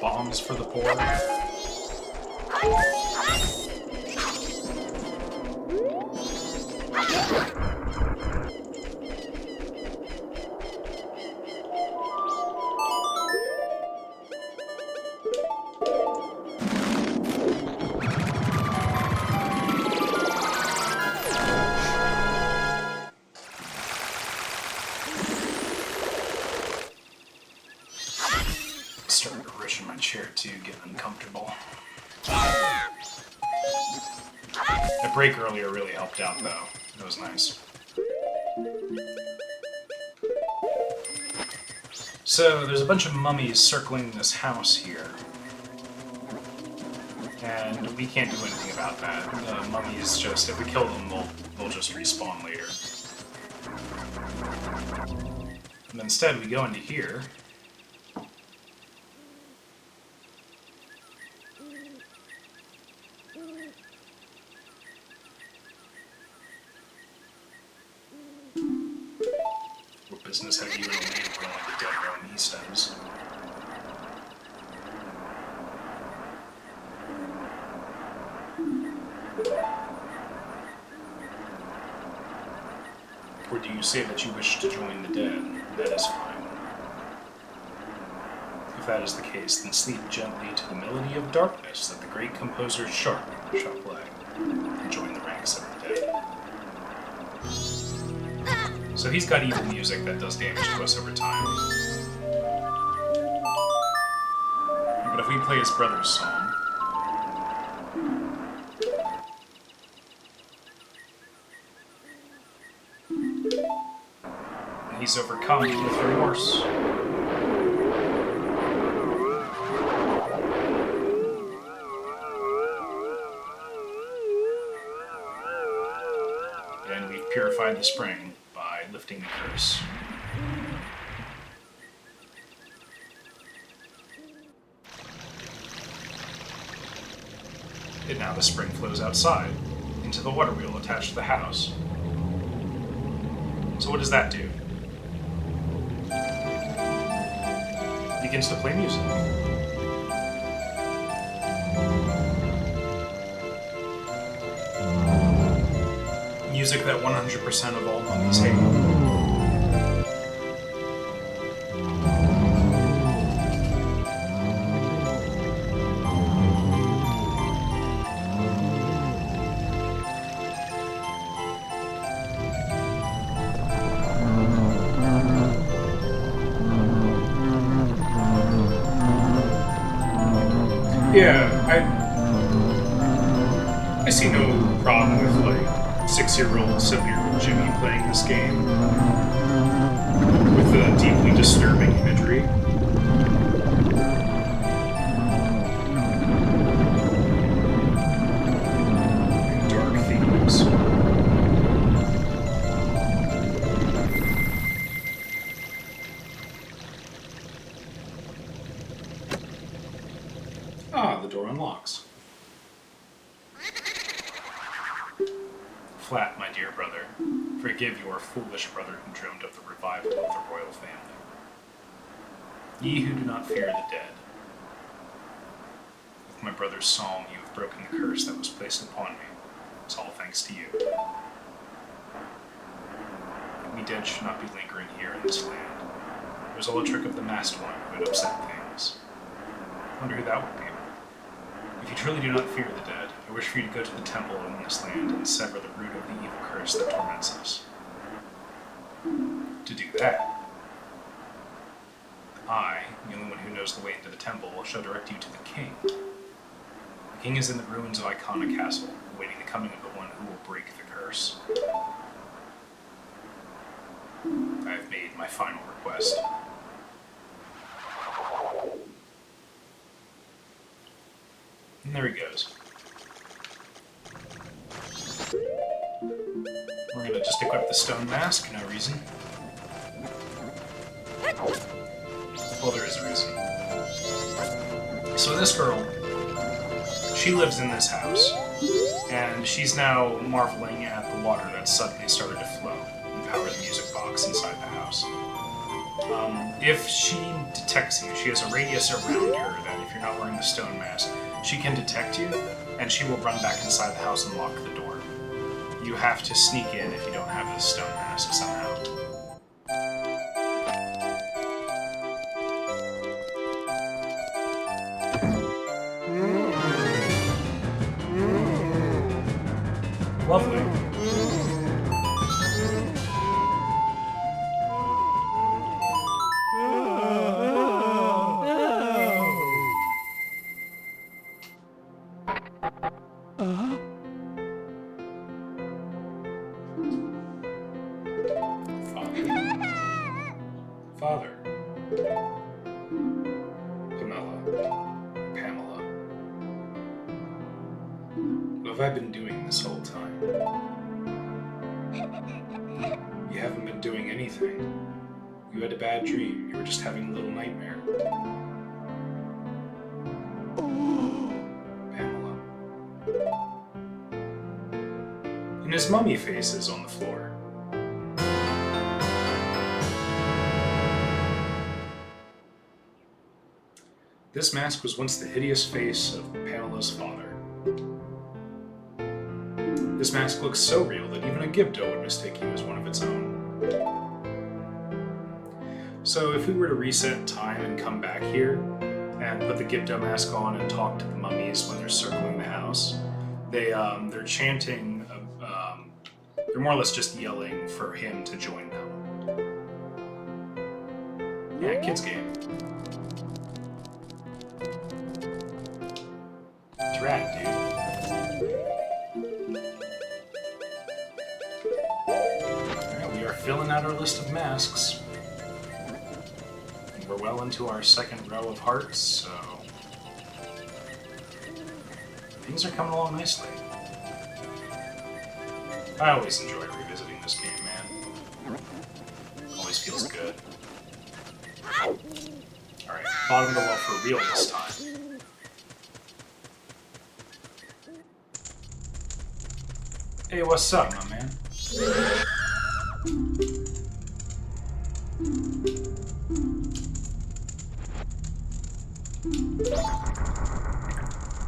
Bombs for the poor. Starting to rush in my chair too, getting uncomfortable. That break earlier really helped out, though. It was nice. So, there's a bunch of mummies circling this house here. And we can't do anything about that. The mummies just, if we kill them, they'll just respawn later. And instead, we go into here. What business have you in a land where only the dead roam east ends? Or do you say that you wish to join the dead? That is fine. If that is the case, then sleep gently to the melody of darkness that the great composer Sharp shall play, and join the ranks of the dead. So he's got evil music that does damage to us over time. But if we play his brother's song... he's overcome with remorse. And we've purified the spring by lifting the curse. And now the spring flows outside, into the water wheel attached to the house. So what does that do? Begins to play music. Music that 100% of all mummies hate. Yeah, I see no problem with, like, 6-year-old, 7-year-old Jimmy playing this game with the deeply disturbing imagery. And dark themes. Ah, the door unlocks. Flat, my dear brother, forgive your foolish brother who dreamed of the revival of the royal family. Ye who do not fear the dead. With my brother's psalm, you have broken the curse that was placed upon me. It's all thanks to you. We dead should not be lingering here in this land. It was all a trick of the masked one who had upset things. I wonder who that would be. If you truly do not fear the dead, I wish for you to go to the temple in this land and sever the root of the evil curse that torments us. To do that, I, the only one who knows the way into the temple, shall direct you to the king. The king is in the ruins of Icona Castle, awaiting the coming of the one who will break the curse. I have made my final request. And there he goes. We're gonna just equip the stone mask, no reason. Well, there is a reason. So this girl, she lives in this house, and she's now marveling at the water that suddenly started to flow and power the music box inside the house. If she detects you, she has a radius around her that if you're not wearing the stone mask, she can detect you, and she will run back inside the house and lock the door. You have to sneak in if you don't have the stone mask somehow. Lovely. Father. Pamela. What have I been doing this whole time? You haven't been doing anything. You had a bad dream. You were just having a little nightmare. Pamela. And his mummy face is on the floor. This mask was once the hideous face of Pamela's father. This mask looks so real that even a Gibdo would mistake you as one of its own. So if we were to reset time and come back here, and put the Gibdo mask on and talk to the mummies when they're circling the house, they're chanting, they're more or less just yelling for him to join them. Yeah, kids game. It's rad, dude. Alright, we are filling out our list of masks. And we're well into our second row of hearts, so things are coming along nicely. I always enjoy revisiting this game, man. Always feels good. Alright, bottom of the well for real this time. Hey, what's up, my man?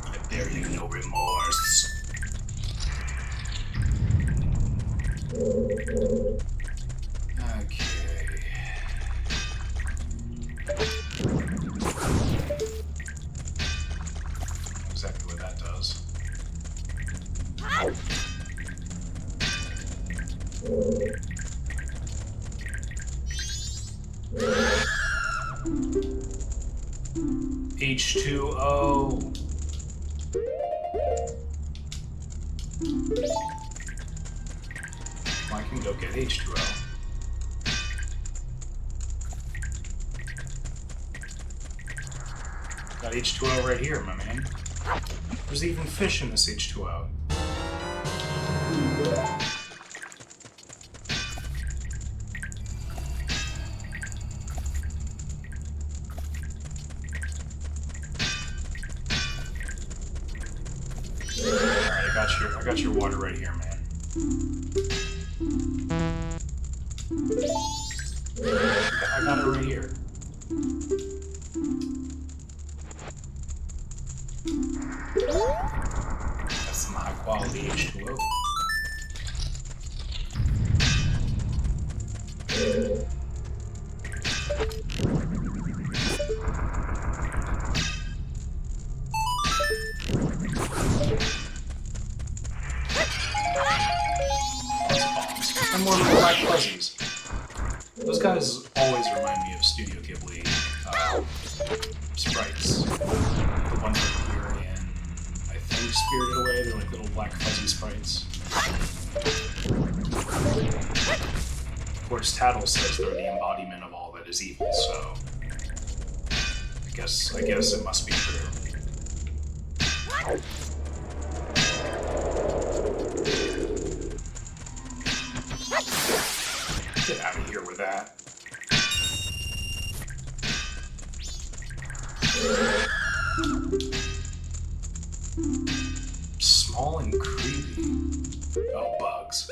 I bear you no remorse. Okay. Exactly what that does. H2O. Well, I can go get H2O. Got H2O right here, my man. There's even fish in this H2O. I got your water right here, man. I got it right here. That's some high quality H2O. And more black fuzzies. Those guys always remind me of Studio Ghibli sprites. The ones that were in, I think, Spirited Away. They're like little black fuzzy sprites. Of course, Tattle says they're the embodiment of all that is evil, so I guess it must be true. Get out of here with that. Small and creepy. Oh, bugs.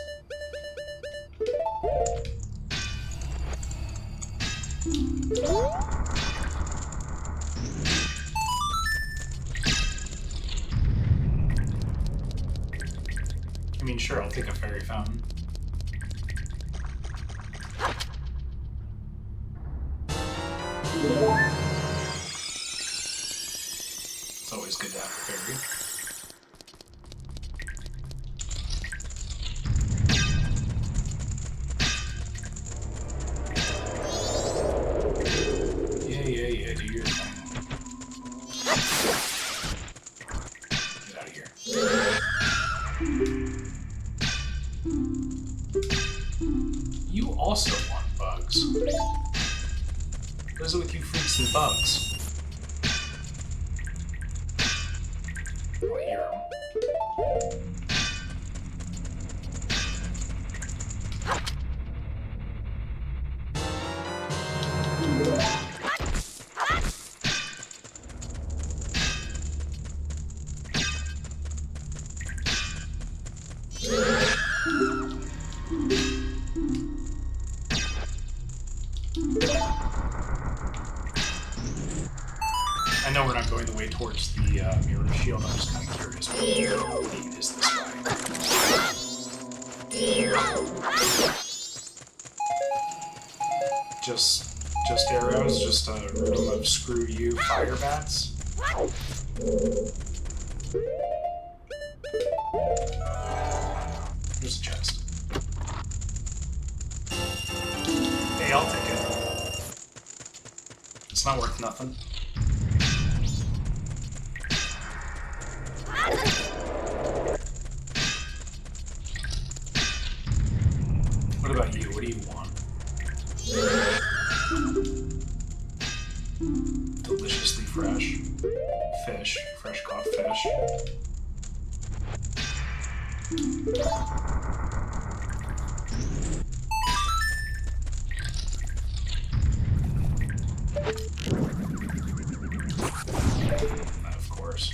I mean, sure, I'll take a fairy fountain. It's always good to have a fairy. Yeah, do your thing. Get out of here. You also want bugs. What is it with you freaks and bugs? Oh, I hear 'em. I know we're not going the way towards the mirror shield. I'm just kind of curious what it is this way. Just arrows, just a room of screw you fire bats. There's a chest. Hey, I'll take it. It's not worth nothing. What about you? What do you want? Deliciously fresh fish, fresh caught fish. Of course.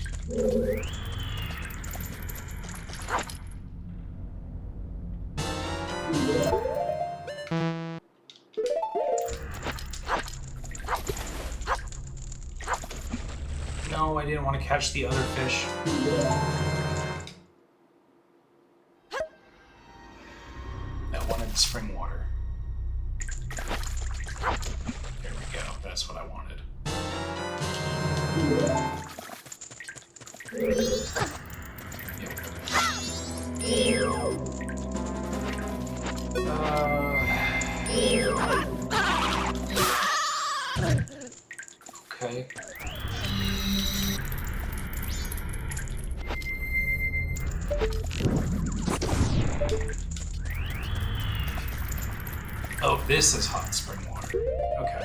No, I didn't want to catch the other fish. I wanted spring water. There we go. That's what I wanted. Okay. Oh, this is hot spring water. Okay.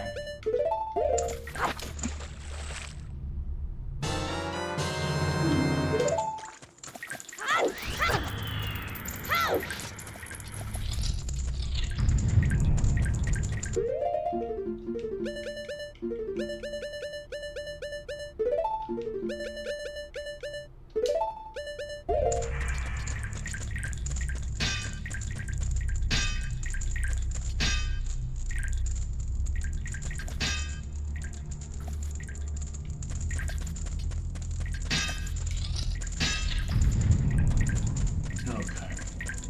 Okay.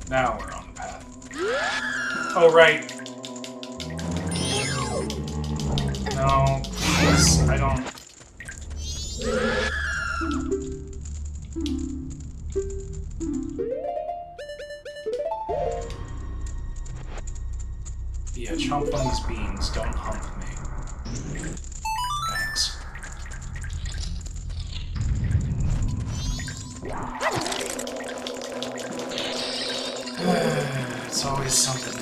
Now we're on the path. Oh, right. No, please, I don't... Yeah, chomp on these beans, don't hump me. Thanks. It's always something.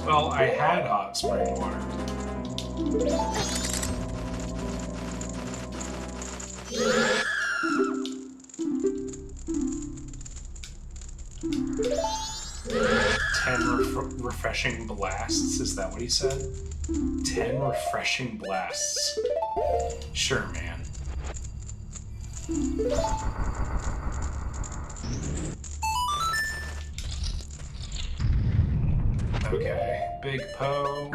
Well, I had hot spring water. refreshing blasts? Is that what he said? 10 refreshing blasts. Sure, man. Okay, Big Poe.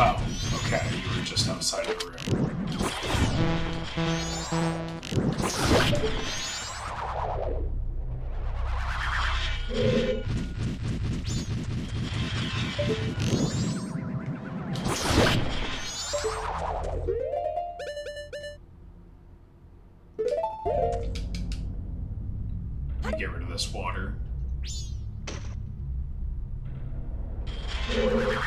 Oh, okay, you were just outside of the room. Let me get rid of this water. There we go.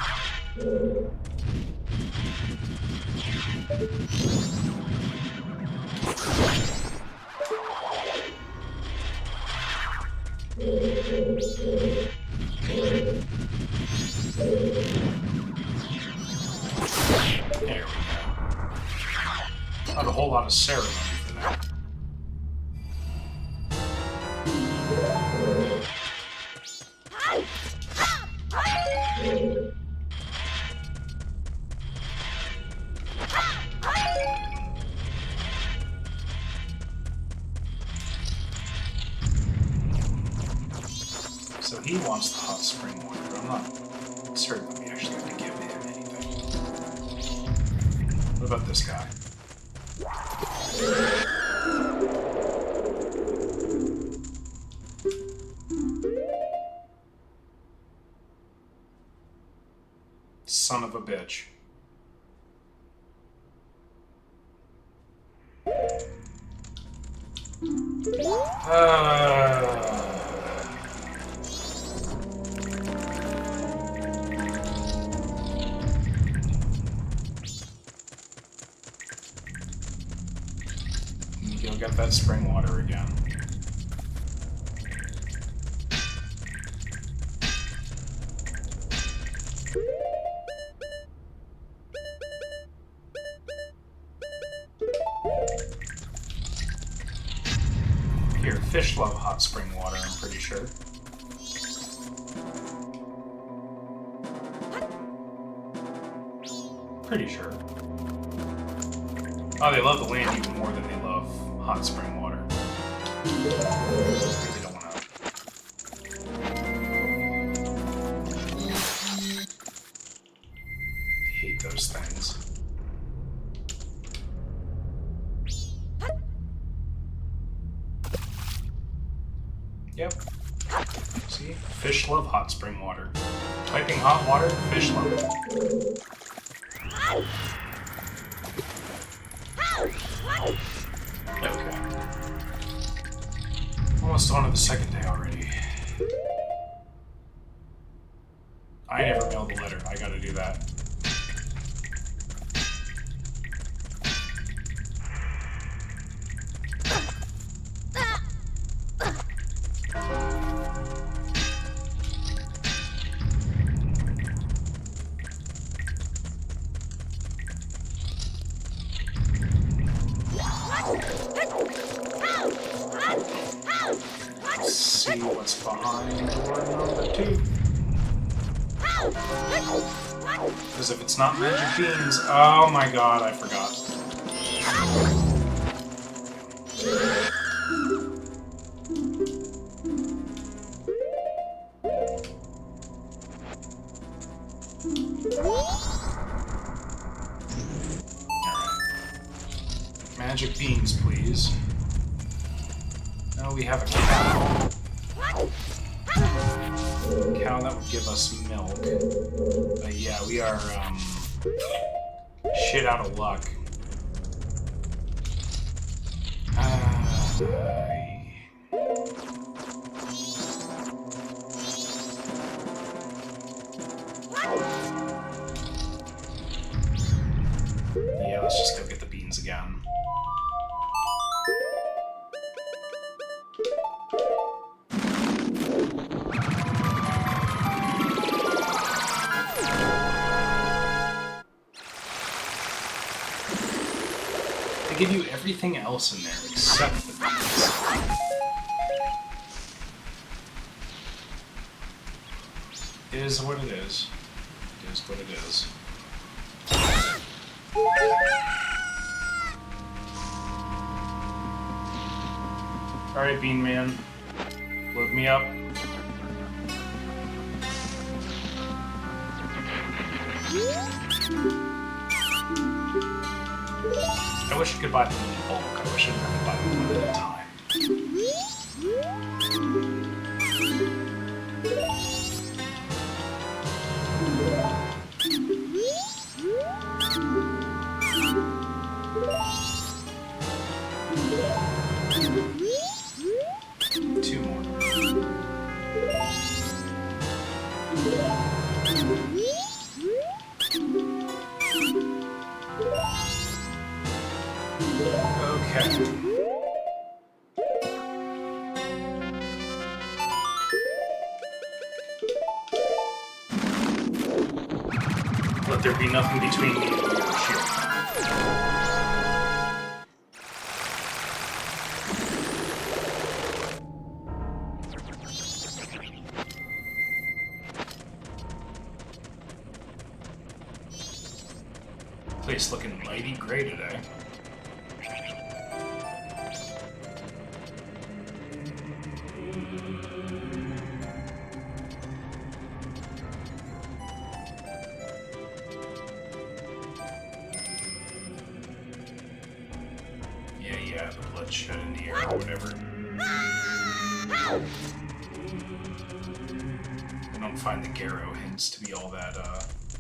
Not a whole lot of ceremony for that. So he wants the hot spring water, but I'm not certain that we actually have to give him anything. What about this guy? Son of a bitch. You'll get that spring water again. Here, fish love hot spring water, I'm pretty sure. Pretty sure. Oh, they love the land even more than they love hot spring water. Maybe they don't want to. Hate those things. Yep. See? Fish love hot spring water. Typing hot water, fish love it. Okay. Almost on to the second day already. I never mailed the letter. I gotta do that. See what's behind door number 2. Because if it's not magic beans, oh my god, I forgot. Alright. Magic beans, please. No, we have a cow. Cow that would give us milk. But yeah, we are, shit out of luck. give you everything else in there except the beans. It is what it is. It is what it is. Alright, Bean Man. Load me up. I wish I could buy them in bulk. I wish I didn't have to buy them one at a time. Two more. Okay. Let there be nothing between me and your shield. Place looking mighty gray today. Yeah, the bloodshed in the air or whatever. I don't find the Garrow hints to be all that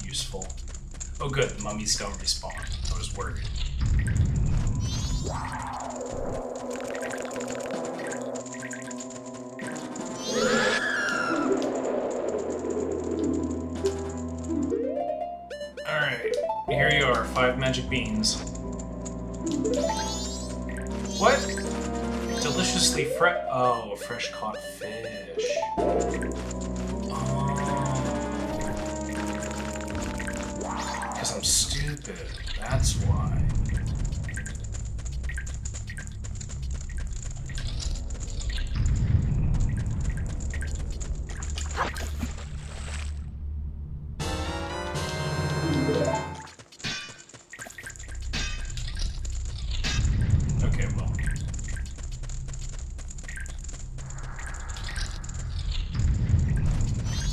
useful. Oh good, the mummies don't respawn. I was worried. Alright, here you are, 5 magic beans. What? Deliciously oh, a fresh caught fish. Because I'm stupid. That's why. Okay, well.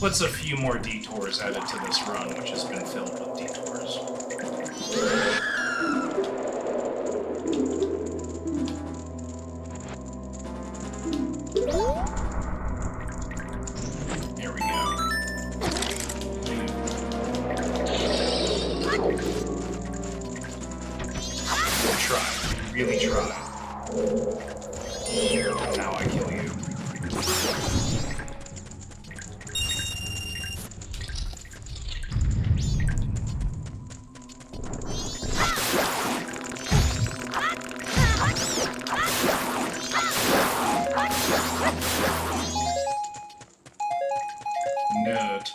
What's a few more detours added to this run, which has been filled with detours? There we go. You tried. You really tried. Now I kill you. Nerd.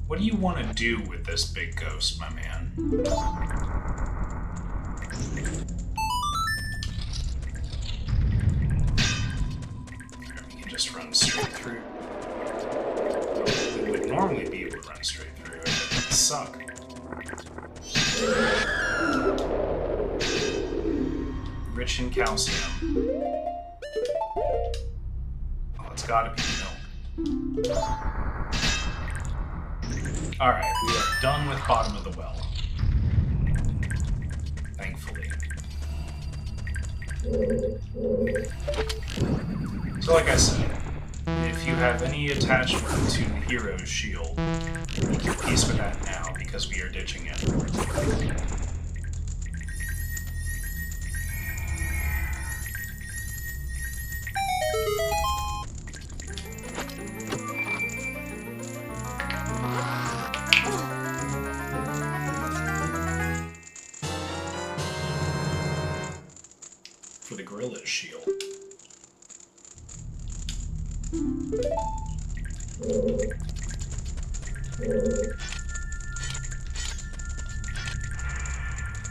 What do you want to do with this big ghost, my man? We can just run straight through. We would normally be able to run straight through it, but it would suck. Rich in calcium. Oh, it's gotta be milk. Alright, we are done with bottom of the well. Thankfully. So like I said, if you have any attachment to Hero's shield, make your peace with that now, because we are ditching it. For the gorilla's shield.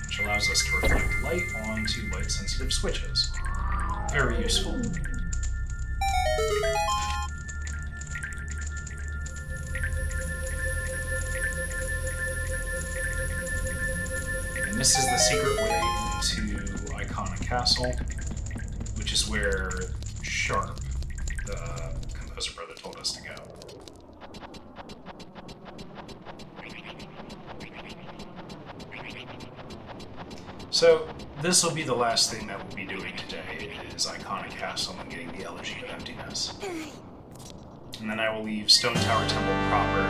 which allows us to reflect light onto light-sensitive switches. Very useful. And this is the secret way into Iconic Castle, which is where Sharp, the composer brother, told us to go. So, this will be the last thing that we'll be doing today, is Iconic Castle and getting the Elegy of Emptiness. And then I will leave Stone Tower Temple proper,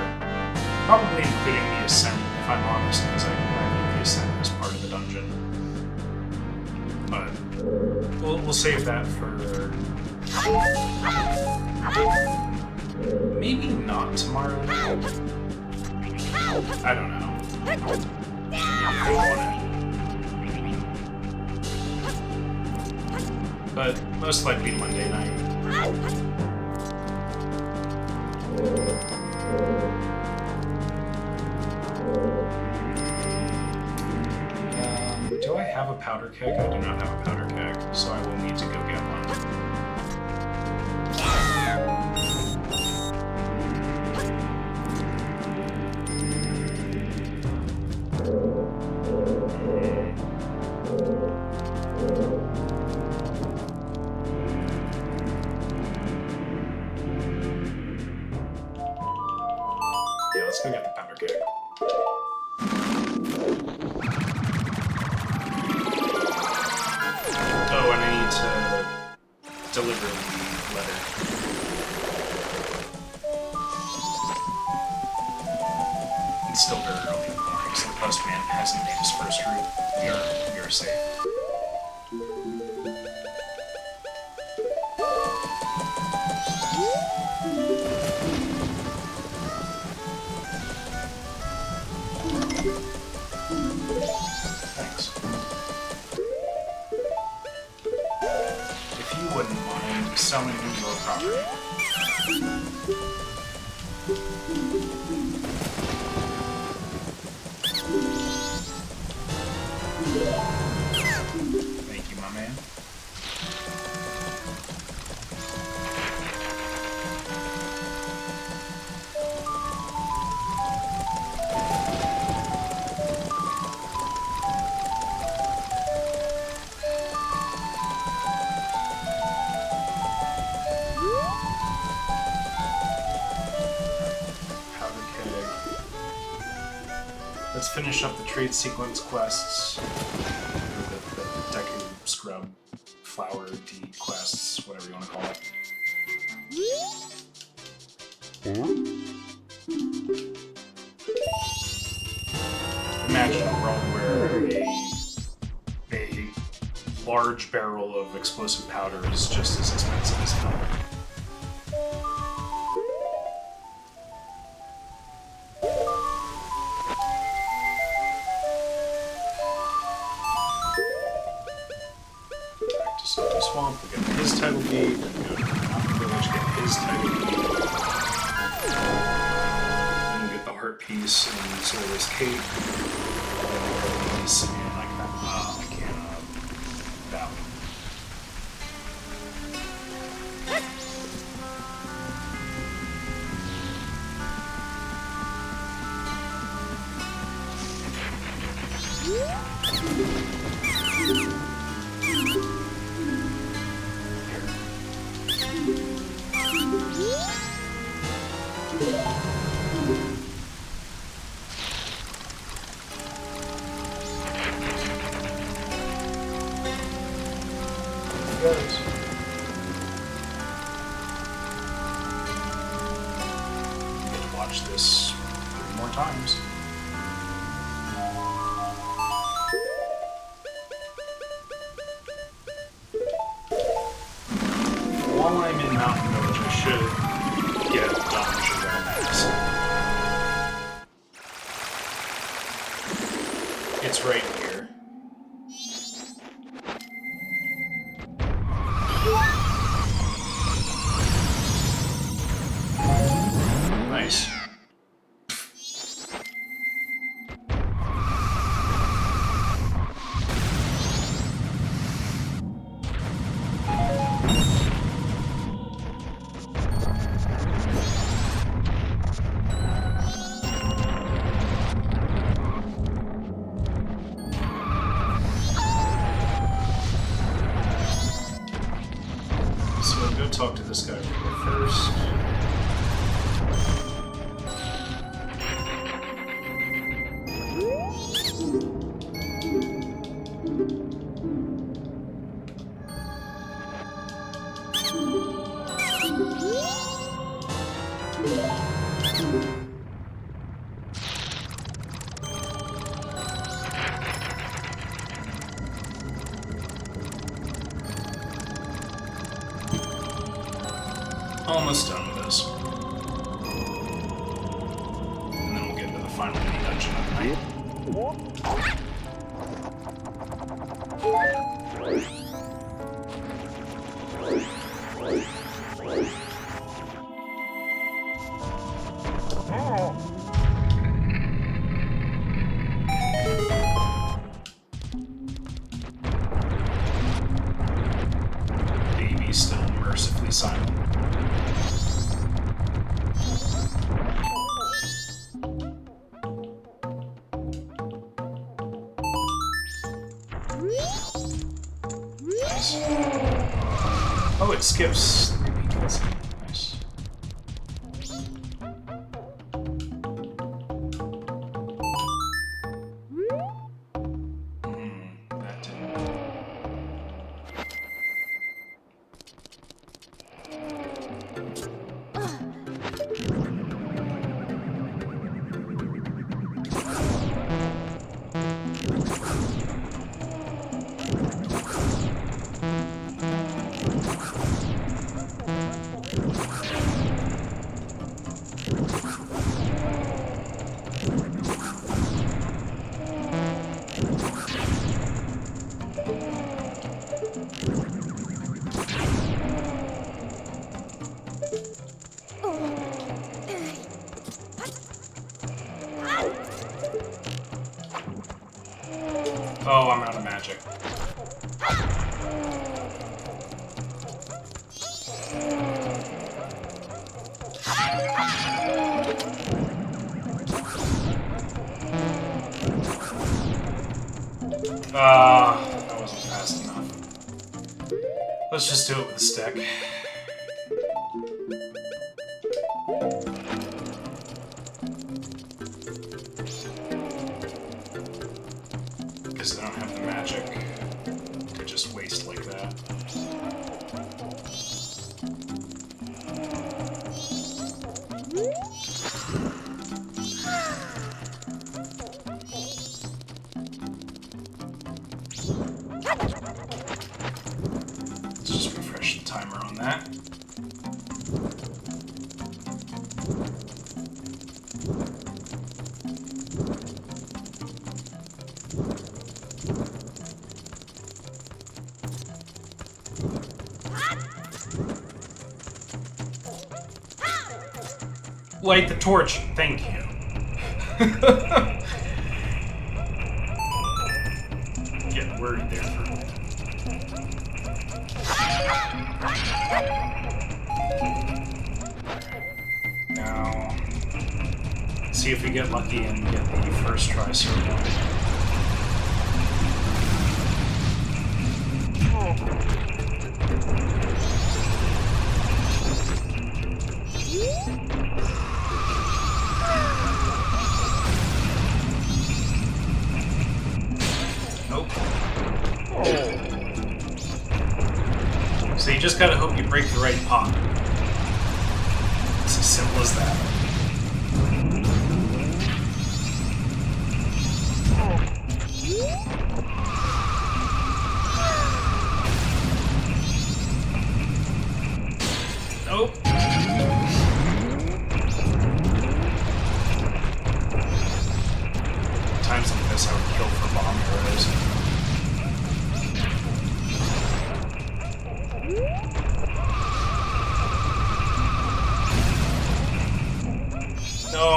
probably including the Ascent, if I'm honest, because I leave the Ascent as part of the dungeon. But we'll save that for... maybe not tomorrow. I don't know. But most likely Monday night. Do I have a powder keg? I do not have a powder keg, so I will need to go get one. Yeah, let's go get the powder keg. Oh, and I need to deliver the letter. It's still very early in the morning, so the postman hasn't made his first route. We are safe. Thanks. If you wouldn't mind selling me your property. Thank you, my man. Powder keg. Let's finish up the trade sequence quests. Or the Deku Scrub Flower D quests, whatever you want to call it. Imagine a world where a large barrel of explosive powder is just as expensive as powder. Back to Salty Swamp, we'll get his title deed, then go to the Mountain Village, get his title deed. Then we'll get the heart piece in Zola's Cape. Then we'll get the piece in Valley. Goes. Get to watch this 3 more times. While I'm in Mountain Village, I should get Dr. Majora Max. It's right here. Nice. almost done with this. And then we'll get into the final mini dungeon of the night. Baby's still mercifully silent. Nice. Oh, it skips the repeat cutscene. Nice. That didn't. Oh, I'm out of magic. That wasn't fast enough. Let's just do it with a stick. Because I don't have the magic to just waste like that. Let's just refresh the timer on that. Light the torch. Thank you. Getting worried there for a minute. Now, see if we get lucky and get the first try circle. So you just gotta hope you break the right pot. It's as simple as that. Nope. Times like this I would kill for bomb arrows. No,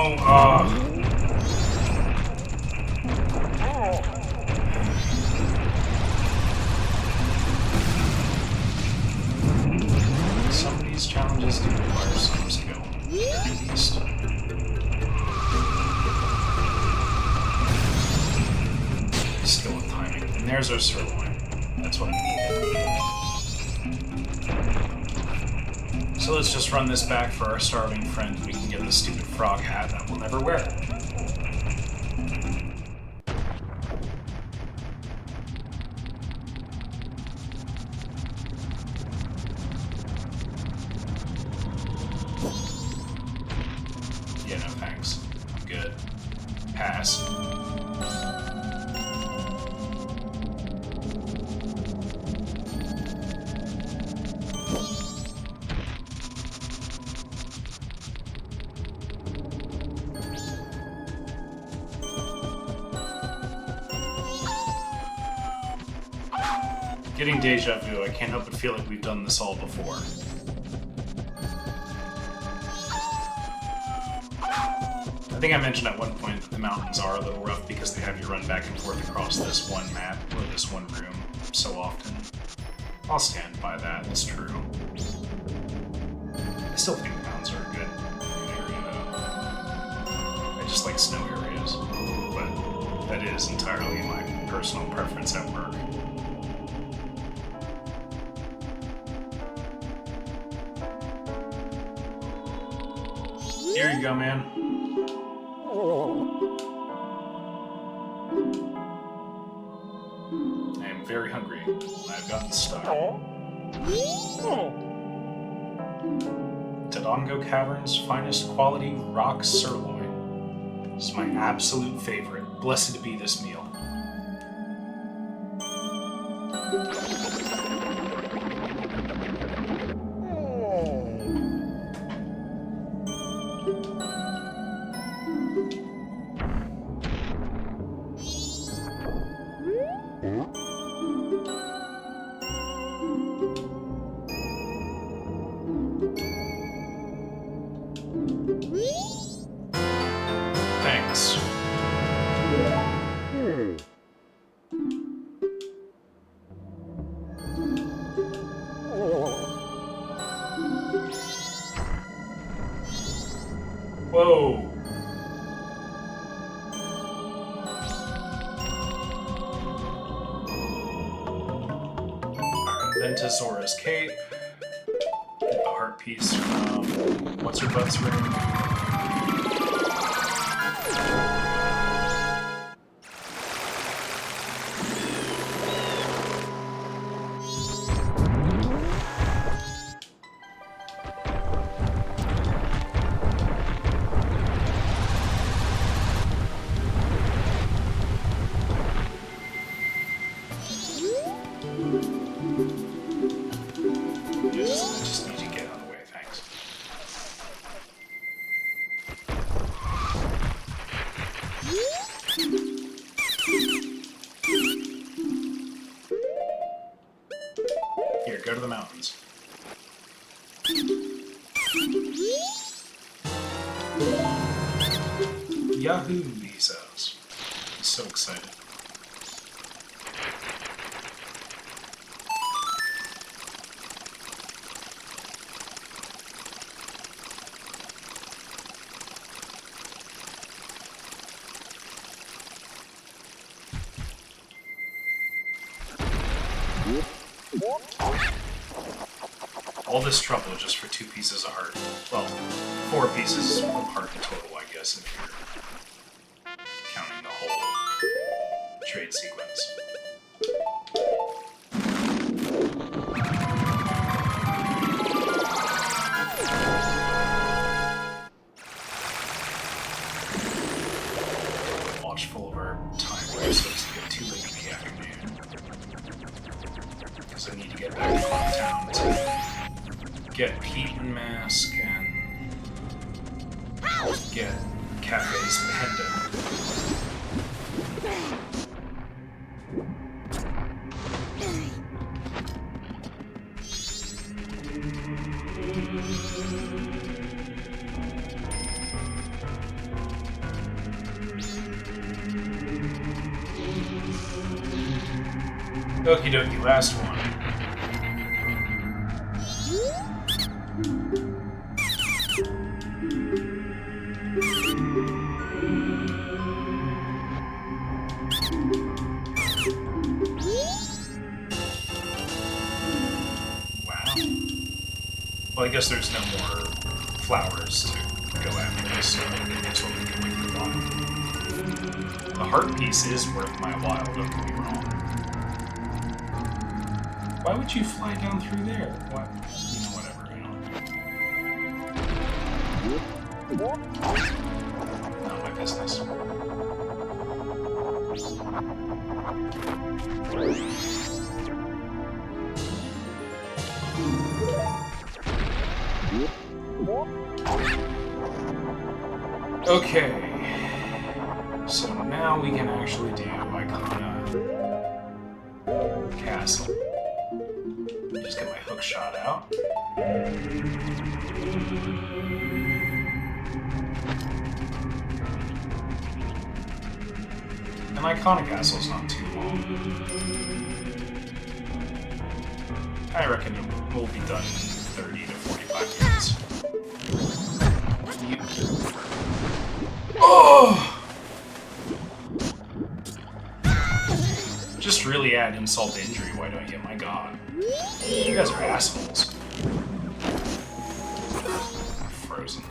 some of these challenges do require some skill, at least. Skill with timing. And there's our sirloin. That's what we need. So let's just run this back for our starving friend and we can get the stupid frog hat that we'll never wear. Yeah, no thanks. I'm good. Pass. Getting deja vu, I can't help but feel like we've done this all before. I think I mentioned at one point that the mountains are a little rough because they have you run back and forth across this one map, or this one room, so often. I'll stand by that, it's true. I still think the mountains are a good area, though. I just like snow areas, but that is entirely my personal preference at work. Here you go, man. I am very hungry. I've gotten stuck. Tadongo Cavern's finest quality rock sirloin. This is my absolute favorite. Blessed be this meal. Thanks. Whoa. Alright, then to Zora's Cape. Get the heart piece from what's her butt's ring. I just need you to get out of the way, thanks. Here, go to the mountains. Yahoo, he says. He's so excited. All this trouble just for 2 pieces of heart. Well, 4 pieces of heart in total, I guess, if you're counting the whole trade sequence. Watchful of our time, so it's to get too late in the afternoon. Because I need to get back to town to get Pete and Mask and get Cafe's pendant. Okie dokie, last one. Wow. Well, I guess there's no more flowers to go after this, so I guess what we can move on. The heart piece is worth my while, don't get me wrong. Why would you fly down through there? What? You know, whatever, you know. Not my business. Okay. So now we can actually do Icona Castle. Just get my hook shot out. An iconic castle's not too long. I reckon it will be done in 30 to 45 minutes. Oh! Just really add insult to injury, why don't you? My god. You guys are assholes. I'm frozen.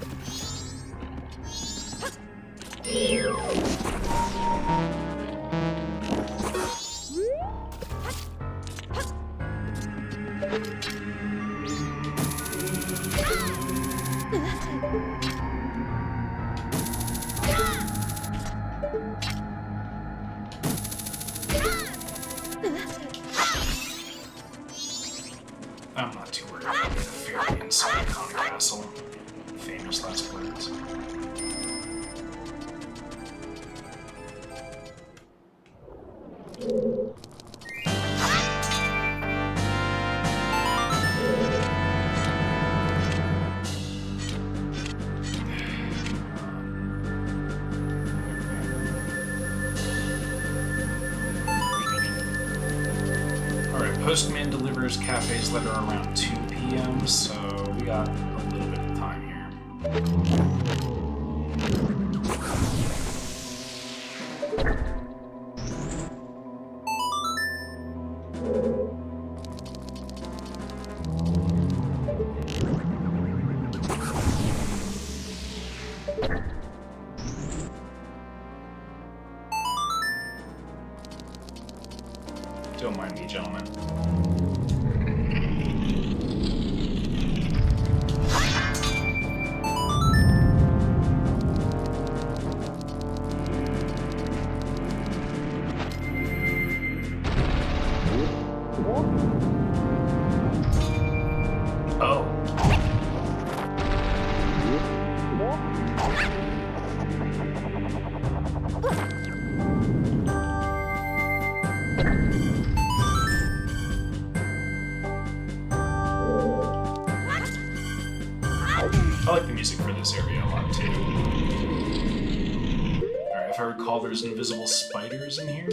I'm not too worried about the fairy inside Iconic Castle. Famous last words. Postman delivers Cafe's letter around 2 p.m., so we got a little bit of time here. Don't mind me, gentlemen. Oh. I like the music for this area a lot, too. Alright, if I recall, there's invisible spiders in here.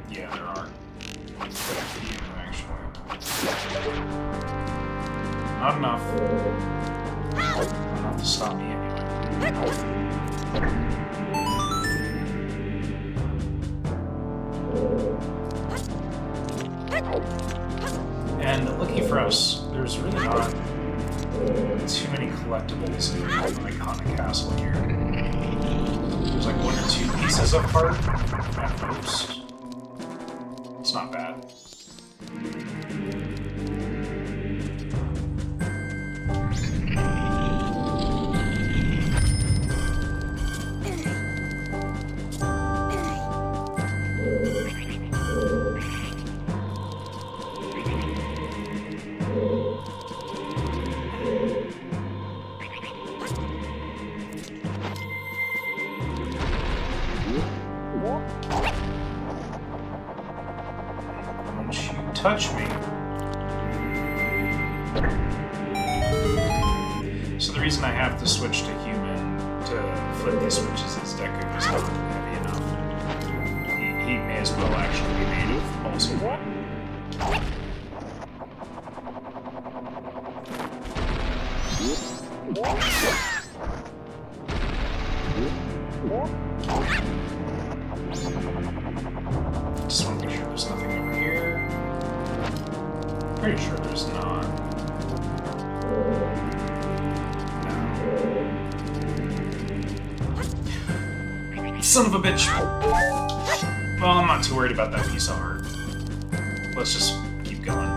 Yeah, there are. Quite a few, actually. Not enough. Not enough to stop me anyway. And lucky for us, there's really not too many collectibles in the Iconic Castle here. There's like 1 or 2 pieces of art at most. It's not bad. Touch me. So the reason I have to switch to human to flip these switches is Deku is not heavy enough. He may as well actually be made of also wood. Just want to make sure there's nothing over here. Pretty sure there's not. No. Son of a bitch! Well, I'm not too worried about that piece of art. Let's just keep going.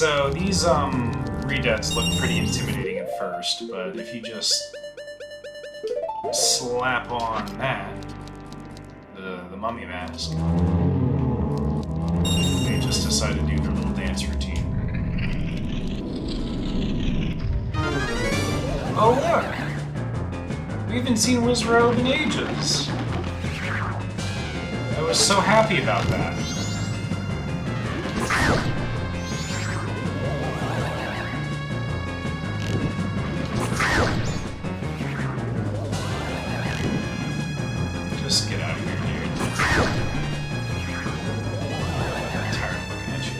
So these redeads look pretty intimidating at first, but if you just slap on that, the mummy mask, they just decide to do their little dance routine. Oh look! We haven't seen Wizrobe in ages! I was so happy about that. Just get out of here, dude. I'm tired of looking at you.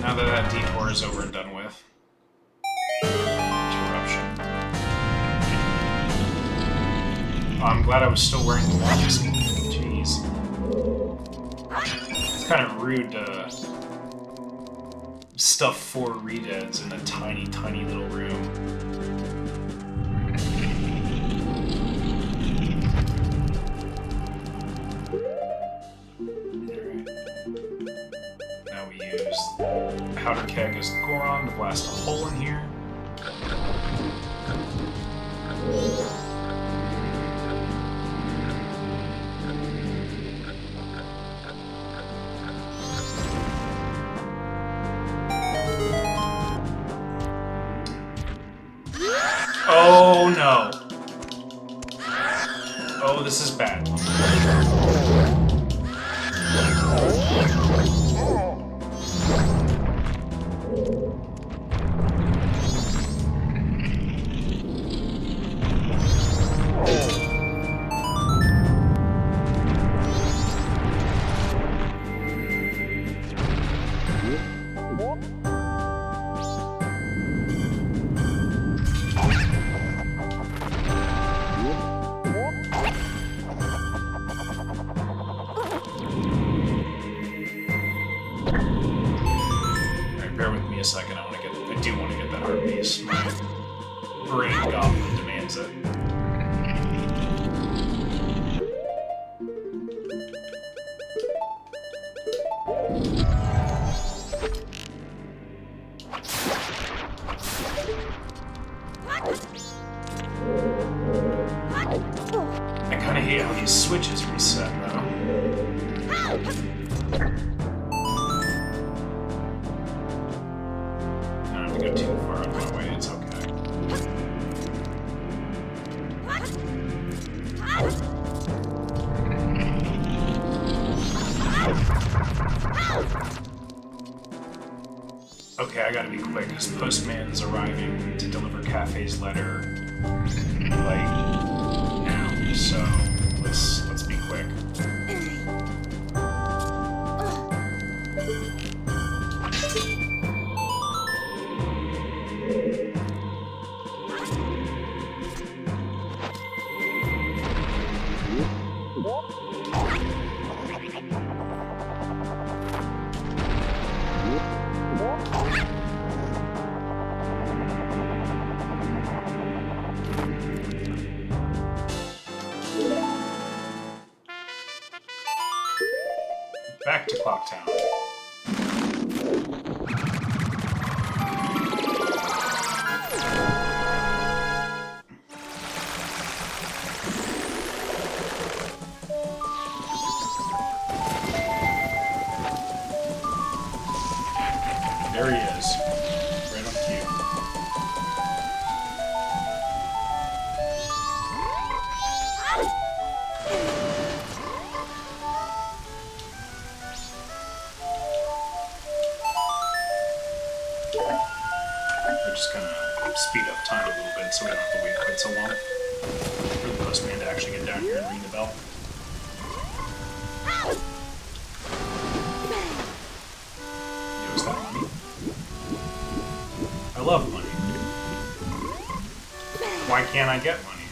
Now that that detour is over and done with. Interruption. Oh, I'm glad I was still wearing the watch. Jeez. It's kind of rude to stuff 4 redeads in a tiny, tiny little room. Now we use powder keg as Goron to blast a hole in here. Oh no! Oh, this is bad. Bear with me a second. I do want to get that heart piece. My brain goblin demands it. I kind of hate how these switches reset, though. Go too far out of my way, it's okay. Okay, I gotta be quick, because Postman's arriving to deliver Cafe's letter, like, now, so let's be quick. Back to Clocktown. There he is. Right on cue. We're just gonna speed up time a little bit so we don't have to wait quite so long for the postman to actually get down here and ring the bell. Yo, is that money? I love money. Why can't I get money?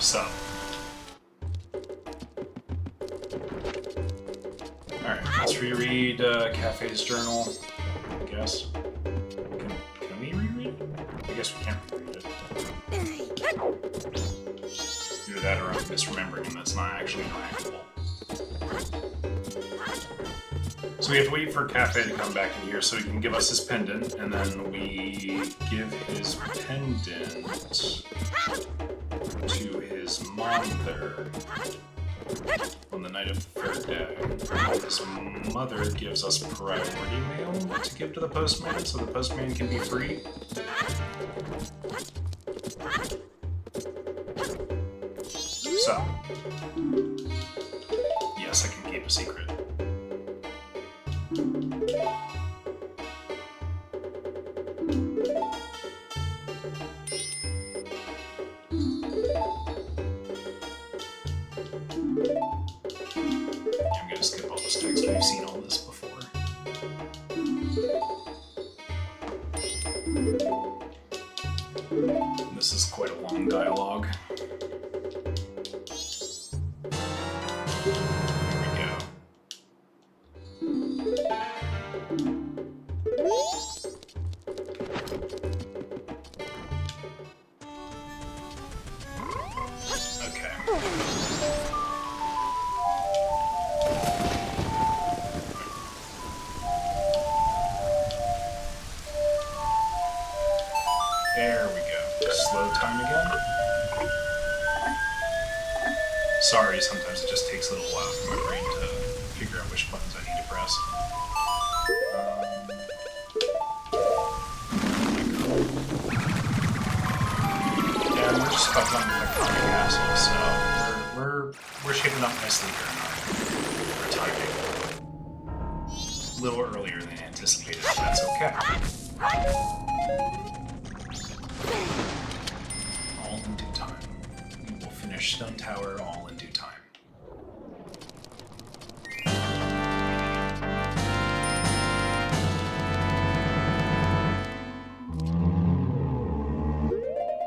sub. Alright, let's reread Cafe's journal, I guess. Can we reread it? I guess we can't reread it. Either that or I'm misremembering and that's not actually interactable. So we have to wait for Cafe to come back in here so he can give us his pendant, and then we give his pendant to his mother on the night of the third day. His mother gives us priority mail to give to the postman, so the postman can be free. So, yes, I can keep a secret. I'm gonna skip all this text. We've seen all this before. This is quite a long dialogue. There we go. Slow time again. Sorry, sometimes it just takes a little while for my brain to figure out which buttons I need to press. Yeah, we're just about done with Iconic Castle, so we're shaping up nicely here in our timing. A little earlier than anticipated, but that's okay. All in due time. We will finish Stone Tower all in due time.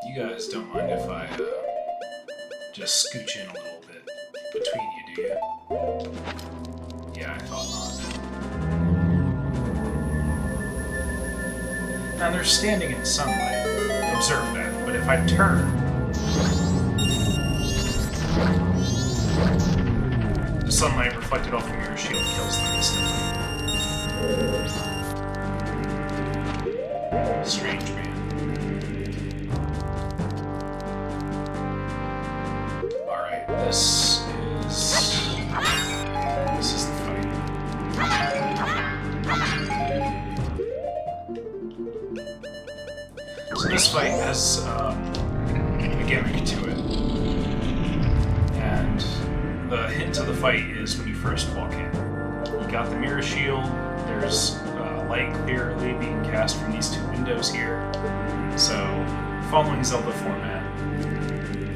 You guys don't mind if I just scooch in a little bit between you, do you? Yeah, I thought not. Now they're standing in sunlight. Observe that, but if I turn, the sunlight reflected off the mirror shield kills them instantly. Strange man. Alright, this is the fight. So this fight has a gimmick to it. And the hint of the fight is when you first walk in. You got the mirror shield, there's light clearly being cast from these two windows here. So, following Zelda format,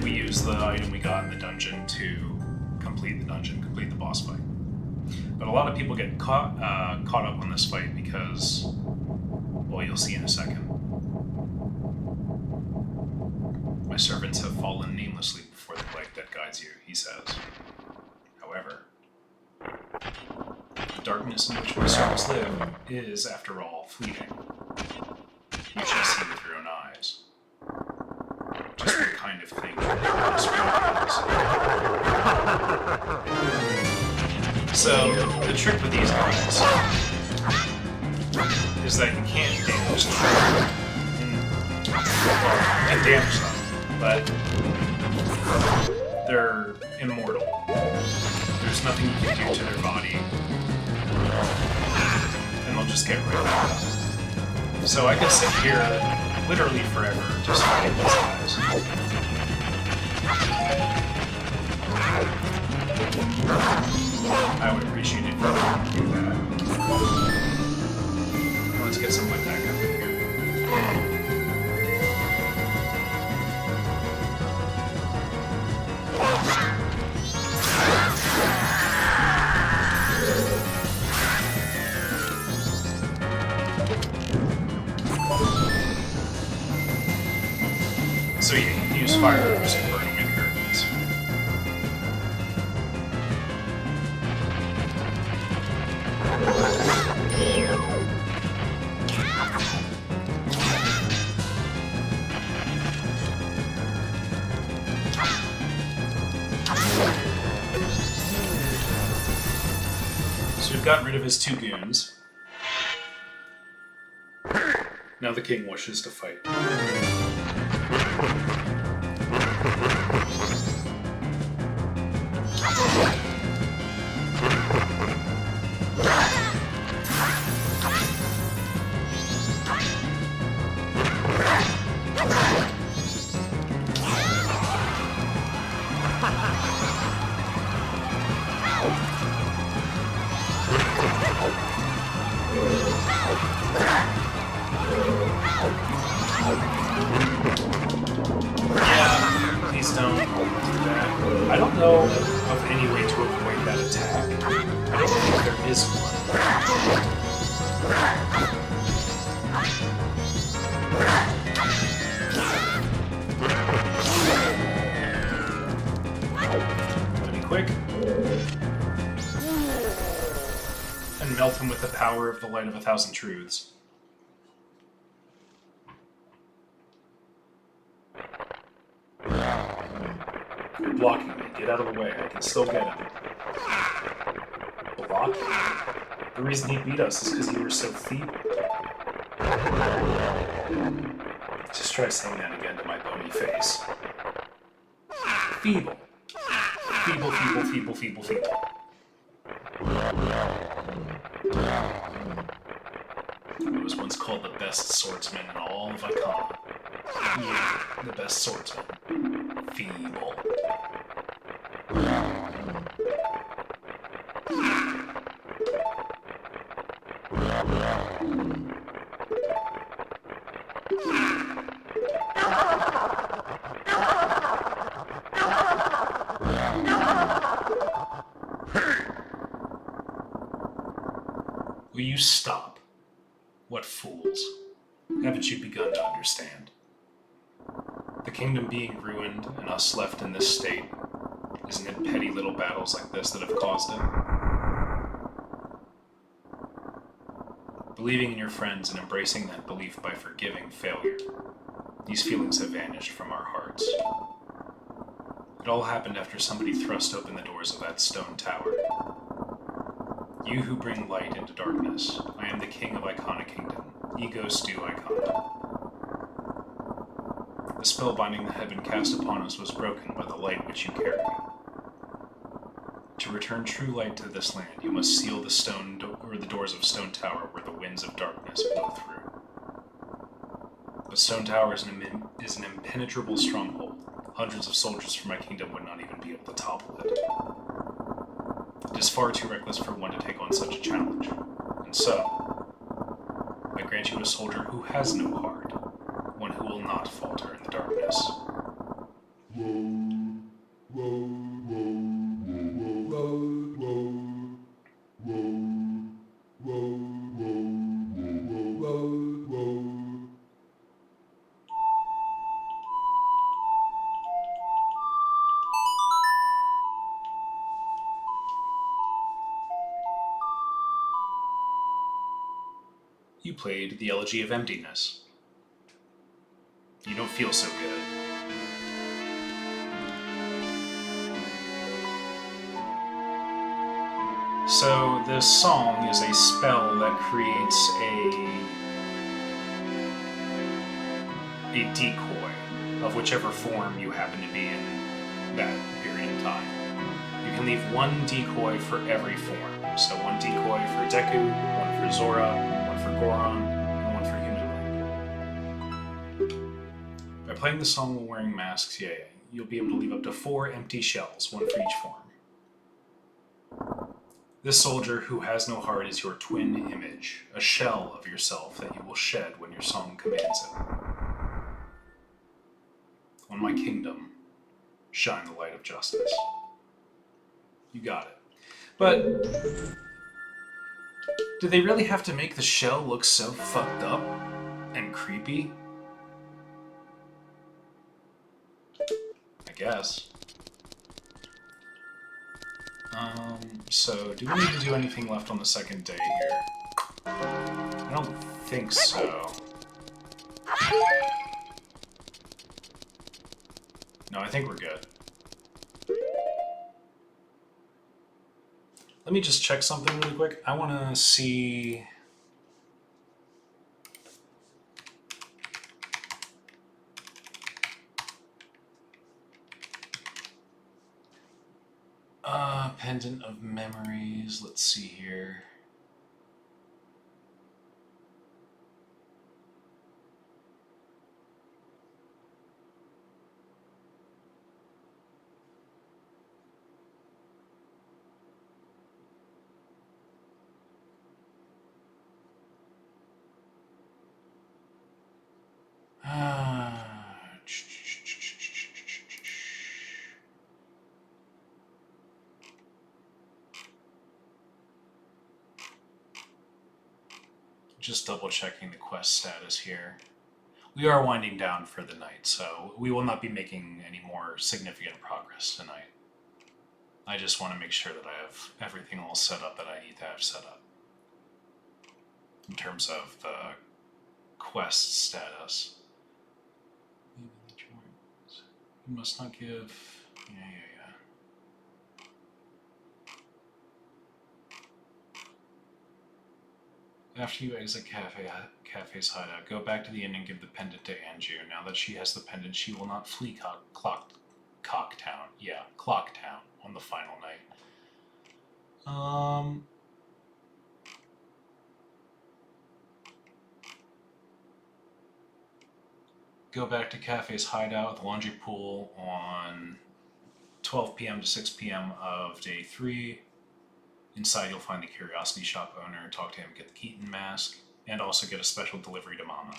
we use the item we got in the dungeon to complete the dungeon, complete the boss fight. But a lot of people get caught up on this fight because, well, you'll see in a second. My servants have fallen namelessly before the light that guides you, he says. However, the darkness in which my servants live is, after all, fleeting. You shall see with your own eyes. Just the kind of thing this is. So, the trick with these guys is that you can't damage them. Well, you can damage them, but they're immortal. There's nothing you can do to their body, and they'll just get rid of it. So I could sit here literally forever just fighting these guys. I would appreciate it if you would do that. Let's get some light back up in here. So yeah, you can use fireworks to burn away the curtains. we've gotten rid of his 2 goons. Now the king wishes to fight. Yeah, please don't do that. I don't know of any way to avoid that attack. I don't think there is one. Gotta be quick. And melt him with the power of the light of 1,000 truths. You're blocking me. Get out of the way. I can still get him. Block? The reason he beat us is because you were so feeble. Just try saying that again to my bony face. Feeble. Feeble, feeble, feeble, feeble, feeble. I was once called the best swordsman in all of Icon. Yeah, the best swordsman. Feeble. Will you stop? What fools. Haven't you begun to understand? The kingdom being ruined and us left in this state, isn't it petty little battles like this that have caused it? Believing in your friends and embracing that belief by forgiving failure. These feelings have vanished from our hearts. It all happened after somebody thrust open the doors of that stone tower. You who bring light into darkness, I am the king of Icona Kingdom. Ego stew Icona. The spell binding that had been cast upon us was broken by the light which you carry. To return true light to this land, you must seal the the doors of Stone Tower where the winds of darkness blow through. But Stone Tower is an impenetrable stronghold. Hundreds of soldiers from my kingdom would not even be able to topple it. It is far too reckless for one to take on such a challenge. And so, I grant you a soldier who has no heart, one who will not falter in the darkness. You played the Elegy of Emptiness. You don't feel so good. So this song is a spell that creates a decoy of whichever form you happen to be in that period of time. You can leave one decoy for every form. So one decoy for Deku, one for Zora, one for Goron, and one for Human Link. By playing the song while wearing masks, you'll be able to leave up to 4 empty shells, one for each form. This soldier who has no heart is your twin image, a shell of yourself that you will shed when your song commands it. On my kingdom, shine the light of justice. You got it. But do they really have to make the shell look so fucked up and creepy? I guess. So do we need to do anything left on the second day here? I don't think so. No, I think we're good. Let me just check something really quick. I want to see... Pendant of Memories. Let's see here. Just double checking the quest status here. We are winding down for the night, so we will not be making any more significant progress tonight. I just want to make sure that I have everything all set up that I need to have set up. In terms of the quest status. You must not give... Yeah. After you exit Cafe's hideout, go back to the inn and give the pendant to Anju. Now that she has the pendant, she will not flee Clocktown. Yeah, Clocktown on the final night. Go back to Cafe's hideout at the laundry pool on 12 p.m. to 6 p.m. of day 3. Inside, you'll find the Curiosity Shop owner, talk to him, get the Keaton mask, and also get a special delivery to Mama.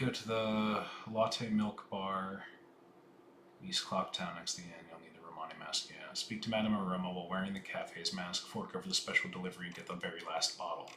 Go to the Latte Milk Bar, East Clocktown, next to the inn. You'll need the Romani mask. Yeah. Speak to Madame Aroma while wearing the cafe's mask, fork over the special delivery, and get the very last bottle.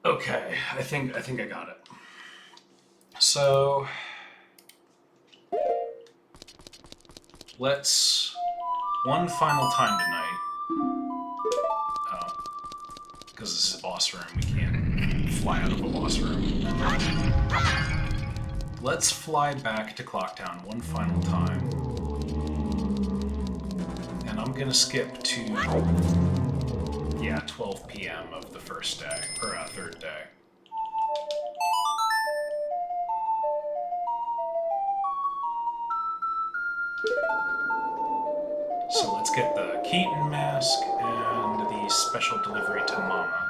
Okay, I think I got it. So let's one final time tonight. Oh, because this is a boss room, we can't fly out of a boss room. Let's fly back to Clocktown one final time, and I'm gonna skip to 12 p.m. of the first day, or third day. So let's get the Keaton mask and the special delivery to Mama.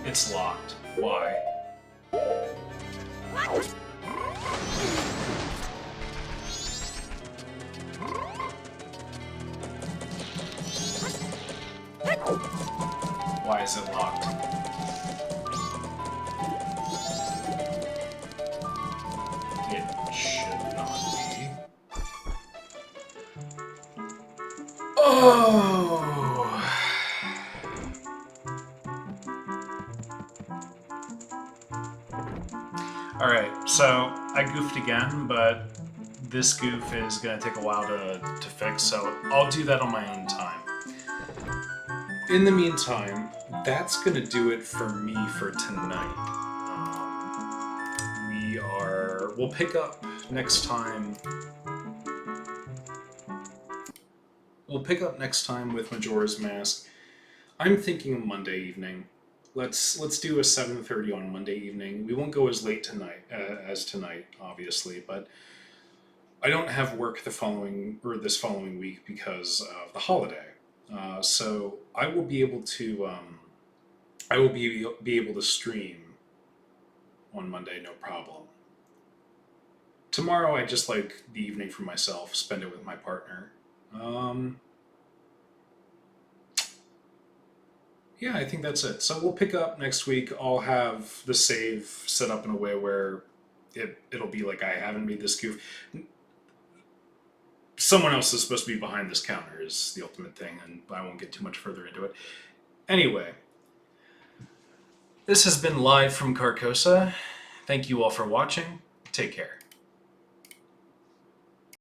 It's locked. Why? Why is it locked? It should not be. Oh! Alright, so I goofed again, but this goof is going to take a while to fix, so I'll do that on my own time. In the meantime, that's going to do it for me for tonight. We'll pick up next time. We'll pick up next time with Majora's Mask. I'm thinking Monday evening. let's do a 7:30 on Monday evening. We won't go as late tonight as tonight, obviously, but I don't have work this following week because of the holiday. So I will be able to be able to stream on Monday, no problem. Tomorrow I just like the evening for myself, spend it with my partner. Um, yeah, I think that's it. So we'll pick up next week. I'll have the save set up in a way where it'll be like I haven't made this goof. Someone else is supposed to be behind this counter is the ultimate thing, and I won't get too much further into it. Anyway, this has been live from Carcosa. Thank you all for watching. Take care.